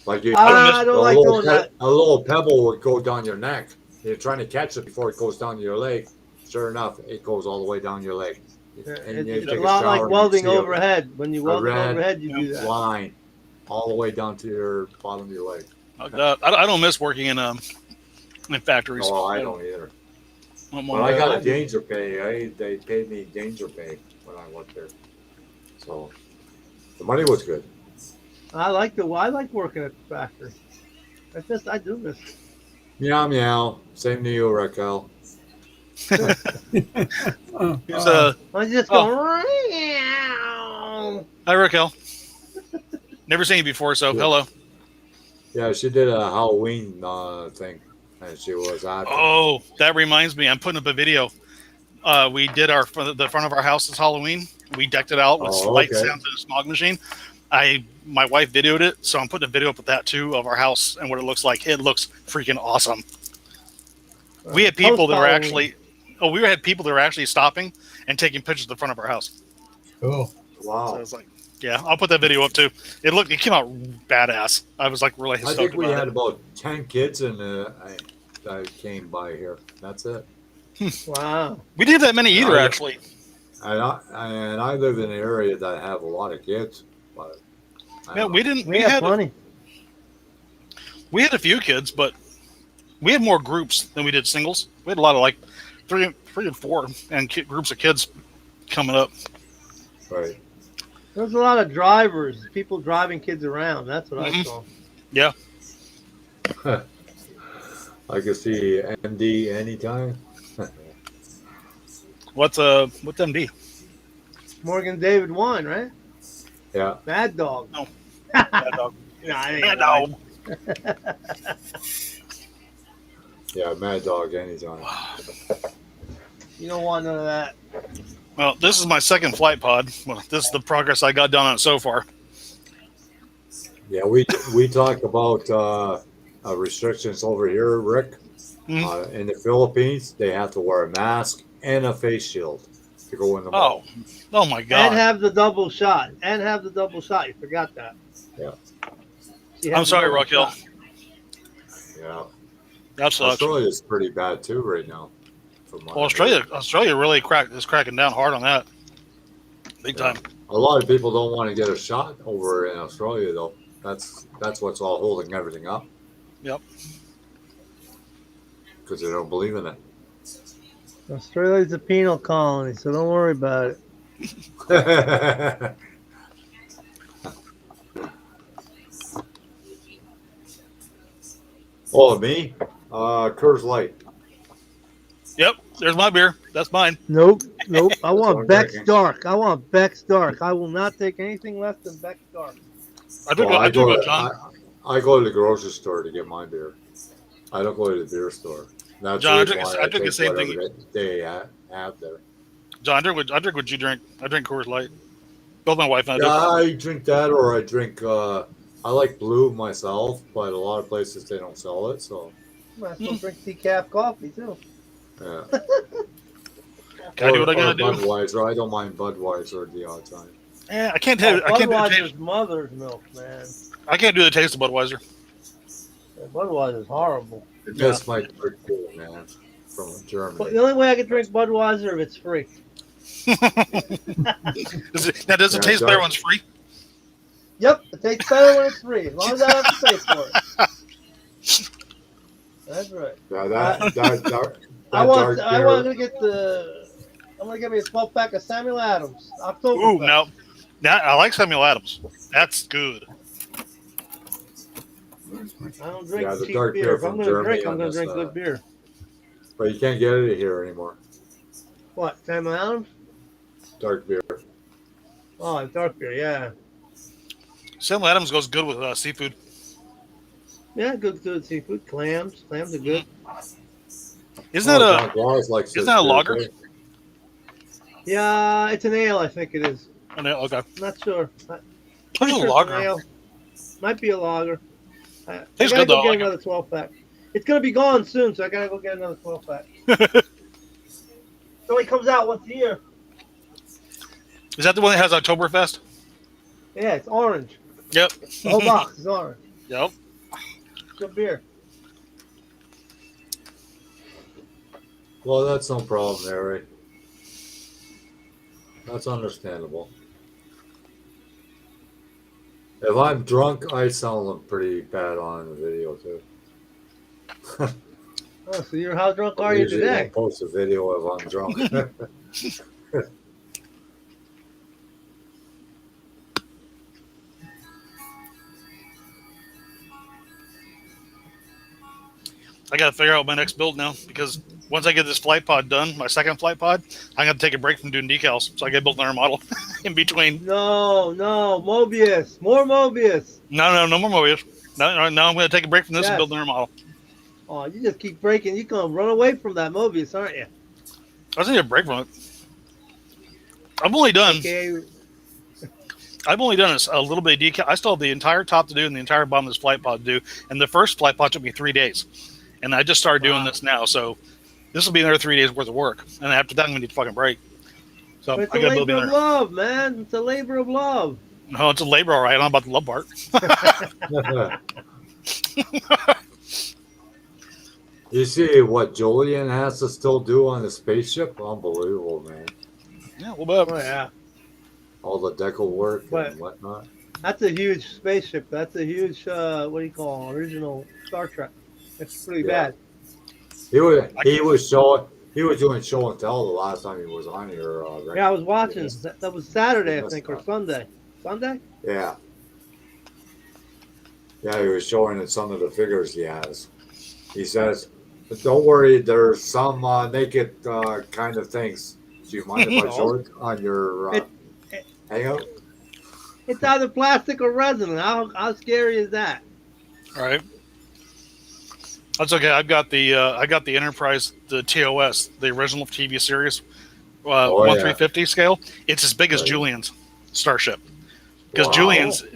Like you, I don't like doing that. A little pebble would go down your neck. You're trying to catch it before it goes down your leg. Sure enough, it goes all the way down your leg. And you It's take a lot shower like and you welding see overhead. When you a weld it red overhead, you do that. line all the way down to your bottom of your leg. I don't miss working in factories. Oh, I don't either. I'm But on I that. got a danger pay. They paid me danger pay when I worked there. So the money was good. I like working at the factory. I do miss it. Meow meow. Same to you, Raquel. Here's, I just go. Meow. hi, Raquel. Never seen you before, so Yeah. hello. Yeah, she did a Halloween thing, and she was at. Oh, that reminds me. I'm putting up a video. We did the front of our house this Halloween. We decked it out with light okay. sounds and a smog machine. My wife videoed it, so I'm putting a video up with that too of our house and what it looks like. It looks freaking awesome. We had people that were actually, we had people that were actually stopping and taking pictures of the front of our house. Cool. So Wow. I was like, yeah, I'll put that video up too. It came out badass. I was like really I stoked think we about had it. about 10 kids that came by here. That's it. Wow. We didn't have that many either, Yeah. actually. And I live in an area that have a lot of kids, but I Yeah, don't we know. didn't. We have plenty. We had a few kids, but we had more groups than we did singles. We had a lot of like pretty good for, and groups of kids coming up. Right. There's a lot of drivers, people driving kids around. That's what I Mhm. saw. Yeah. I can see MD anytime. What's MD? Morgan David won, right? Yeah. Mad Dog. No. Mad Dog. Nah, I ain't Mad lying. Dog. Yeah, Mad Dog anytime. You don't want none of that. Well, this is my second flight pod. Well, this is the progress I got done on it so far. Yeah, we talked about restrictions over here, Rick. Mhm. In the Philippines, they have to wear a mask and a face shield to go in the mall. Oh my And God. have the double shot. You forgot that. Yeah. You I'm have the sorry, double Rock Hill. shot. Yeah. That sucks. Australia's pretty bad too right now. Well, Australia really is cracking down hard on that. Big time. A lot of people don't want to get a shot over in Australia, though. That's what's all holding everything up. Yep. Because they don't believe in it. Australia's a penal colony, so don't worry about it. Oh, me? Coors Light. Yep. There's my beer. That's mine. Nope. I what I'm want Beck's drinking. Dark. I will not take anything less than Beck's Dark. I took Well, a John. I go to the grocery store to get my beer. I don't go to the beer store. That's John, I the reason drink- why I drink the take same whatever thing. they have there. John, I drink what you drink. I drink Coors Light. Both my wife and Yeah, I do. I drink that, or I drink. I like blue myself, but a lot of places they don't sell it. So Might as well drink decaf coffee too. yeah. Gotta do what I gotta do. Budweiser. I don't mind Budweiser the odd time. Yeah, I can't tell. I can't do the Budweiser's taste. mother's milk, man. I can't do the taste of Budweiser. Budweiser's horrible. It just might be cool, man, from Germany. But the only way I can drink Budweiser if it's free. Does it taste better when it's free? Yep, it tastes better when it's free, as long as I don't have to pay for it. That's right. Yeah, that I'm dark beer. gonna get me a 12-pack of Samuel Adams. October. Ooh, no. Now I like Samuel Adams. That's good. I don't drink Yeah, the cheap dark beer. beer If I'm from gonna Germany drink, I'm on gonna this, drink good beer. But you can't get it here anymore. What, Samuel Adams? Dark beer. Oh, dark beer, yeah. Samuel Adams goes good with seafood. Yeah, good seafood. Clams are good. Isn't that a? John Claus likes Isn't his that a beer, lager? too. Yeah, it's an ale, I think it is. Oh, no, okay. I'm not sure. There's Pretty a sure it's lager. an ale. Might be a lager. I Tastes gotta good, go though. get I like it. another 12-pack. It's gonna be gone soon, so I gotta go get another 12-pack. It only comes out once a year. Is that the one that has Oktoberfest? Yeah, it's orange. Yep. The whole box is orange. Yep. Good beer. Well, that's no problem, Harry. That's understandable. If I'm drunk, I sound them pretty bad on the video too. Oh, so how drunk are you Usually today? won't post a video if I'm drunk. I got to figure out my next build now because once I get this flight pod done, my second flight pod, I'm going to take a break from doing decals. So I got to build another model in between. No, Mobius. More Mobius. No more Mobius. No, I'm going to take a break from this and Yes. build another model. Oh, you just keep breaking. You're going to run away from that Mobius, aren't you? I just need a break from it. I've only done Okay. a little bit of decal. I still have the entire top to do and the entire bottom of this flight pod to do. And the first flight pod took me 3 days. And I just started doing this now. So this will be another 3 days worth of work. And after that, I'm going to need a fucking break. So But it's I a got to build labor of another. love, man. It's a labor of love. No, it's a labor, all right. I don't know about the love part. You see what Julian has to still do on the spaceship? Unbelievable, man. Yeah, a little bit. Oh, yeah. All the deco work But- and whatnot. That's a huge spaceship. That's a huge, original Star Trek. It's pretty Yeah. bad. He was he was doing show and tell the last time he was on here. Yeah, I was watching. missed- That was Saturday, I missed think, or that. Sunday. Sunday? Yeah. Yeah, he was showing in some of the figures he has. He says, "But don't worry, there's some naked kind of things. Do you mind if I show it on your It, it, hangout?" it's either plastic or resin. How scary is that? All right. That's okay. I got the Enterprise, the TOS, the original TV series, Oh, 1/350 scale. It's as big as Right. Julian's Starship. Because Wow.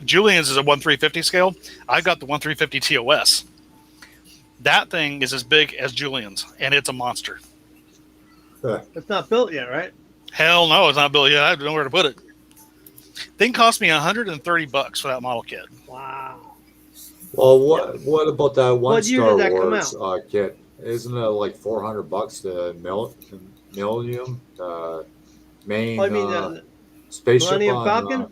Julian's is a 1/350 scale. I got the 1/350 TOS. That thing is as big as Julian's, and it's a monster. It's not built yet, right? Hell no, it's not built yet. I don't know where to put it. Thing cost me $130 for that model kit. Wow. Well, what about that one What year Star did that come Wars kit? Isn't it like $400 the Millennium main Oh, I mean, spaceship Millennium on, Falcon?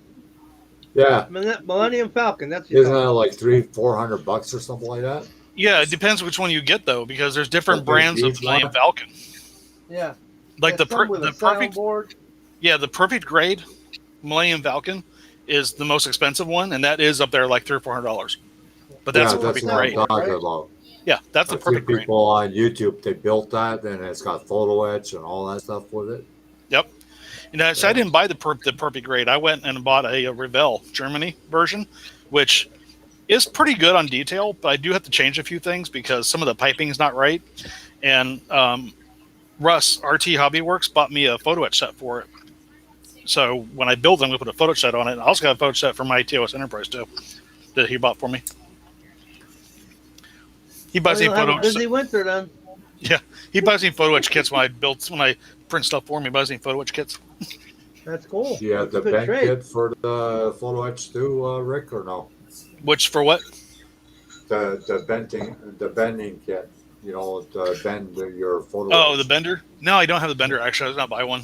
yeah, Millennium Falcon. That's what isn't you're that talking like $300-400 or something like that? Yeah, it depends which one you get though, because there's different The big brands of huge Millennium one? Falcon. Yeah. Like Yeah, some with a perfect, soundboard. the perfect grade Millennium Falcon is the most expensive one, and that is up there like $300-400. But that's Yeah, the that's perfect what I'm grade. talking right? about. Yeah, that's the A few perfect grade. people on YouTube, they built that, and it's got photo etch and all that stuff with it. Yep. So I didn't buy the perfect grade. I went and bought a Revell Germany version, which is pretty good on detail, but I do have to change a few things because some of the piping is not right. And Russ, RT Hobby Works, bought me a photo etch set for it. So when I build them, I'm going to put a photo set on it. I also got a photo set for my TOS Enterprise too that he bought for me. He buys me You'll have photo a busy winter then. Yeah, he buys me photo etch kits when I print stuff for me. He buys me photo etch kits. That's cool. Do you have That's the a good bend trade. kit for the photo etch too, Rick, or no? Which for what? The bending kit. You know, to bend your photo. Oh, etch. the bender? No, I don't have the bender. Actually, I did not buy one.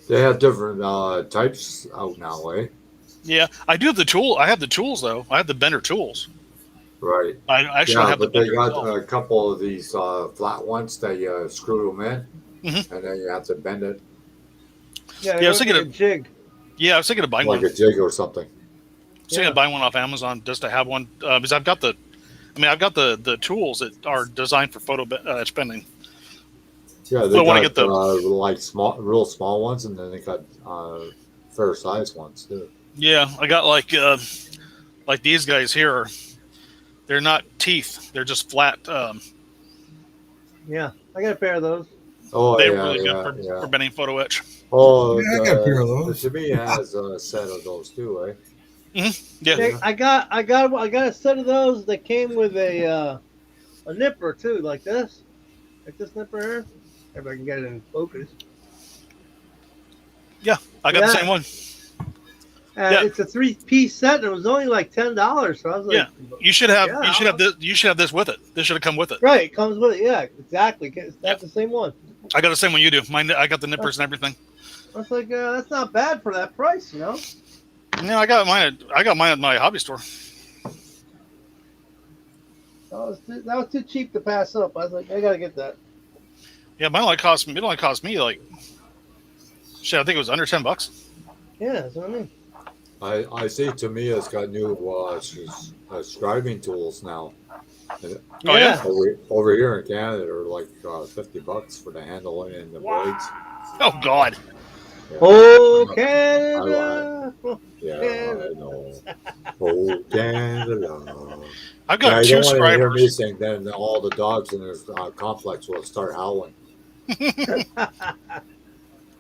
They have different types out now, eh? Yeah, I do have the tool. I have the tools though. I have the bender tools. Right. I actually don't have the but they bender got itself. a couple of these flat ones that you screw them in, Mhm. and then you have to bend it Yeah, Yeah, I was thinking a of- jig. Yeah, I was thinking of buying like one. a jig or something. I was thinking of buying one off Amazon just to have one because I've got the tools that are designed for photo etch bending. Yeah, they I wanna got get those. like real small ones, and then they got fair size ones too. Yeah, I got like these guys here. They're not teeth; they're just flat. Yeah, I got a pair of those. Oh They're yeah, really yeah, good yeah. for bending photo etch. Oh, Yeah, I got a pair of those. The Jimmy has a set of those too, eh? Yeah. Yeah, I got a set of those that came with a nipper too, like this nipper here. If I can get it in focus. I got the same one. And Yeah. it's a 3-piece set, and it was only like $10. So I was like, Yeah. You should have Yeah. this. You should have this with it. This should have come with it. Right, it comes with it. Yeah, exactly. That's the same one. I got the same one you do. Mine. I got the nippers and everything. I was like, that's not bad for that price, you know. No, I got mine. At my hobby store. That was too cheap to pass up. I was like, I gotta get that. Yeah, mine only cost me. It only cost me like shit. I think it was under $10. Yeah, that's what I mean. I see Tamiya's got new scribing tools now. Oh, yeah? Over here in Canada, they're like $50 for the handle and the blades. Oh God. Yeah. Oh, Canada. Yeah, I know. Oh, Canada. I've got You two don't want to hear me scribers. sing, then all the dogs in this complex will start howling.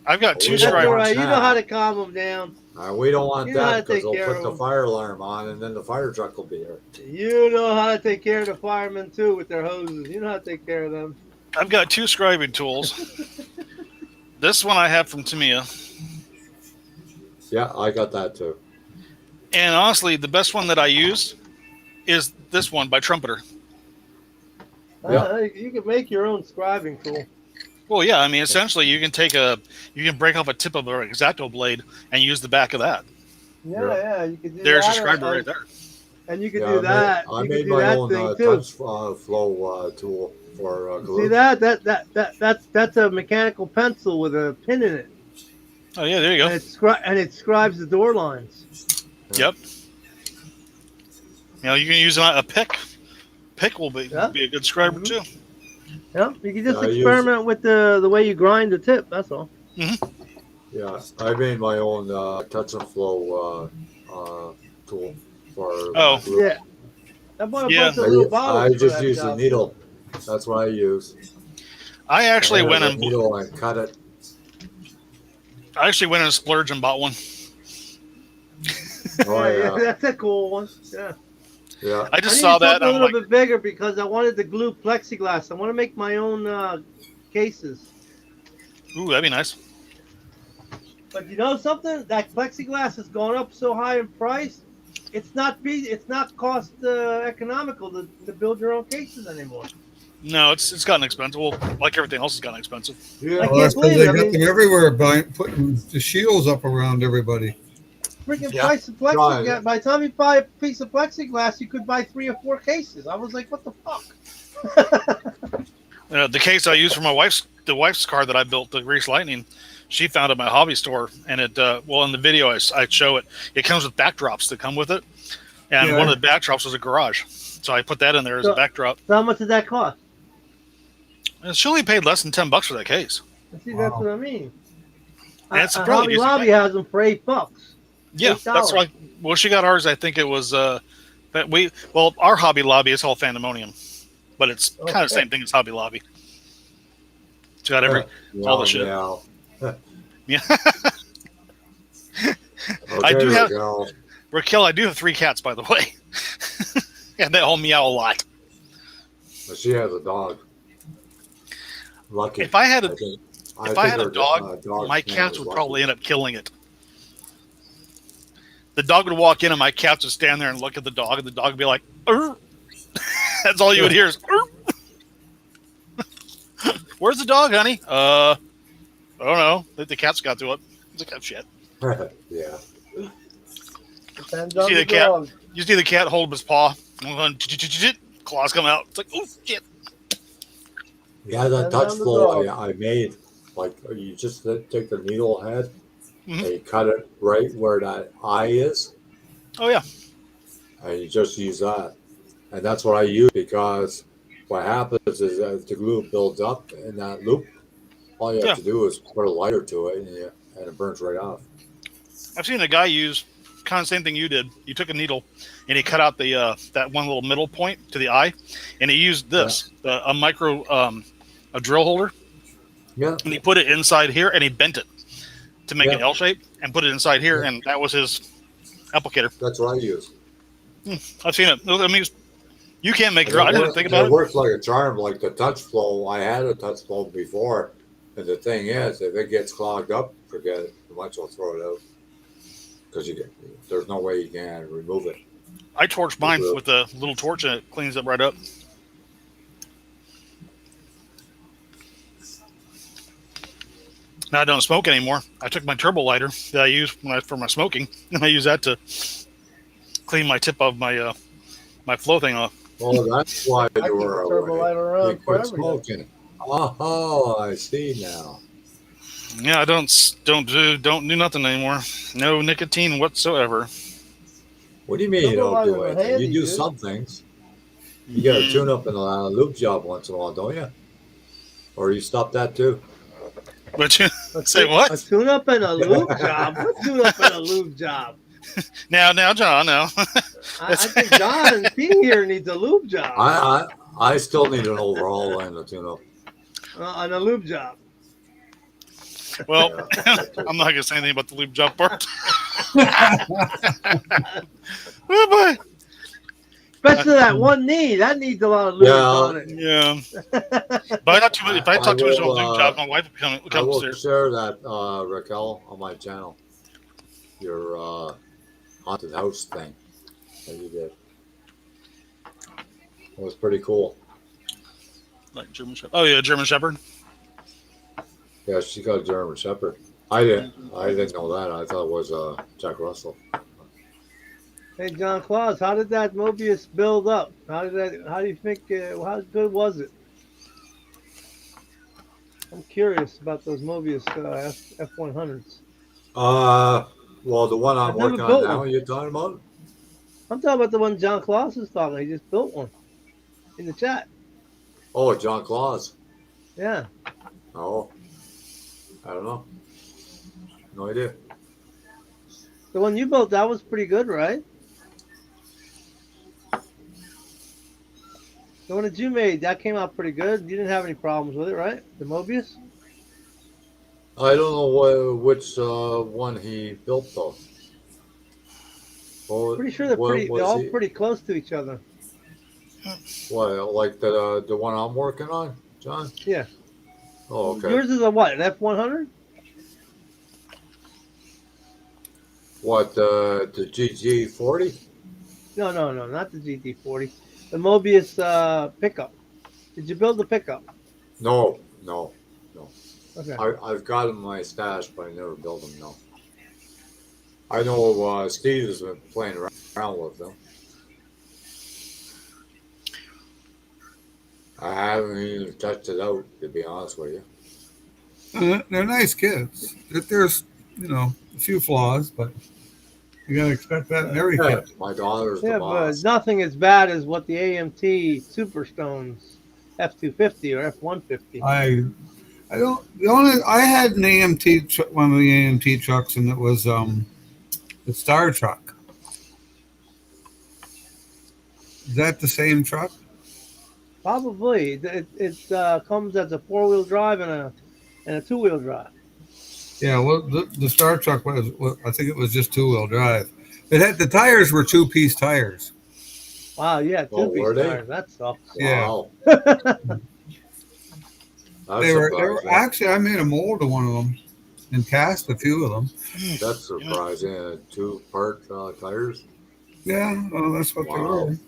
I've got two That's That's all scribers. right. You know how to calm them down. We don't want You know how that to take because they'll care put of the them. fire alarm on, and then the fire truck will be here. You know how to take care of the firemen too with their hoses. You know how to take care of them. I've got two scribing tools. This one I have from Tamiya, Yeah, I got that too. and honestly, the best one that I used is this one by Trumpeter. Yeah. You can make your own scribing tool. Well, yeah, I mean, essentially, you can break off a tip of an X-Acto blade and use the back of that. Yeah, you can do There's a that. scriber right there. And you can Yeah, do that. I You made can do my that own thing too. touch flow tool. for See glue. that's a mechanical pencil with a pin in it, Oh yeah, there you go. and it scribes the door lines. Yep. You know, you can use a pick. Pick will be Yeah. a good scriber Mhm. too. Yeah, you can just Yeah, I use- experiment with the way you grind the tip. That's all. Yeah, I made my own touch and flow tool for Oh. my glue. Yeah, I bought a Yeah. bunch of little I bottles for just that use the job. needle. That's what I use. I actually I went have and a needle and cut it. splurged and bought one. Oh yeah, That's a cool one. Yeah. yeah. I I just need saw that. something a And I'm little like, bit bigger because I wanted to glue plexiglass. I want to make my own cases. ooh, that'd be nice. But you know something? That plexiglass has gone up so high in price. It's not cost economical to build your own cases anymore. No, it's gotten expensive. Well, like everything else has gotten expensive. Yeah. I Well, that's can't because believe they it. I got mean, them everywhere, putting the shields up around everybody. freaking Yeah. price of plexiglass. By the time you buy a piece of plexiglass, you could buy 3 or 4 cases. I was like, what the fuck? The case I used for the wife's car that I built, the Grease Lightning, she found at my hobby store, and it in the video I show it. It comes with backdrops that come with it, and Yeah. one of the backdrops was a garage, so I put that in there as a backdrop. So how much did that cost? And she only paid less than $10 for that case. See, Wow. that's what I mean. And it's a really Hobby decent Lobby case. has them for $8. Yeah, that's $8. right. Well, she got ours. I think it was our Hobby Lobby is all Fandemonium, but it's kind of the same thing as Hobby Lobby. It's got all the shit. Yeah. Yeah. Okay, I do have Raquel. Raquel. I do have 3 cats, by the way, and they all meow a lot. But she has a dog. Lucky. If I had a think. if I had a her dog, dog's my name cats is would Lucky. probably end up killing it. The dog would walk in, and my cats would stand there and look at the dog, and the dog would be like, "Arr!" That's all you would hear is, "Arr!" Where's the dog, honey? I don't know. The cat's got to it. It's a cat shit. Yeah. Depends You on see the the cat? dog. You see the cat hold his paw, claws come out. It's like, oh shit. Yeah, that Depends touch on the flow dog. I made, like you just take the needle head Mhm. and you cut it right where that eye is, Oh yeah. and you just use that. And that's what I use because what happens is as the glue builds up in that loop, all you have Yeah. to do is put a lighter to it and it burns right off. I've seen a guy use kind of the same thing you did. You took a needle and he cut out the that one little middle point to the eye, and he used this a micro a drill holder, Yeah. and he put it inside here and he bent it to make Yeah. an L shape and put it inside here, and that was his applicator. That's what I use. I've seen it. I mean, you can't make And your. I it didn't works- think about it it. works like a charm, like the touch flow. I had a touch flow before, and the thing is, if it gets clogged up, forget it. You might as well throw it out because there's no way you can remove it. I torched mine with a little torch and it cleans it right up. Now I don't smoke anymore. I took my turbo lighter that I use for my smoking, and I use that to clean my tip of my my flow thing off. Well, that's why I you keep were a turbo lighter you around for quit everything. smoking. Oh, I see now. Yeah, I don't do nothing anymore. No nicotine whatsoever. What do you mean you Turbo don't do lighter, anything? handy, You do dude. some things. You got a tune up and a loop job once in a while, don't you? Or you stop that too? But you say what? A tune-up and a lube job? What tune-up and a lube job? Now, John, now. I think John P here needs a lube job. I still need an overhaul and a tune up. And a lube job. Well, I'm not gonna say anything about the lube job part. Oh boy. Especially that one knee. That needs a lot of lube on it. Yeah. But if I talk too much about lube jobs, my wife will I come will upstairs. share that, Raquel, on my channel. Your haunted house thing that you did. It was pretty cool. Like German Shepherd. Oh yeah, German Shepherd. Yeah, she got a German Shepherd. I didn't know that. I thought it was Jack Russell. Hey, John Claus, how did that Mobius build up? How do you think? How good was it? I'm curious about those Mobius F100s. Well, the one I'm I've never working on built now, one. you're talking about? I'm talking about the one John Claus is talking. He just built one in the chat. Oh, John Claus. Yeah. Oh, I don't know. No idea. The one you built, that was pretty good, right? The one that you made, that came out pretty good. You didn't have any problems with it, right? The Mobius? I don't know which one he built though. Pretty sure they're Was all he? pretty close to each other. What, like the one I'm working on, John? Yeah. Oh, okay. Yours is a what? An F100? What, the GG40? No, not the GT40. The Mobius pickup. Did you build the pickup? No. Okay. I've got them in my stash, but I never built them. No. I know Steve has been playing around with them. I haven't even touched it out, to be honest with you. They're nice kids. There's, a few flaws, but you gotta expect that in every Yeah, kit. my daughter's Yeah, the but boss. nothing as bad as what the AMT Superstones F250 or F150. I don't. I had an AMT, one of the AMT trucks, and it was the Star Truck. Is that the same truck? Probably. It comes as a 4-wheel drive and a 2-wheel drive. Yeah. Well, the Star Truck was. I think it was just 2-wheel drive. It had the tires were 2-piece tires. Wow, yeah, Oh, two-piece were they? tires. That sucks. Wow. Yeah. That's They were surprising. actually. I made a mold of one of them and cast a few of them. That's surprising. 2-part tires. Yeah. Well, that's what they Wow. were.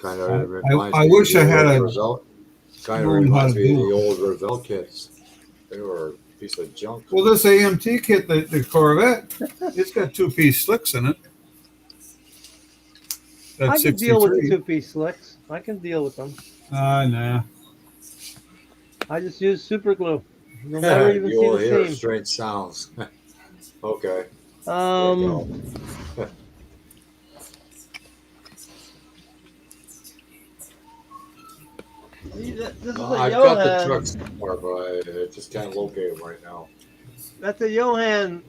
Kind of reminds I me wish of I the had old a Revell. Kind of known how reminds to me of do the it. old Revell kits. They were a piece of junk. Well, this AMT kit, the Corvette, it's got 2-piece slicks in it. I That's can deal with the 63. 2-piece slicks. I can deal with them. Nah. I just use super glue. You'll never even see You'll the hear seam. strange sounds. Okay. Um, this is a I've got the Johan. truck somewhere, but I just can't locate it right now. That's a Johan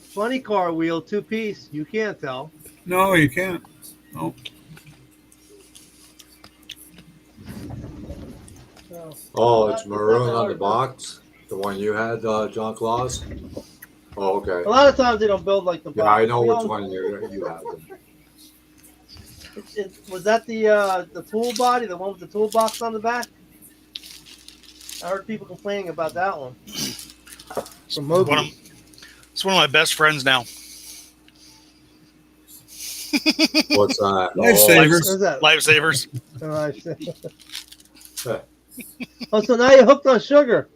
funny car wheel 2-piece. You can't tell. No, you can't. No. So, Oh, it's it's not maroon that on hard the to- box? The one you had, John Claus? Oh, okay. A lot of times they don't build like the box. Yeah, I know We which all- one you have. Was that the tool body, the one with the toolbox on the back? I heard people complaining about that one. From Mobius. It's one of my best friends now. What's that? Lifesavers. What is that? Lifesavers. Oh, so now you're hooked on sugar,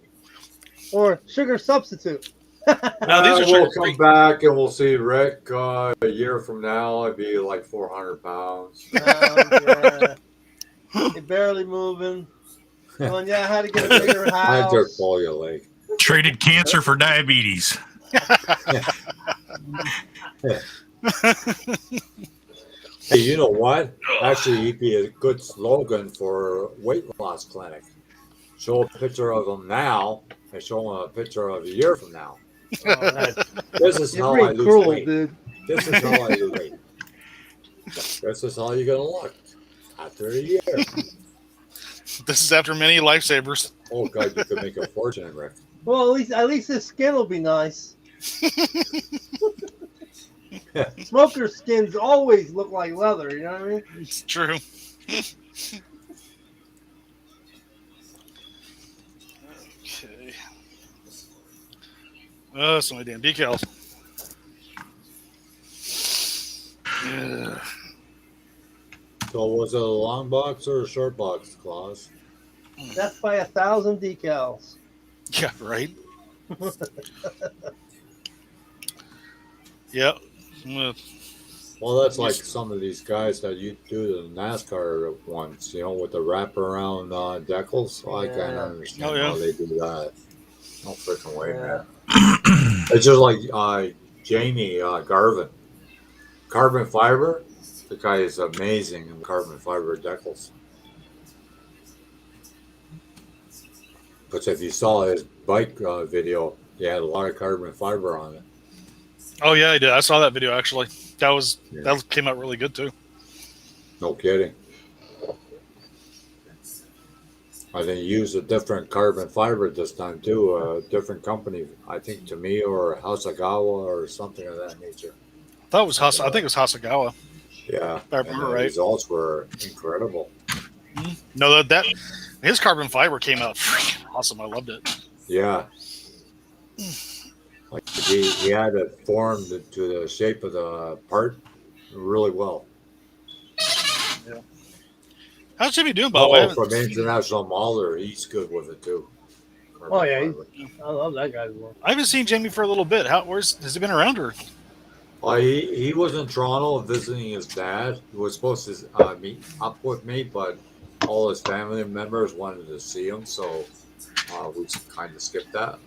or sugar substitute. Now, these are We'll sugar-free. come back and we'll see Rick a year from now. I'd be like 400 pounds. Yeah. You're barely moving. Going, yeah, I had to get a bigger I house. just pull your leg. Traded cancer for diabetes. Hey, you know what? Actually, it'd be a good slogan for weight loss clinic. Show a picture of them now and show them a picture of a year from now. Oh, This is you're how I pretty lose cruel, weight. dude. This is how I lose weight. This is how you're gonna look after a year. This is after many lifesavers. Oh God, you could make a fortune, Rick. Well, at least his skin will be nice. Smoker skins always look like leather. You know what I mean? It's true. Okay. So many damn decals. Yeah. So was it a long box or a short box, Claus? That's by 1,000 decals. Yeah, right. Yep. I'm gonna Well, that's like some of these guys that you do the NASCAR ones, with the wraparound decals. I can't Yeah. understand Oh, yeah. how they do that. No freaking way, Yeah. man. It's just like Jamie Garvin. Carbon fiber, the guy is amazing in carbon fiber decals. But if you saw his bike video, he had a lot of carbon fiber on it. Oh yeah, I did. I saw that video actually. Yeah. That came out really good too. No kidding. I think he used a different carbon fiber this time too. A different company, I think Tamiya or Hasagawa or something of that nature. That was I think it was Hasagawa. Yeah, If I and remember the right. results were incredible. No, that his carbon fiber came out freaking awesome. I loved it. Yeah, like he had it formed to the shape of the part really well. Yeah. How's Jimmy doing, by the way? I Oh, haven't from seen- International Mahler, he's good with it too. Carbon Oh yeah, fiber. I love that guy's work. I haven't seen Jamie for a little bit. Has he been around or? He was in Toronto visiting his dad. He was supposed to meet up with me, but all his family members wanted to see him, so we kind of skipped that.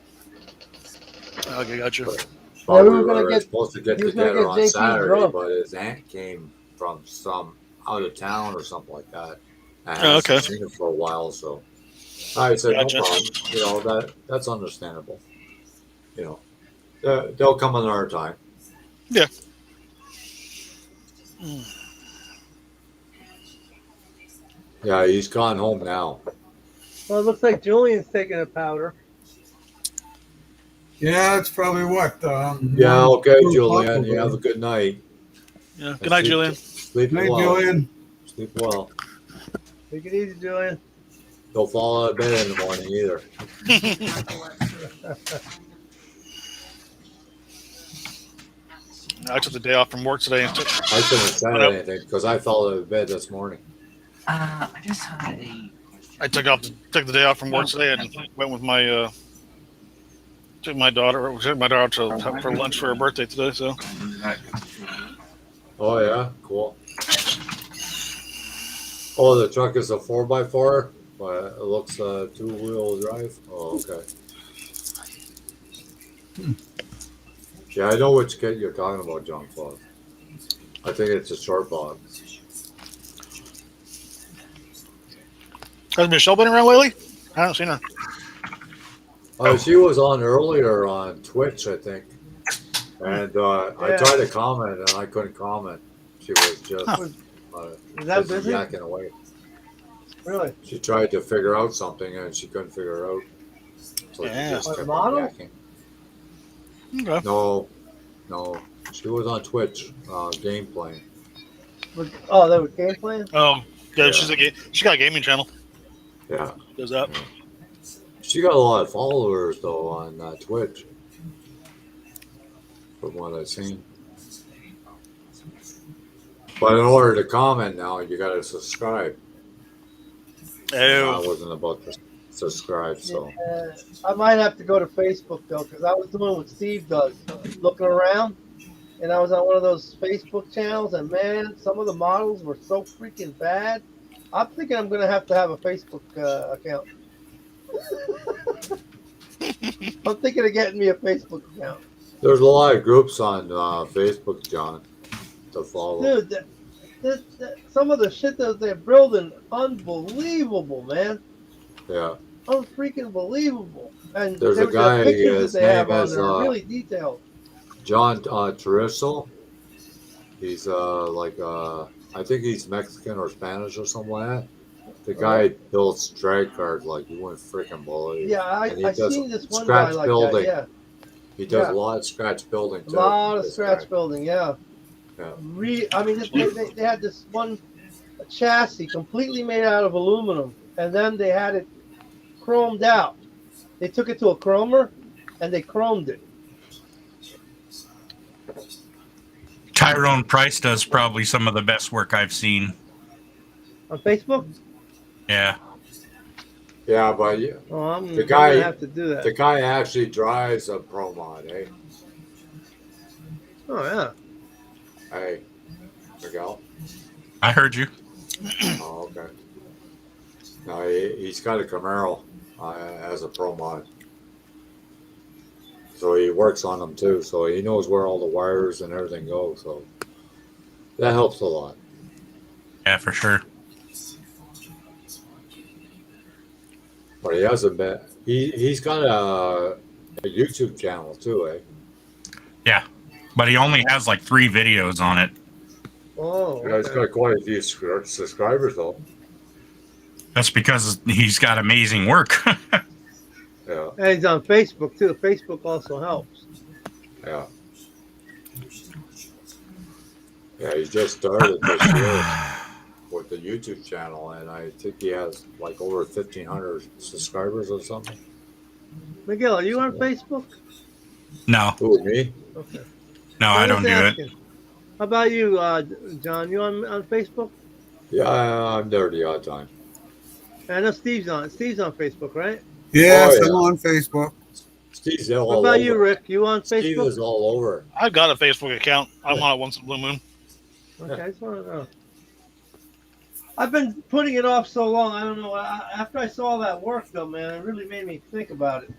Okay, gotcha. But, Yeah, we we were gonna were get- supposed to get he was gonna together get on JP Saturday, drunk. but his aunt came from some out of town or something like that. And Oh, hasn't okay. seen her for a while, so I said Gotcha. no problem. That's understandable. They'll come another time. Yeah. Yeah, he's gone home now. Well, it looks like Julian's taking a powder. Yeah, it's probably what. Yeah, okay, 2 o'clock Julian. over You have there. a good night. Yeah. Good night, Julian. Sleep Night, well. Julian. Sleep well. Take it easy, Julian. Don't fall out of bed in the morning either. I took the day off from work today. And I shouldn't have said anything because I fell out of bed this morning. I just had a. took the day off from work today and went with my took my daughter for lunch for her birthday today. So Oh yeah, cool. Oh, the truck is a 4x4, but it looks 2-wheel drive. Oh, okay. Yeah, I know which kit you're talking about, John Claude. I think it's a short box. has Michelle been around lately? I haven't seen her. She was on earlier on Twitch, I think. And I Yeah. tried to comment and I couldn't comment. She was just Is that busy busy? yakking away. Really? She tried to figure out something and she couldn't figure it out. So Yeah. she just What, kept model? yakking. Okay. No. She was on Twitch, game playing. Oh, that was game plan? Oh, yeah. Yeah. She got a gaming channel. Yeah. Does that? She got a lot of followers though on Twitch. From what I've seen. But in order to comment now, you got to subscribe. I Oh, wasn't about to subscribe, so. I might have to go to Facebook though, because I was doing what Steve does, looking around, and I was on one of those Facebook channels, and man, some of the models were so freaking bad. I'm thinking I'm gonna have to have a Facebook account. I'm thinking of getting me a Facebook account, There's a lot of groups on Facebook, John, to follow. dude. Some of the shit that they're building, unbelievable, man. Yeah. Unfreaking believable. And There's a the guy, pictures his that they have name on is, there are really detailed. John Turisso. He's I think he's Mexican or Spanish or something like that. The guy builds drag cars like you wouldn't freaking believe. Yeah, And he I does seen this one guy scratch like building. that. He does Yeah. a lot of scratch building Yeah, too. a lot of this scratch guy. building. Yeah. Yeah. I mean, they had this one chassis completely made out of aluminum, and then they had it chromed out. They took it to a chromer, and they chromed it. Tyrone Price does probably some of the best work I've seen. On Facebook? Yeah. Yeah, but Oh, I'm The guy- gonna have to do that. the guy actually drives a Pro Mod, eh? Oh yeah. Hey, Miguel? I heard you. Oh, okay. No, he's got a Camaro as a pro mod. So he works on them too. So he knows where all the wires and everything go. So that helps a lot. Yeah, for sure. But he hasn't been. He's got a YouTube channel too, eh? Yeah, but he only has like 3 videos on it. Oh, Yeah, he's okay. got quite a few subscribers though. That's because he's got amazing work. Yeah, And he's on Facebook too. Facebook also helps. yeah, yeah. He just started this year with the YouTube channel, and I think he has like over 1,500 subscribers or something. Miguel, are you on Facebook? No, Who, me? Okay. no, I don't do it. How about you, John? You on Facebook? Yeah, I'm there the odd time. I know Steve's on. Steve's on Facebook, right? Yes, Oh, I'm yeah. on Facebook. Steve's all What about over. you, Rick? You on Steve Facebook? is all over. I've got a Facebook account. I'm on it once in a blue moon. Okay, I just want to know. I've been putting it off so long. I don't know. After I saw that work, though, man, it really made me think about it.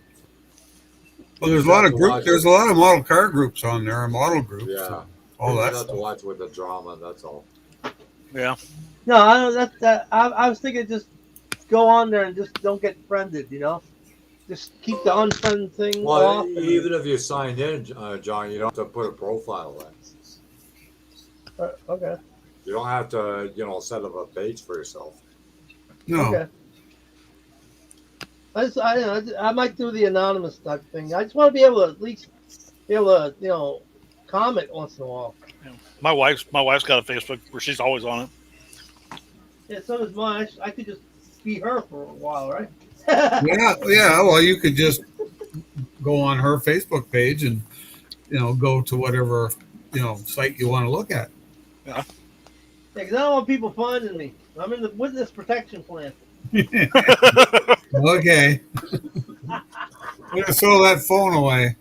Well, there's a lot of group. There's a lot of model car groups on there, model groups. Yeah. All You that have stuff. to watch with the drama. That's all. Yeah. No, I don't. I was thinking just go on there and just don't get friended. You know, just keep the unfriend thing Well, off. even if you sign in, John, you don't have to put a profile in. Okay. You don't have to, set up a page for yourself. No. Okay. I might do the anonymous type thing. I just want to be able to at least be able to, comment once in a while. My wife's got a Facebook where she's always on it. Yeah, so does mine. I could just be her for a while, right? Yeah. Well, you could just go on her Facebook page and go to whatever site you want to look at. Yeah. Because I don't want people finding me. I'm in the witness protection plan. Okay. I'm gonna throw that phone away.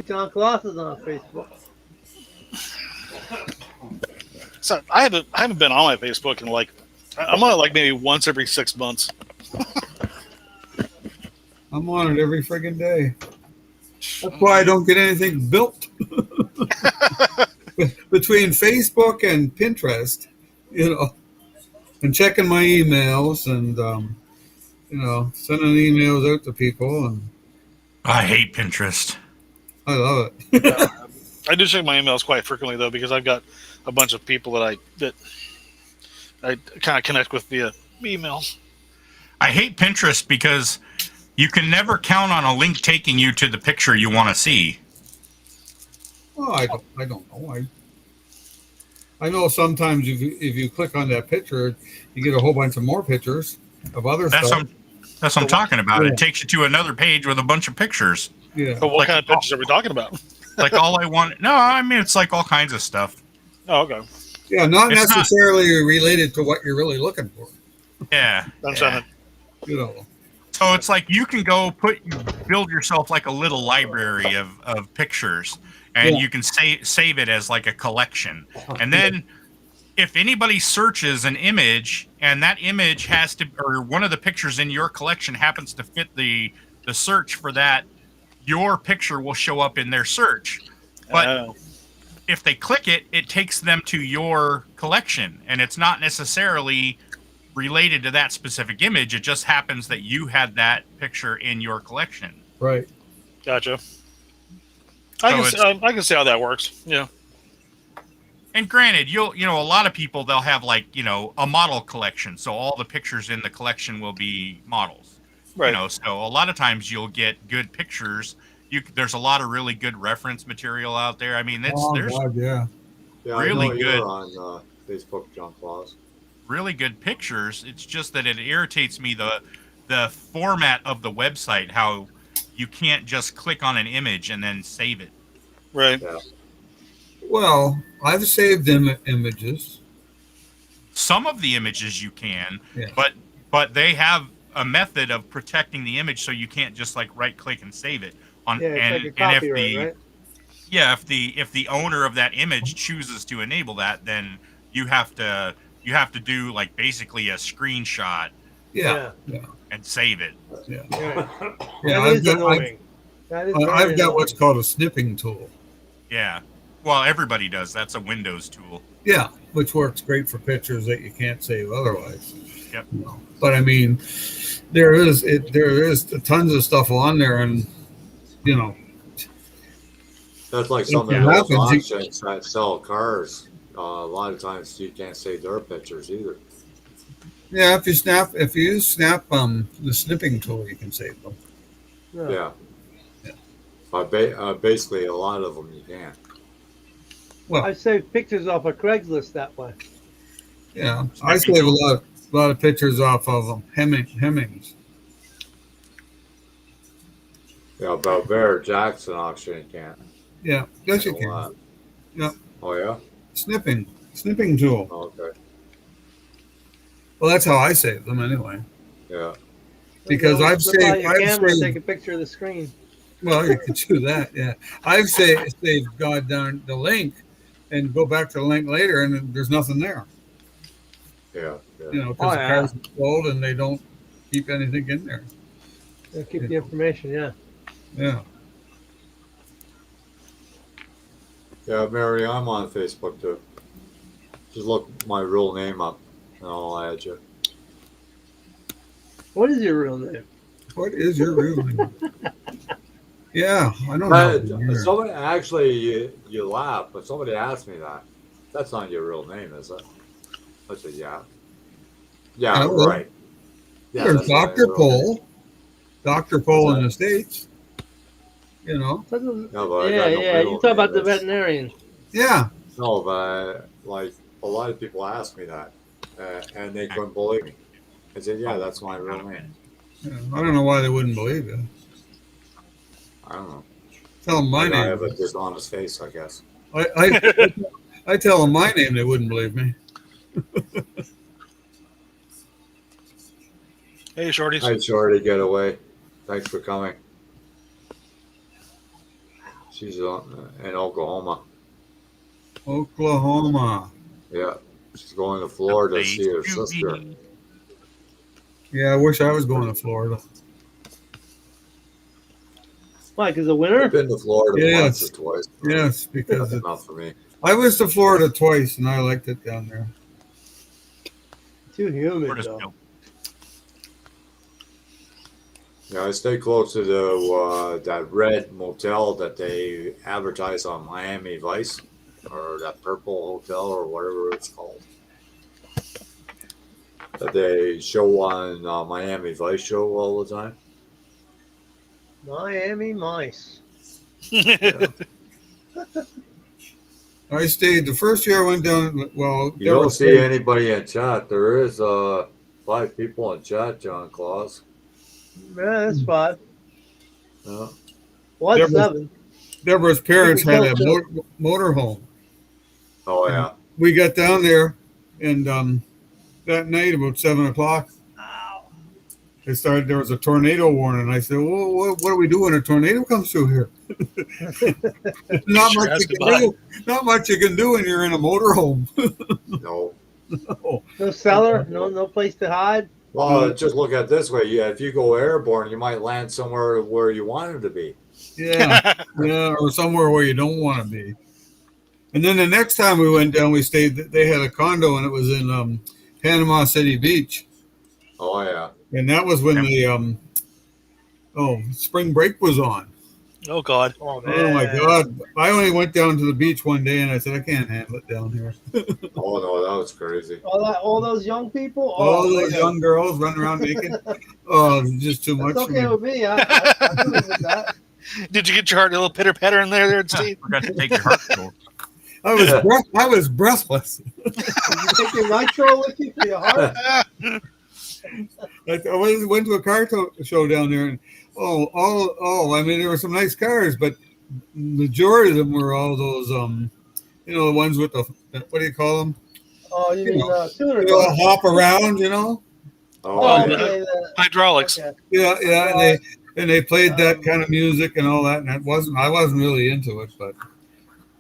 John Kloss is on Facebook. So I haven't been on my Facebook in I'm on it like maybe once every 6 months. I'm on it every friggin' day. That's why I don't get anything built. Between Facebook and Pinterest, and checking my emails and sending emails out to people, and I hate Pinterest. I love it. I do check my emails quite frequently though, because I've got a bunch of people that I kind of connect with via email. I hate Pinterest because you can never count on a link taking you to the picture you want to see. Oh, I don't know. I know sometimes if you click on that picture, you get a whole bunch of more pictures of other stuff. That's what I'm talking about. Yeah. It takes you to another page with a bunch of pictures. Yeah. But what kind of pictures are we talking about? Like all I want. No, I mean, it's like all kinds of stuff. Oh, okay. Yeah, not It's necessarily related to what you're really looking for. Yeah. I'm trying to. So it's like you can go build yourself like a little library of pictures, and you can save it as like a collection. And then if anybody searches an image and that image or one of the pictures in your collection happens to fit the search for that, your picture will show up in their search. But if they click it, it takes them to your collection, and it's not necessarily related to that specific image. It just happens that you had that picture in your collection. Right. Gotcha. I can see how that works. Yeah. And granted, a lot of people, they'll have like, a model collection. So all the pictures in the collection will be models. Right. So a lot of times you'll get good pictures. There's a lot of really good reference material out there. I mean, there's yeah, really I know good you're on Facebook, John Claus. really good pictures. It's just that it irritates me the format of the website, how you can't just click on an image and then save it. Right. Yeah. Well, I've saved images. Some of the images you can, Yeah. but they have a method of protecting the image, so you can't just like right click and save it on. Yeah, it's and like a and if copyright, the right? yeah, if the owner of that image chooses to enable that, then you have to do like basically a screenshot Yeah. and save it. Yeah. Right. Yeah. That is annoying. That is very I've got what's annoying. called a snipping tool. Yeah. Well, everybody does. That's a Windows tool. Yeah, which works great for pictures that you can't save otherwise. Yep. You know. But I mean, there is tons of stuff on there, and you know, That's like some It of those happens, you- auctions that sell cars. A lot of times you can't save their pictures either. yeah. If you use Snap, the snipping tool, you can save them. Yeah. Basically, a lot of them you can't. I saved pictures off of Craigslist that way. Yeah, I save a lot of pictures off of them. Hemmings. Yeah, about Bear Jackson auction you can't. Yeah, yes you A can. lot. Yeah, Oh yeah. snipping tool. Okay. Well, that's how I save them anyway. Yeah. Because You I've flip out saved. your I've camera and saved. take a picture of the screen. Well, you could do that. Yeah, I've saved God darn the link, and go back to the link later, and then there's nothing there. Yeah. Yeah. You know, because the cars are sold and they don't keep anything in there. They'll keep the information, yeah. Yeah. Yeah, Mary, I'm on Facebook too. Just look my real name up, and I'll add you. What is your real name? What is your real name? Yeah, I don't know. Somebody actually, you laugh, but somebody asked me that. That's not your real name, is it? I said, yeah. Yeah, Oh, right. Yeah, There's that's not Dr. your real name. Pole. Dr. Pole in the States. You know? No, but I Yeah, got no yeah. real You talk about name. the veterinarian. Yeah. No, but like a lot of people ask me that, and they couldn't believe me. I said, yeah, that's my real name. Yeah, I don't know why they wouldn't believe you. I don't know. Tell them my I name. have a dishonest face, I guess. I tell them my name, they wouldn't believe me. Hey, Shorties. Hi, Shorty, get away. Thanks for coming. She's in Oklahoma. Oklahoma. Yeah, she's going to Florida to see her sister. Yeah, I wish I was going to Florida. Why? Because the winter? I've been to Florida Yes. once or twice. Yes, because That's enough for me. I was to Florida twice and I liked it down there. Too humid, Florida's though. dope. Yeah, I stay close to the that red motel that they advertise on Miami Vice, or that purple hotel, or whatever it's called. That they show on Miami Vice show all the time. Miami mice. I stayed the first year I went down. Well, You don't see anybody in chat. There is 5 people in chat, John Claus. Yeah, that's 5. Yeah. What's There was- 7? Deborah's parents had a motor home. Oh yeah. We got down there, and that night about 7:00, there was a tornado warning. I said, "Well, what do we do when a tornado comes through here?" Not much you can do. Not much you can do when you're in a motorhome. No. No cellar? No place to hide? Well, just look at it this way. Yeah, if you go airborne, you might land somewhere where you wanted to be. Yeah, or somewhere where you don't want to be. And then the next time we went down, we stayed. They had a condo, and it was in Panama City Beach, Oh yeah. and that was when the spring break was on. Oh, God. Oh, man. Oh my God! I only went down to the beach one day, and I said, I can't handle it down here. Oh no, that was crazy. All those young people? All those man. young girls running around naked. Oh, it was just too much. That's for okay me. with me. I can live with that. Did you get your heart a little pitter patter in there, Steve? Forgot to take your heart control. I was breathless. Did you take your nitro with you for your heart? I went to a car show down there, and I mean, there were some nice cars, but majority of them were all those You know, the ones with the what do you call them? Oh, you You mean know, tuner they all cars? hop around. You know. Oh, Oh, yeah. okay. Hydraulics. Okay. Yeah, yeah, and they played that Um, kind of music and all that, and I wasn't really into it, but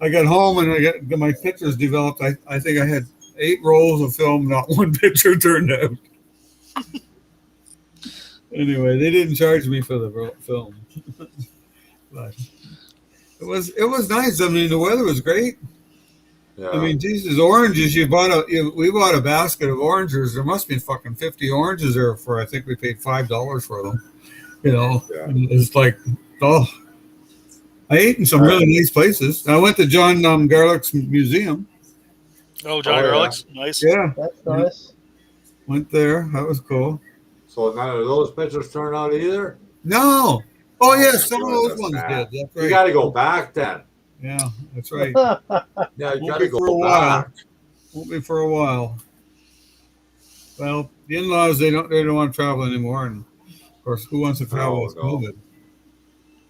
I got home and I got my pictures developed. I think I had 8 rolls of film, not one picture turned out. Anyway, they didn't charge me for the film, but it was nice. I mean, the weather was great. I Yeah. mean, Jesus, oranges. We bought a basket of oranges. There must be fucking 50 oranges there for. I think we paid $5 for them. You know, Yeah. and it's like, oh, I ate in some really nice places. I went to John Garlick's museum. Oh, John Oh, yeah. Garlics. Nice. Yeah, that's yeah, nice. went there. That was cool. So none of those pictures turned out either? No, oh Oh, yeah, my some of those goodness, ones man. did. That's You right. got to go back then. Yeah, that's right. Yeah, you Won't got be to go for a while. back. Won't be for a while. Well, the in-laws they don't want to travel anymore, and of course, who wants to travel Oh, with no. COVID?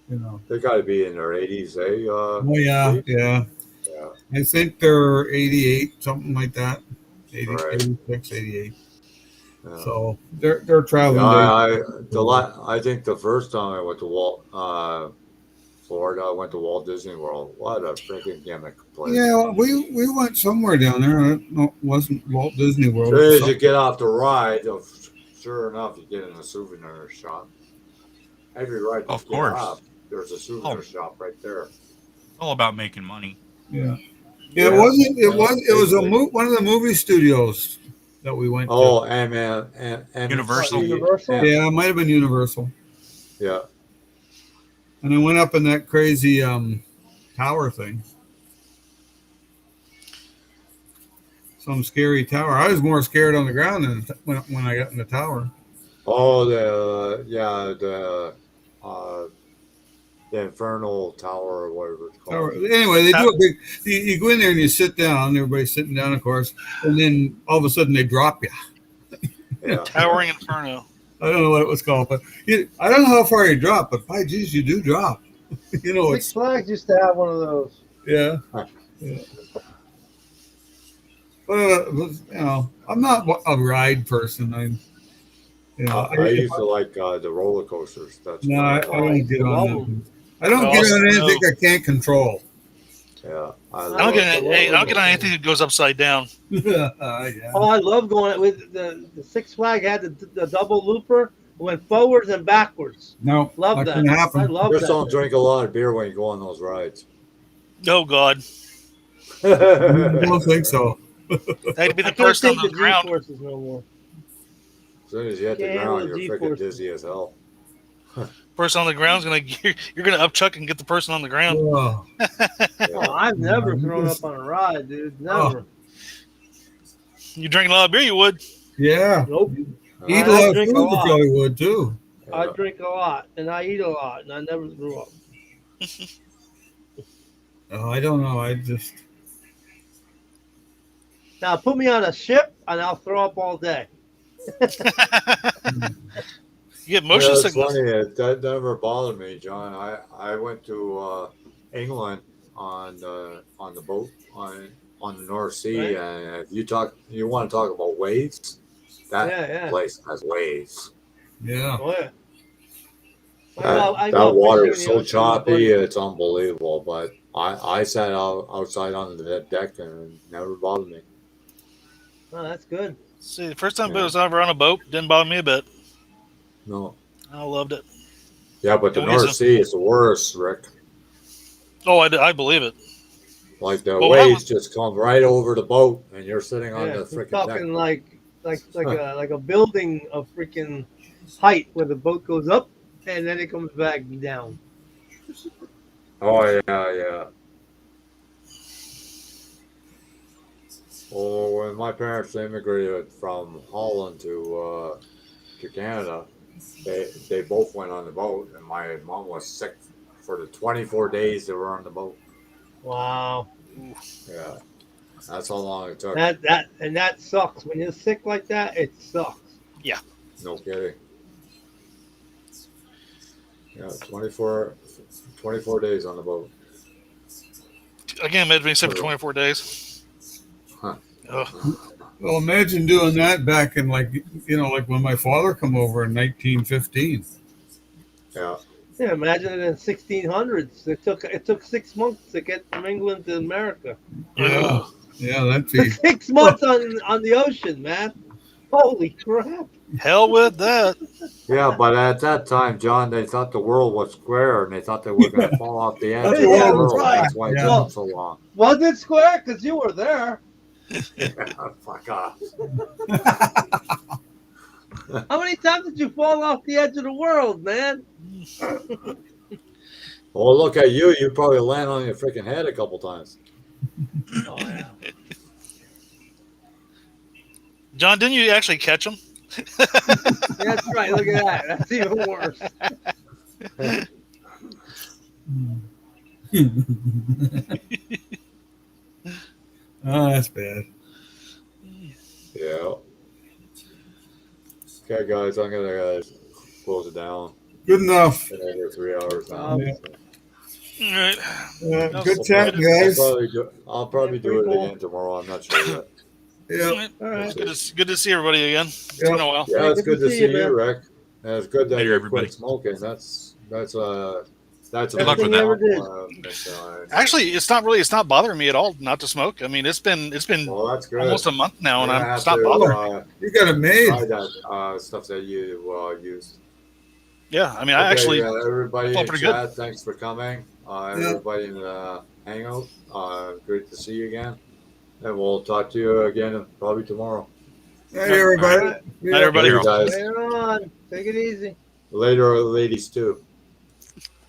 You know. They got to be in their 80s, eh? Oh yeah, Steve? yeah. Yeah. I think they're 88, something like that. 80, Right. 86, 88. Yeah. So they're Yeah, traveling days. I think the first time I went to Florida, I went to Walt Disney World. What a freaking gimmick place! Yeah, we went somewhere down there. No, it wasn't Walt Disney World. As soon as you get off the ride, sure enough, you get in a souvenir shop. Every ride you Of get course. off, there's a souvenir shop right there. It's all about making money. Yeah. Yeah, it was one of the movie studios that we went to. Oh, and Universal. Universal? Yeah, it might have been Universal. Yeah. And I went up in that crazy tower thing. Some scary tower. I was more scared on the ground than when I got in the tower. Oh, the Infernal Tower or whatever it's Tower. called. Anyway, they do a big. You go in there and you sit down. Everybody's sitting down, of course, and then all of a sudden they drop you. Yeah. Towering Inferno. I don't know what it was called, but I don't know how far you drop, but by geez, you do drop. You know, Six Flags used to have one of those. yeah. Yeah. But you know, I'm not a ride person. I used to like the roller coasters. That's No, I don't get on love them. I don't No, get also, on anything no. I can't control. Yeah, I don't get on anything that goes upside down. Yeah. Oh, I love going with the Six Flag had the double looper, went forwards and backwards. No, Love that that. can happen. I love Just that. don't drink a lot of beer when you go on those rides. Oh God, I don't think so. that'd be I the can't person take on the the ground. G-forces no more. As soon as you hit the Can't handle ground, the you're freaking G-forces. dizzy as hell. Person on the ground's you're gonna upchuck and get the person on the ground. Oh, Oh, I've never Yeah, thrown just- up on a ride, dude. Never. You drink a lot of beer, you would. yeah. Nope. Eat I a lot of drink food, a you lot. probably would too. I drink a lot, and I eat a lot, and I never threw up. Oh, I don't know. I just Now put me on a ship, and I'll throw up all day. You get motion It's sickness. funny. That never bothered me, John. I went to England on the boat on the North Sea, Right. and if you want to talk about waves, that Yeah. place has waves. yeah. Oh yeah. That water is fishing in so the ocean, choppy, buddy. it's unbelievable. But I sat outside on the deck and it never bothered me. Oh, that's good. See, the first time I was ever on a boat didn't bother me a bit. No. I loved it. Yeah, but the It North wasn't- Sea is the worst, Rick. Oh, I believe it. Like the Well, waves just come right over the boat, and you're sitting on Yeah, the we're freaking talking deck. like a building of freaking height where the boat goes up and then it comes back down. Oh yeah. Well, when my parents immigrated from Holland to Canada, they both went on the boat, and my mom was sick for the 24 days they were on the boat. Wow. Yeah, that's how long it took. That sucks. When you're sick like that, it sucks. No kidding. Yeah, 24 days on the boat. Again, made me sick for 24 days. Huh. Ugh. Well, imagine doing that back in like when my father come over in 1915. Yeah. Yeah, imagine it in 1600s. It took 6 months to get from England to America. Yeah, Ugh. yeah, that'd be 6 months on the ocean, man. Holy crap! Hell with that. Yeah, but at that time, John, they thought the world was square and they thought they were going to fall off the edge That's of the the Yeah, world was world. right. That's why it Yeah. took so long. Was it square? Because you were there. Yeah, fuck off. How many times did you fall off the edge of the world, man? Well, look at you. You probably land on your freaking head a couple times. Oh yeah. John, didn't you actually catch him? That's right. Look at that. That's even worse. Oh, that's bad. Yeah. Okay, guys, I'm going to close it down. Good enough. Been over 3 hours now. Yeah. All right. Good I'll chatting, probably- guys. I'll probably do it again tomorrow. I'm not sure yet. Yeah. All right. Good to see everybody again. It's been a while. Yeah, it's good to see you, man. Rick. And it's good that Later, you everybody. quit smoking. That's a Good luck with that. Ever did. Actually, it's not bothering me at all not to smoke. I mean, it's been Well, that's good. almost a month now, and You're gonna it's have not to, bothering me. You got it made. try that stuff that you used. Yeah, I mean, I actually everybody felt in pretty good. chat, thanks for coming. Everybody in the hangout, great to see you again. And we'll talk to you again probably tomorrow. Hey, everybody. All right. Yeah. everybody. Later, guys. Later on. Take it easy. Later, ladies too.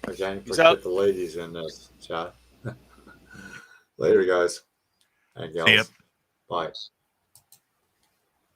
Okay, Peace forget out. the ladies in this chat. Later, guys and See ya. gals. Bye.